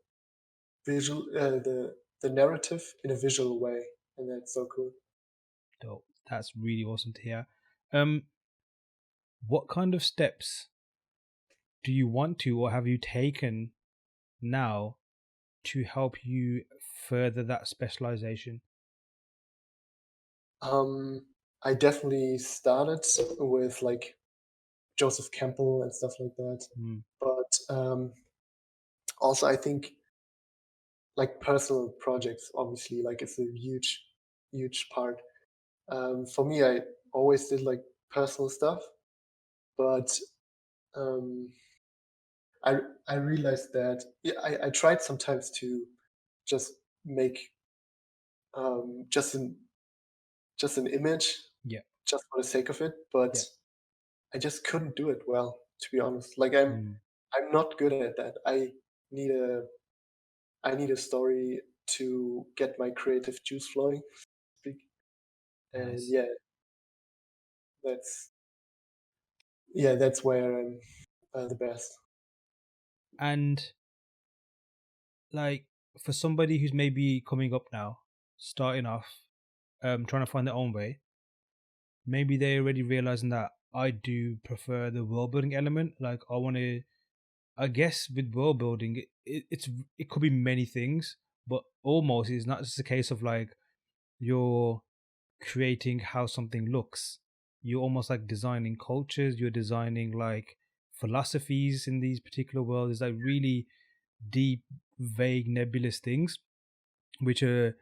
narrative in a visual way, and that's so cool. Dope. That's really awesome to hear. What kind of steps do you want to, or have you taken now, to help you further that specialization? I definitely started with like Joseph Campbell and stuff like that, Mm. but also I think like personal projects, obviously, like it's a huge part. For me, I always did like personal stuff, but um, I I realized that yeah, I tried sometimes to just make just an image Yeah. just for the sake of it, but Yeah. I just couldn't do it well, to be honest. Like Mm. I'm not good at that. Need a I need a story to get my creative juice flowing. Speak. And Nice. that's that's where I'm the best. And like, for somebody who's maybe coming up now, starting off, trying to find their own way, maybe they're already realizing that I do prefer the world building element. Like, I want to, I guess with world building, it could be many things, but almost it's not just a case of like you're creating how something looks. You're almost like designing cultures. You're designing like philosophies in these particular worlds. It's like really deep, vague, nebulous things, which are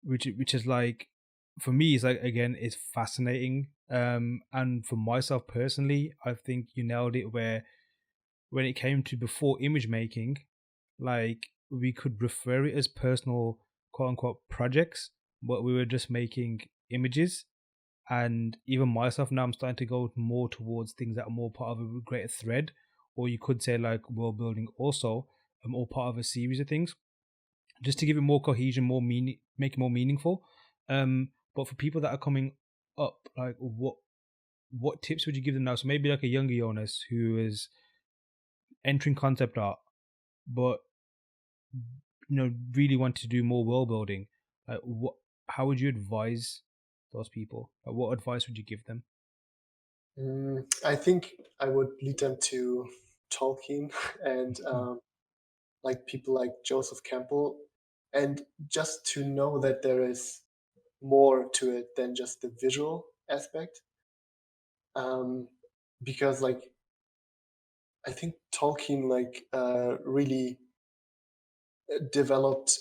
which is like, for me, it's like, again, it's fascinating. And for myself personally, I think you nailed it. Where when it came to before image making, like, we could refer it as personal quote unquote projects, but we were just making images. And even myself now, I'm starting to go more towards things that are more part of a greater thread, or you could say like world building also, or part of a series of things, just to give it more cohesion, more meaning, make it more meaningful. But for people that are coming up, like, what tips would you give them now? So maybe like a younger Jonas who is entering concept art, but really want to do more world building. Like, how would you advise those people? Like, what advice would you give them? I think I would lead them to Tolkien and like people like Joseph Campbell, and just to know that there is more to it than just the visual aspect. Um, because like I think Tolkien like really developed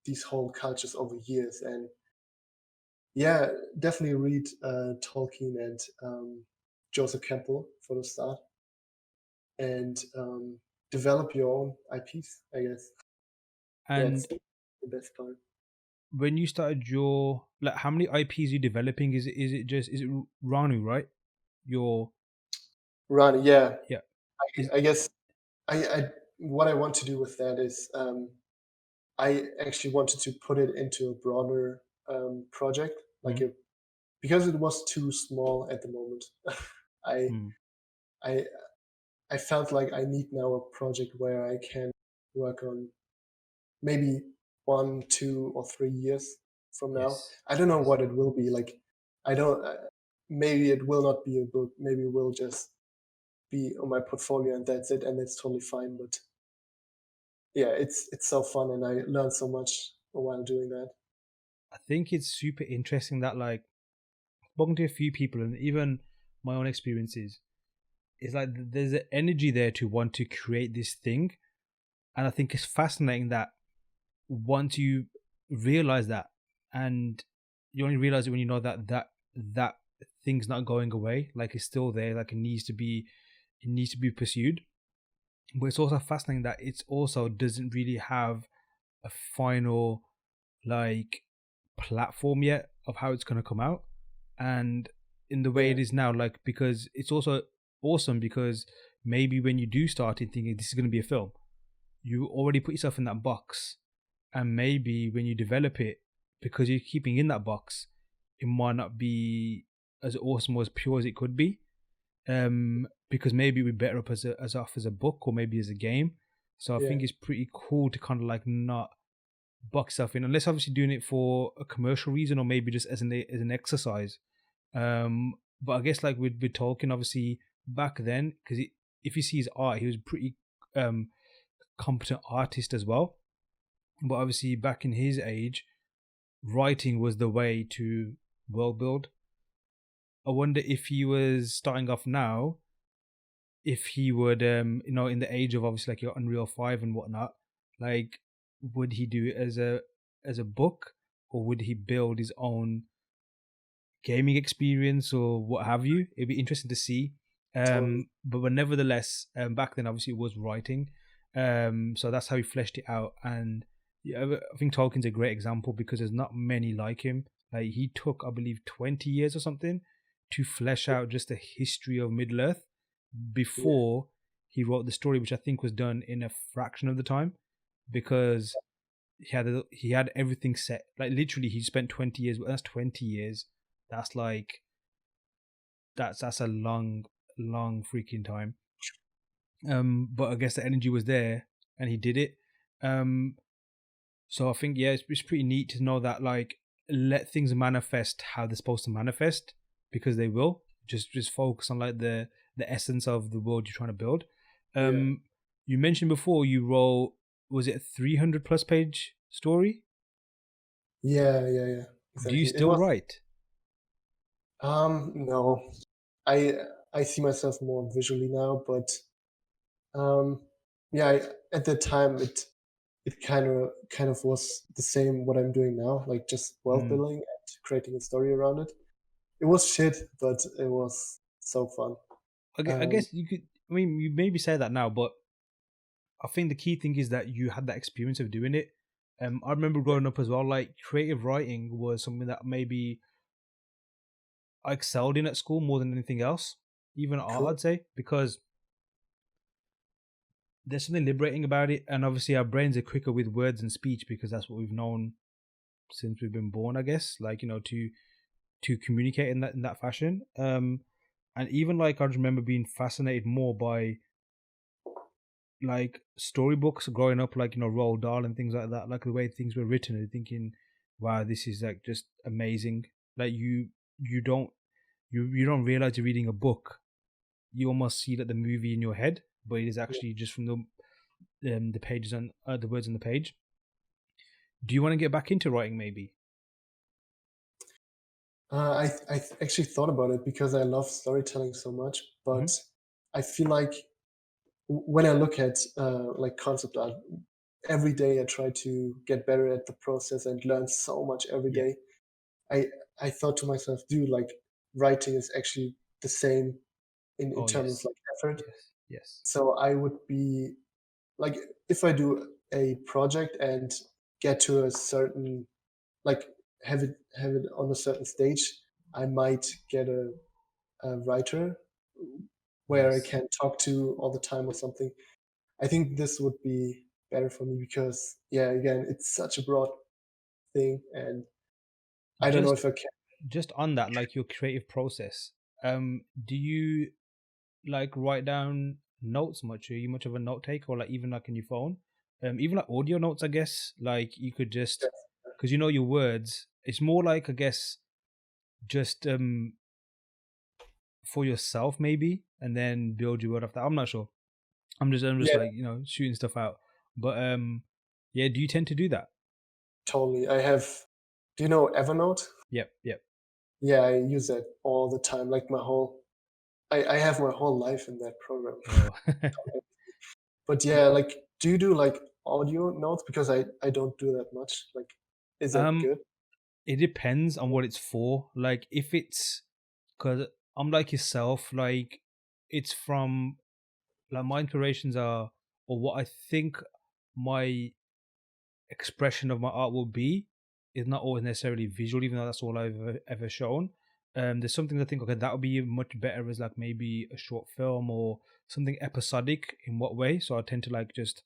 these whole cultures over years, and yeah, definitely read Tolkien and Joseph Campbell for the start, and develop your own IPs. I guess that's And the best part. when you started your, like, how many IPs you developing? Is it Ranu, right? Your Ronnie, yeah, Yeah. is I guess I what I want to do with that is I actually wanted to put it into a broader project, like mm, a because it was too small at the moment. I mm, I I felt like I need now a project where I can work on maybe 1, 2, or 3 years from now. yes, I don't know yes. what it will be. Like I don't. Maybe it will not be a book. Maybe it will just be on my portfolio and that's it, and it's totally fine. But yeah, it's so fun, and I learned so much while doing that. I think it's super interesting that like spoken to a few people and even my own experiences. It's like there's an energy there to want to create this thing, and I think it's fascinating that once you realize that, and you only realize it when you know that thing's not going away, like it's still there, like it needs to be pursued. But it's also fascinating that it's also doesn't really have a final like platform yet of how it's going to come out, and in the way Yeah, it is now, like because it's also awesome because maybe when you do start it thinking this is going to be a film, you already put yourself in that box, and maybe when you develop it, because you're keeping in that box, it might not be as awesome or as pure as it could be. Because maybe we're better up as off as a book or maybe as a game. So I yeah, think it's pretty cool to kind of like not box yourself in, unless obviously doing it for a commercial reason or maybe just as an exercise. But I guess like with Tolkien, obviously back then, because if you see his art, he was pretty um competent artist as well. But obviously back in his age, writing was the way to world build. I wonder if he was starting off now, if he would in the age of obviously like your Unreal 5 and whatnot, like would he do it as a book, or would he build his own gaming experience or what have you? It'd be interesting to see. totally. But nevertheless, back then obviously it was writing, so that's how he fleshed it out. And yeah, I think Tolkien's a great example because there's not many like him. Like he took, I believe, 20 years or something to flesh out just the history of Middle Earth Yeah, before he wrote the story, which I think was done in a fraction of the time because he had everything set. Like literally, he spent 20 years. But that's 20 years. That's like that's a long freaking time. But I guess the energy was there, and he did it. Um, so I think yeah, it's pretty neat to know that like let things manifest how they're supposed to manifest because they will. Just focus on like the essence of the world you're trying to build. yeah, Um, you mentioned before you wrote, was it a 300 plus page story? yeah. Do you Exactly. It still was. write? No, I I see myself more visually now, but yeah, at that time it kind of was the same what I'm doing now, like just world Mm. building and creating a story around it. It was shit, but it was so fun. I Um, guess you could. I mean, you maybe say that now, but I think the key thing is that you had that experience of doing it. I remember yeah, growing up as well. Like creative writing was something that maybe I excelled in at school more than anything else, even art, cool. I'd say, because there's something liberating about it. And obviously, our brains are quicker with words and speech because that's what we've known since we've been born, I guess. Like to communicate in that fashion. And even like I remember being fascinated more by like storybooks growing up, like Roald Dahl and things like that, like the way things were written, and thinking, wow, this is like just amazing. Like you don't you don't realize you're reading a book. You almost see like the movie in your head, but it is Yeah. actually just from the pages on the words on the page. Do you want to get back into writing, maybe? I actually thought about it because I love storytelling so much, but Mm-hmm. I feel like when I look at like concept art, every day I try to get better at the process and learn so much every Yeah. day. I I thought to myself, dude, like writing is actually the same in Oh terms of yes, like effort. yes, yes. So I would be like if I do a project and get to a certain like have it on a certain stage, I might get a writer where I Nice. can talk to all the time or something. I think this would be better for me because, yeah, again, it's such a broad thing, and I don't know Just if I can. just on that, like your creative process. Do you like write down notes much? Are you much of a note taker, or like even like in your phone? Even like audio notes, I guess. Like you could just, Yes. because you know your words. It's more like, I guess, just for yourself maybe, and then build your word after. I'm not sure. I'm just Yeah, like, shooting stuff out. But yeah. Do you tend to do that? totally. I have. Do you know Evernote? Yep. Yep. Yeah, I use that all the time. Like my whole, I have my whole life in that program. Oh. But yeah, like, do you do like audio notes? Because I don't do that much. Like, is that um, good? it depends on what it's for. Like if it's, because I'm like yourself, like it's from, like my inspirations are, or what I think my expression of my art will be, is not always necessarily visual, even though that's all I've ever shown. There's something I think, okay, that would be much better as like maybe a short film or something episodic. In what way? So I tend to like just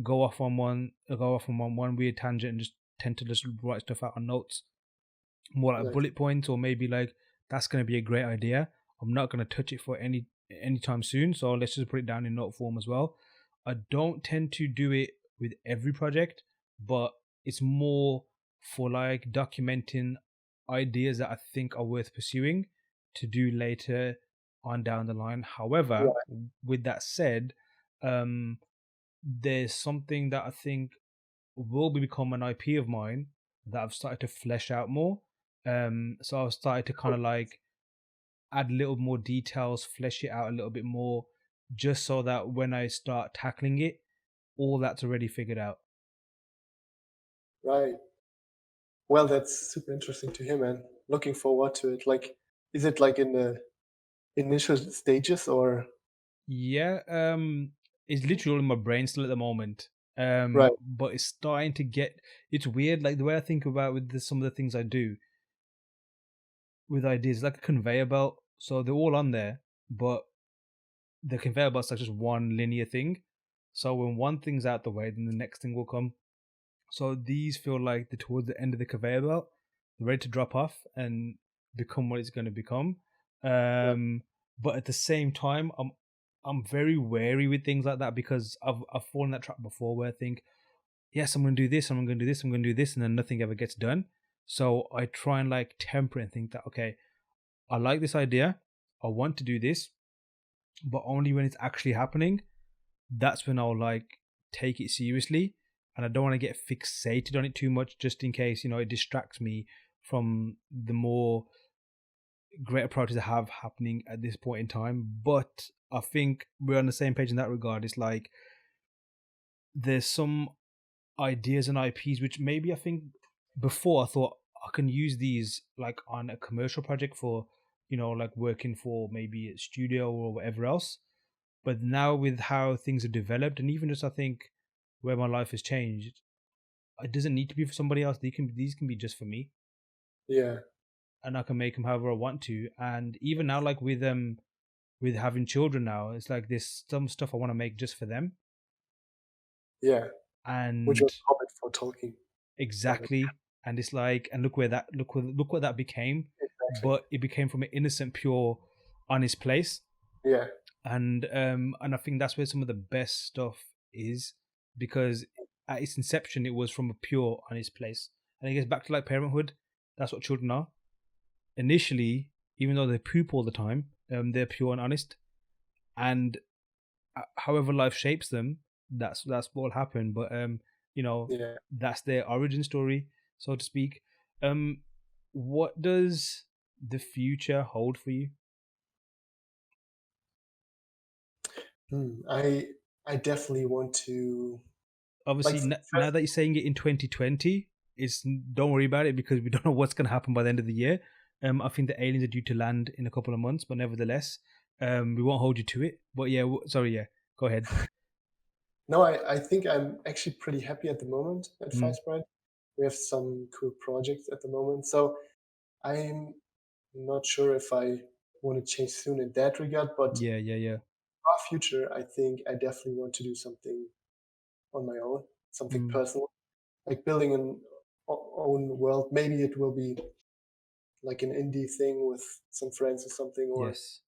go off on one weird tangent and just tend to just write stuff out on notes, more like Nice. bullet points, or maybe like that's going to be a great idea. I'm not going to touch it for anytime soon, so let's just put it down in note form as well. I don't tend to do it with every project, but it's more for like documenting ideas that I think are worth pursuing to do later on down the line. However, Right. with that said, um, there's something that I think will become an IP of mine that I've started to flesh out more. So I've started to kind Cool. of like add little more details, flesh it out a little bit more, just so that when I start tackling it, all that's already figured out. Right. Well, that's super interesting to hear, man. Looking forward to it. Like, is it like in the initial stages or? Yeah, it's literally all in my brain still at the moment. Right. But it's starting to get. It's weird, like the way I think about with some of the things I do with ideas, like a conveyor belt. So they're all on there, but the conveyor belt's like just one linear thing. So when one thing's out the way, then the next thing will come. So these feel like they're towards the end of the conveyor belt, they're ready to drop off and become what it's going to become. Right. But at the same time, I'm very wary with things like that because I've fallen that trap before where I think, yes, I'm going to do this, I'm going to do this, I'm going to do this, and then nothing ever gets done. So I try and like temper it and think that, okay, I like this idea, I want to do this, but only when it's actually happening, that's when I'll like take it seriously. And I don't want to get fixated on it too much, just in case, it distracts me from the more greater priorities I have happening at this point in time. But I think we're on the same page in that regard. It's like there's some ideas and IPs which maybe I think before I thought I can use these like on a commercial project for, like working for maybe a studio or whatever else. But now with how things have developed, and even just I think where my life has changed, it doesn't need to be for somebody else. These can be just for me, Yeah. and I can make them however I want to. And even now, like with having children now, it's like there's some stuff I want to make just for them. Yeah. Which And was common for Tolkien. Love it. exactly, and it's like, and look what that became. Exactly. But it became from an innocent, pure, honest place. Yeah. And I think that's where some of the best stuff is, because at its inception it was from a pure honest place, and it gets back to like parenthood. That's what children are initially, even though they poop all the time. They're pure and honest, and however life shapes them, that's what will happen. But Yeah. that's their origin story, so to speak. um what does the future hold for you? I definitely want to, like, Obviously, now first. that you're saying it in 2020, it's, don't worry about it because we don't know what's going to happen by the end of the year. I think the aliens are due to land in a couple of months, but nevertheless, we won't hold you to it. But yeah, sorry, yeah, go ahead. No, I think I'm actually pretty happy at the moment at Mm, Firesprite. We have some cool projects at the moment, so I'm not sure if I want to change soon in that regard. But Yeah. our future, I think I definitely want to do something on my own, something personal, like building an own world. Maybe it will be like an indie thing with some friends or something, or Yes.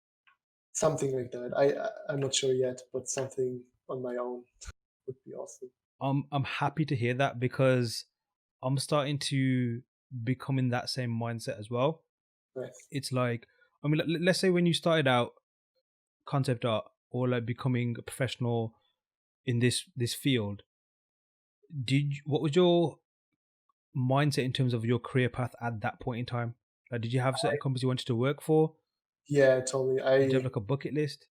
something like that. I'm not sure yet, but something on my own would be awesome. I'm happy to hear that, because I'm starting to become in that same mindset as well. Nice. It's like, I mean, let's say when you started out concept art, or like becoming a professional in this field, what was your mindset in terms of your career path at that point in time? Like, did you have certain companies you wanted to work for? Yeah, totally. Did you have like a bucket list?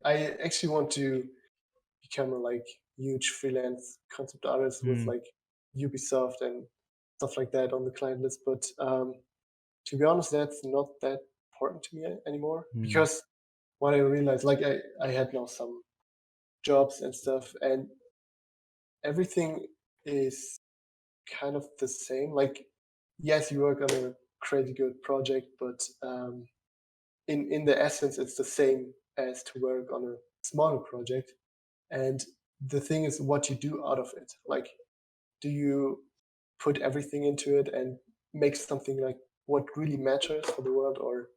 I actually want to become a like huge freelance concept artist with like Ubisoft and stuff like that on the client list. But to be honest, that's not that important to me anymore, because what I realized, like I had now some jobs and stuff, and everything is kind of the same. Like, yes, you work on a crazy good project, but in the essence, it's the same as to work on a smaller project. And the thing is what you do out of it. Like, do you put everything into it and make something like what really matters for the world, or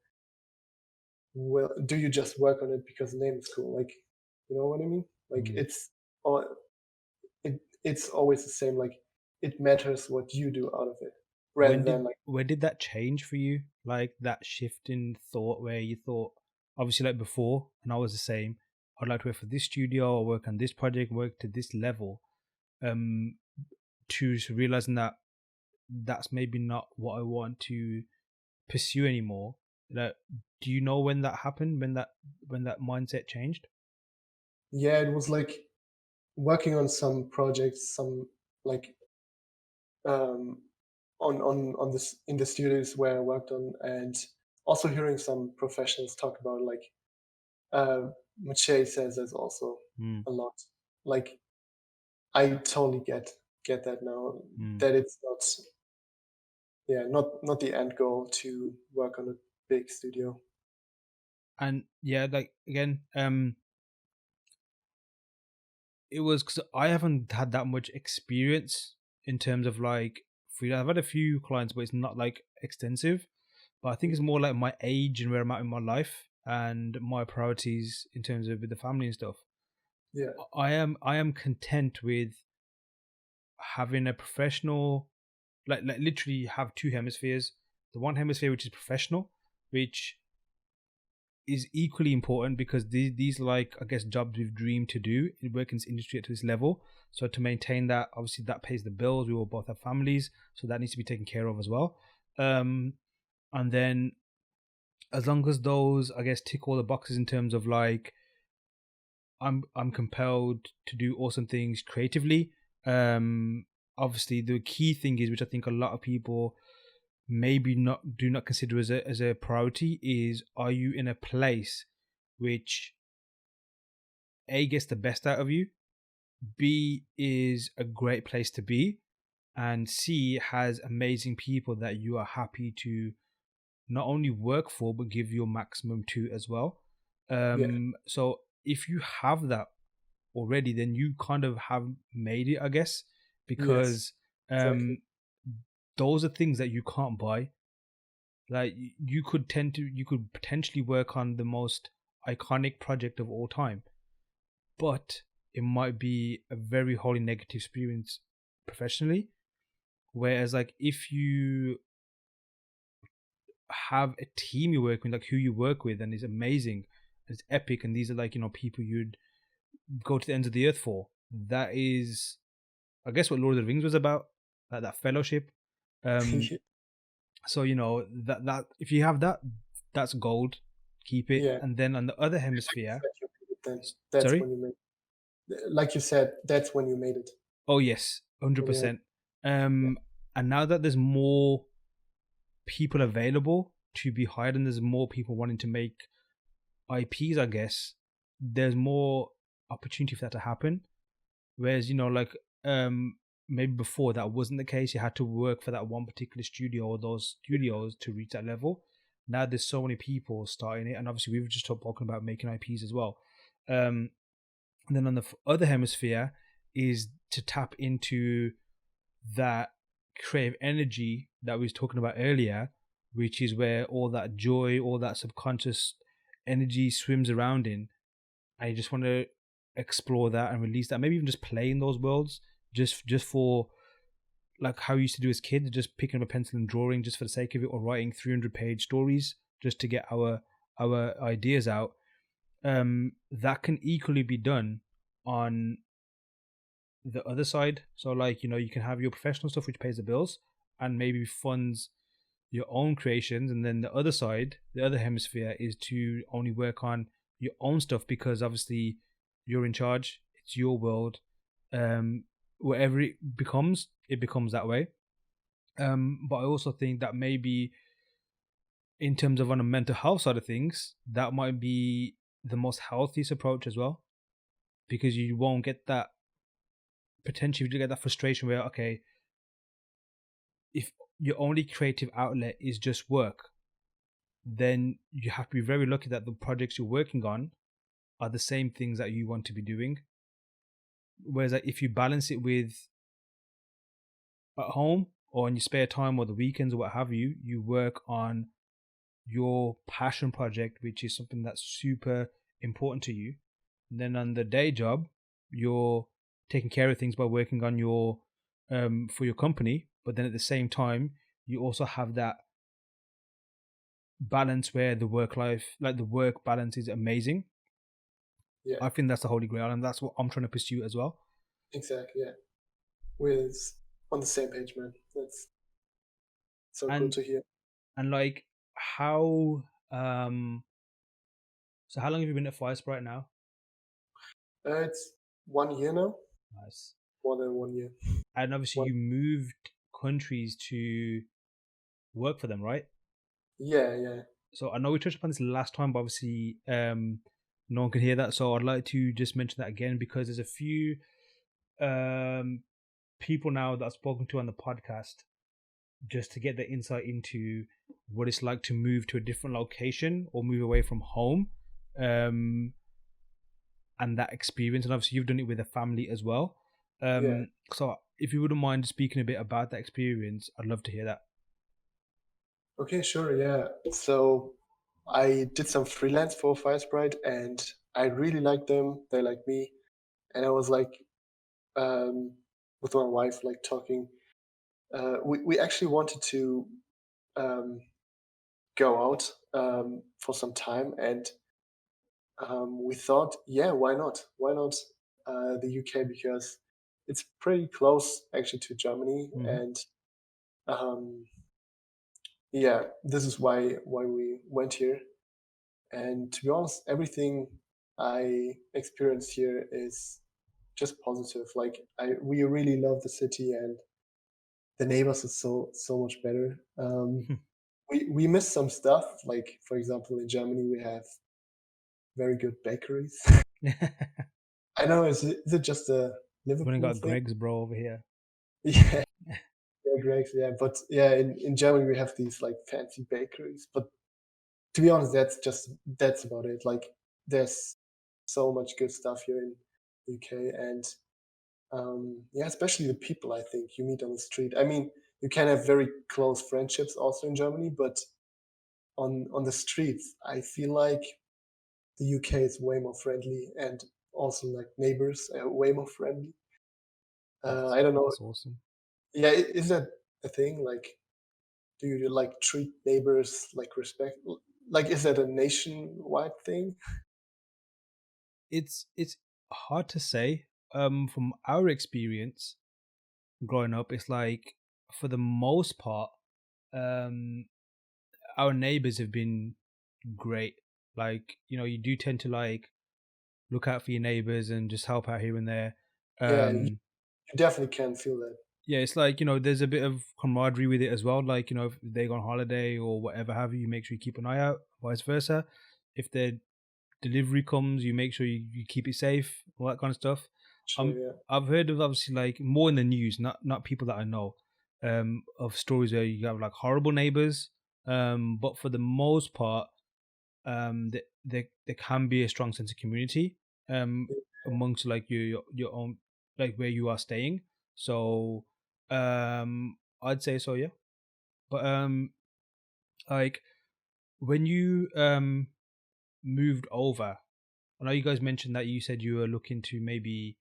do you just work on it because the name is cool? Like, you know what I mean? Like, it's always the same. Like, it matters what you do out of it, rather than like, when did that change for you? Like that shift in thought where you thought, obviously, like before, and I was the same. I'd like to work for this studio or work on this project, work to this level. To realizing that that's maybe not what I want to pursue anymore. Like, do you know when that happened? When that mindset changed? yeah, it was like working on some projects, some like um, on this in the studios where I worked on, and also hearing some professionals talk about like Mache says there's also a lot. Like, I totally get that now, that it's not the end goal to work on a big studio. And yeah, like again, it was because I haven't had that much experience in terms of like freelance. I've had a few clients, but it's not like extensive. But I think it's more like my age and where I'm at in my life and my priorities in terms of with the family and stuff. Yeah. I am content with having a professional, like literally have two hemispheres. The one hemisphere which is professional, which is equally important because these like, I guess, jobs we've dreamed to do in work in this industry at this level. So to maintain that, obviously that pays the bills. We will both have families, so that needs to be taken care of as well. And then as long as those, I guess, tick all the boxes in terms of like I'm compelled to do awesome things creatively. Obviously the key thing is, which I think a lot of people maybe do not consider as a priority, is, are you in a place which A, gets the best out of you, B, is a great place to be, and C, has amazing people that you are happy to not only work for but give your maximum to as well. Yeah. So if you have that already, then you kind of have made it, I guess, Yes. because Exactly. those are things that you can't buy. Like, you could potentially work on the most iconic project of all time, but it might be a very wholly negative experience professionally. Whereas, like, if you have a team you work with, like who you work with, and is amazing, it's epic, and these are like, people you'd go to the ends of the earth for. That is, I guess, what Lord of the Rings was about, like that fellowship. So that if you have that, that's gold. Keep it. Yeah. And then on the other hemisphere, Then that's sorry. when you made, like you said, that's when you made it. Oh yes, Yeah. 100%. And now that there's more people available to be hired, and there's more people wanting to make IPs, I guess there's more opportunity for that to happen. Whereas, like, maybe before that wasn't the case. You had to work for that one particular studio or those studios to reach that level. now there's so many people starting it, and obviously we've just talking about making IPs as well. And then on the other hemisphere is to tap into that creative energy that we was talking about earlier, which is where all that joy, all that subconscious energy swims around in. I just want to explore that and release that. Maybe even just play in those worlds, just for like how we used to do as kids, just picking up a pencil and drawing just for the sake of it, or writing 300-page stories just to get our ideas out. That can equally be done on the other side. So like, you can have your professional stuff which pays the bills and maybe funds your own creations, and then the other side, the other hemisphere, is to only work on your own stuff, because obviously you're in charge, it's your world. Whatever it becomes that way. But I also think that maybe in terms of on a mental health side of things, that might be the most healthiest approach as well, because you won't get that potentially, you get that frustration where, okay, if your only creative outlet is just work, then you have to be very lucky that the projects you're working on are the same things that you want to be doing. Whereas if you balance it with at home or in your spare time or the weekends or what have you, you work on your passion project, which is something that's super important to you. And then on the day job, you're taking care of things by working on your for your company, but then at the same time you also have that balance where the work balance is amazing. Yeah, I think that's the holy grail, and that's what I'm trying to pursue as well. Exactly. Yeah, we're on the same page, man. That's so cool to hear. And like, how so how long have you been at Firesprite now? It's 1 year now. Nice. More than 1 year. And obviously you moved countries to work for them, right? Yeah. So I know we touched upon this last time, but obviously no one can hear that. So I'd like to just mention that again, because there's a few people now that I've spoken to on the podcast, just to get the insight into what it's like to move to a different location or move away from home, and that experience. And obviously you've done it with a family as well. So if you wouldn't mind speaking a bit about that experience, I'd love to hear that. Okay, sure. Yeah. So I did some freelance for Firesprite, and I really liked them. They liked me, and I was like, with my wife, like talking. We actually wanted to go out for some time, and we thought, yeah, why not? Why not the UK? Because it's pretty close actually to Germany, and yeah, this is why we went here. And to be honest, everything I experienced here is just positive. Like we really love the city, and the neighbors are so much better. We miss some stuff. Like for example, in Germany we have very good bakeries. I know. Is it just a Liverpool We've got thing? Greg's bro over here. Yeah, Greg's. Yeah, but yeah, in Germany we have these like fancy bakeries. But to be honest, that's about it. Like there's so much good stuff here in the UK, and yeah, especially the people I think you meet on the street. I mean, you can have very close friendships also in Germany, but on the streets, I feel like the UK is way more friendly, and also like neighbors are way more friendly. I don't know. That's awesome. Yeah, is that a thing? Like, do you like treat neighbors like respect? Like, is that a nationwide thing? It's hard to say. From our experience growing up, it's like for the most part, our neighbors have been great. Like, you do tend to like look out for your neighbors and just help out here and there. Yeah, you definitely can feel that. Yeah, it's like, there's a bit of camaraderie with it as well. Like, if they go on holiday or whatever have you, make sure you keep an eye out, vice versa. If their delivery comes, you make sure you keep it safe, all that kind of stuff. Sure, yeah. I've heard of obviously like more in the news, not people that I know, of stories where you have like horrible neighbors, But for the most part, there can be a strong sense of community amongst like your own, like where you are staying. So I'd say so, yeah. But like when you moved over, I know you guys mentioned that you said you were looking to maybe,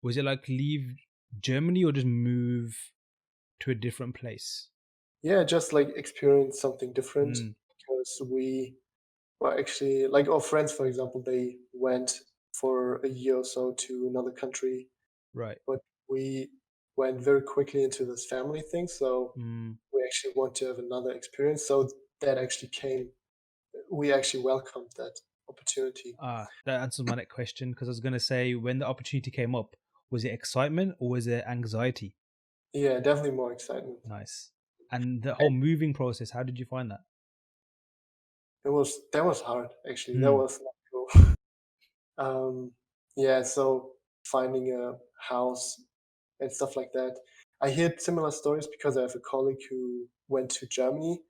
was it like leave Germany or just move to a different place? Yeah, just like experience something different, because we were actually like our friends, for example, they went for a year or so to another country, Right. but we went very quickly into this family thing. So we actually want to have another experience. So that actually we actually welcomed that opportunity. That answers my next question, because I was going to say, when the opportunity came up, was it excitement or was it anxiety? Yeah, definitely more excitement. Nice. And the whole And moving process, how did you find that? that was hard actually. That Mm, was not cool. Yeah, so finding a house and stuff like that. I hear similar stories because I have a colleague who went to Germany,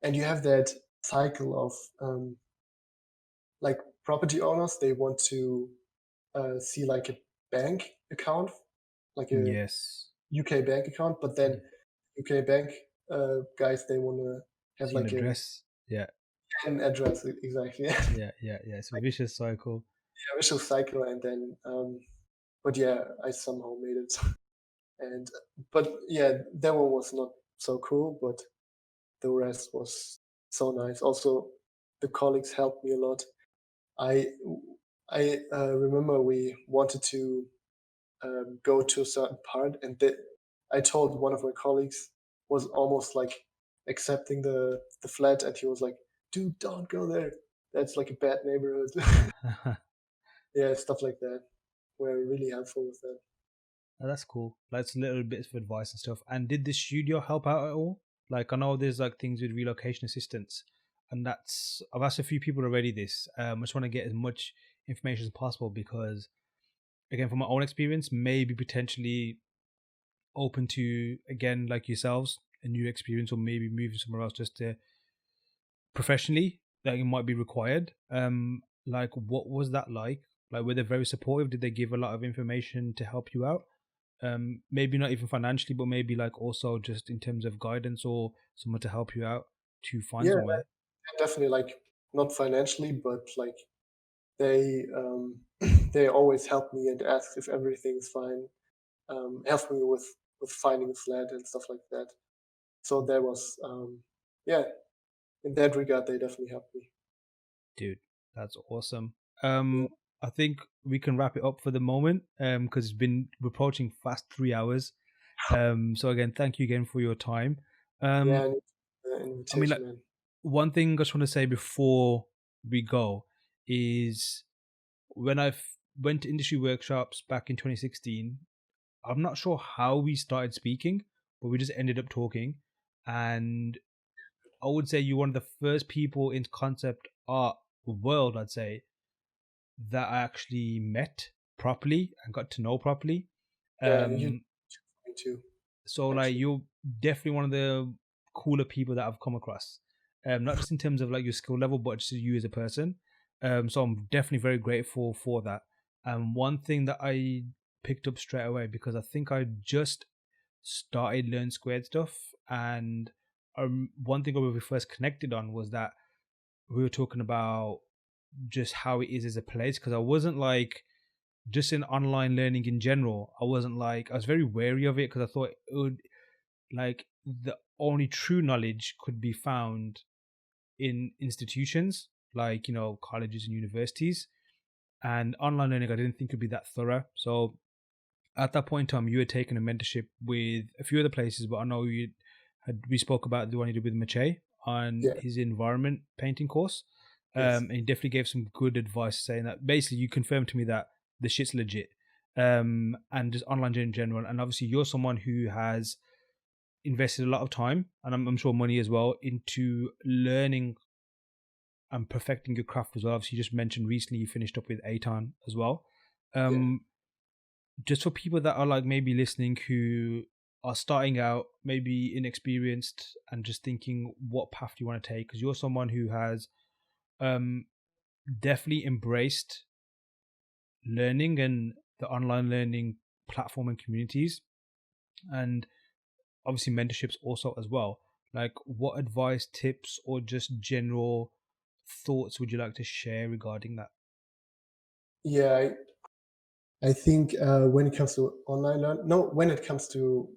and you have that cycle of like property owners. They want to see like a bank account, like a yes. UK bank account, but then UK bank guys they want to have See an like address. Yeah. an address exactly. Yeah. Yeah. Yeah. It's a Like vicious cycle. a vicious cycle, and then but yeah, I somehow made it. And but yeah, that one was not so cool, but the rest was so nice. Also, the colleagues helped me a lot. I I remember we wanted to go to a certain part, and I told one of my colleagues was almost like accepting the flat, and he was like, "Dude, don't go there. That's like a bad neighborhood." Yeah, stuff like that. Were really helpful with that. Oh, that's cool. Like it's little bits of advice and stuff. And did the studio help out at all? Like I know there's like things with relocation assistance, and that's, I've asked a few people already this. I just want to get as much information as possible because, again, from my own experience, maybe potentially open to, again, like yourselves, a new experience, or maybe moving somewhere else just to professionally, that it might be required. Like what was that like? Like were they very supportive? Did they give a lot of information to help you out? Maybe not even financially, but maybe like also just in terms of guidance or someone to help you out to find Yeah, somewhere. definitely. Like not financially, but like they they always help me and ask if everything's fine. Help me with finding a flat and stuff like that. So there was yeah, in that regard, they definitely helped me. Dude, that's awesome. I think we can wrap it up for the moment because it's been, we're approaching fast 3 hours. So again, thank you again for your time. Yeah, Um, and I mean, invitation, like, man. one thing I just want to say before we go is, when I went to industry workshops back in 2016, I'm not sure how we started speaking, but we just ended up talking. And I would say you're one of the first people in concept art world, I'd say, that I actually met properly and got to know properly. Yeah, you Um, me too, so like actually. you're definitely one of the cooler people that I've come across. Not just in terms of like your skill level, but just you as a person. So I'm definitely very grateful for that. And one thing that I picked up straight away, because I think I just started learn squared stuff, and one thing we first connected on was that we were talking about just how it is as a place, because I wasn't like, just in online learning in general, I wasn't like, I was very wary of it because I thought it would, like, the only true knowledge could be found in institutions like, colleges and universities, and online learning I didn't think would be that thorough. So at that point in time, you had taken a mentorship with a few other places, but I know we spoke about the one you did with Mache on Yeah, his environment painting course. yes, And he definitely gave some good advice, saying that basically you confirmed to me that the shit's legit. And just online in general. And obviously you're someone who has invested a lot of time, and I'm sure money as well, into learning and perfecting your craft as well. Obviously, you just mentioned recently you finished up with Aton as well. yeah, Um, just for people that are like maybe listening who are starting out, maybe inexperienced, and just thinking what path do you want to take? Because you're someone who has definitely embraced learning and the online learning platform and communities, and obviously mentorships also as well. Like, what advice, tips, or just general thoughts would you like to share regarding that? Yeah, I think when it comes to online learn, no, when it comes to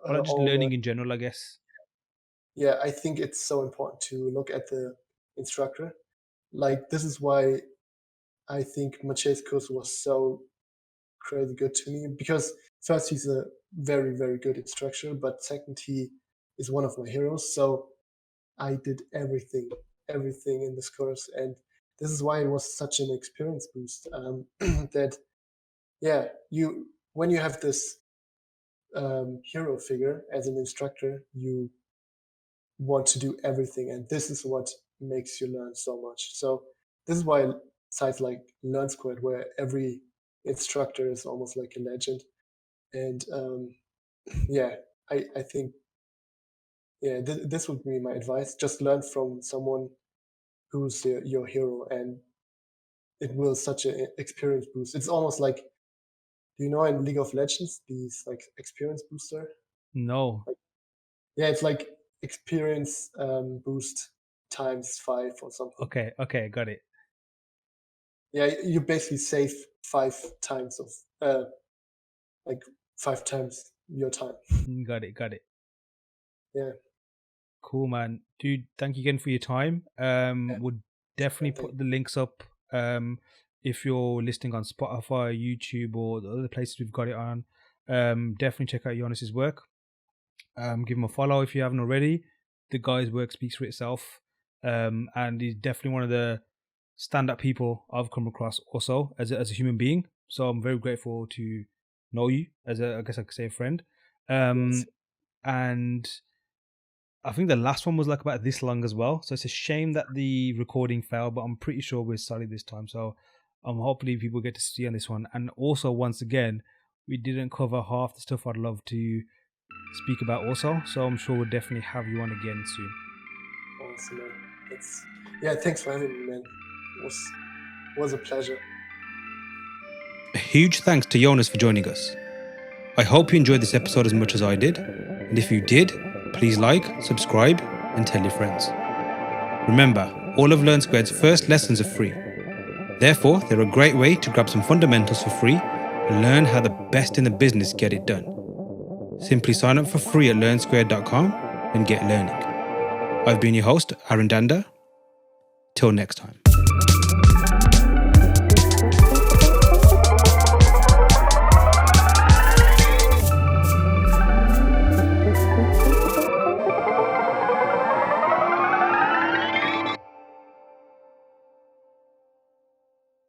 Or like just all learning in general, I guess. yeah, I think it's so important to look at the instructor. Like, this is why I think Mathieu's course was so crazy good to me, because first, he's a very, very good instructor, but second, he is one of my heroes. So I did everything in this course. And this is why it was such an experience boost. That, yeah, when you have this hero figure as an instructor, you want to do everything, and this is what makes you learn so much. So this is why sites like Learn Squared, where every instructor is almost like a legend, and yeah, I think this would be my advice: just learn from someone who's your hero, and it will such an experience boost. It's almost like, do you know in League of Legends these like experience booster? No. Like, yeah, it's like experience boost times 5 or something. Okay, got it. Yeah, you basically save 5 times of like 5 times your time. Got it. Yeah, Cool, man. Dude, thank you again for your time. yeah, Would definitely thank put the links up. If you're listening on Spotify, YouTube, or the other places we've got it on. Definitely check out Jonas's work. Give him a follow if you haven't already. The guy's work speaks for itself. And he's definitely one of the stand-up people I've come across also as a human being. So I'm very grateful to know you as I guess I could say a friend. yes. And I think the last one was like about this long as well. So it's a shame that the recording fell, but I'm pretty sure we're solid this time. So hopefully people get to see on this one. And also, once again, we didn't cover half the stuff I'd love to speak about also. So I'm sure we'll definitely have you on again soon. Awesome, man. Thanks for having me, man. It was a pleasure. A huge thanks to Jonas for joining us. I hope you enjoyed this episode as much as I did. And if you did, please like, subscribe, and tell your friends. Remember, all of Learn Squared's first lessons are free. Therefore, they're a great way to grab some fundamentals for free and learn how the best in the business get it done. Simply sign up for free at learnsquared.com and get learning. I've been your host, Aaron Danda. Till next time.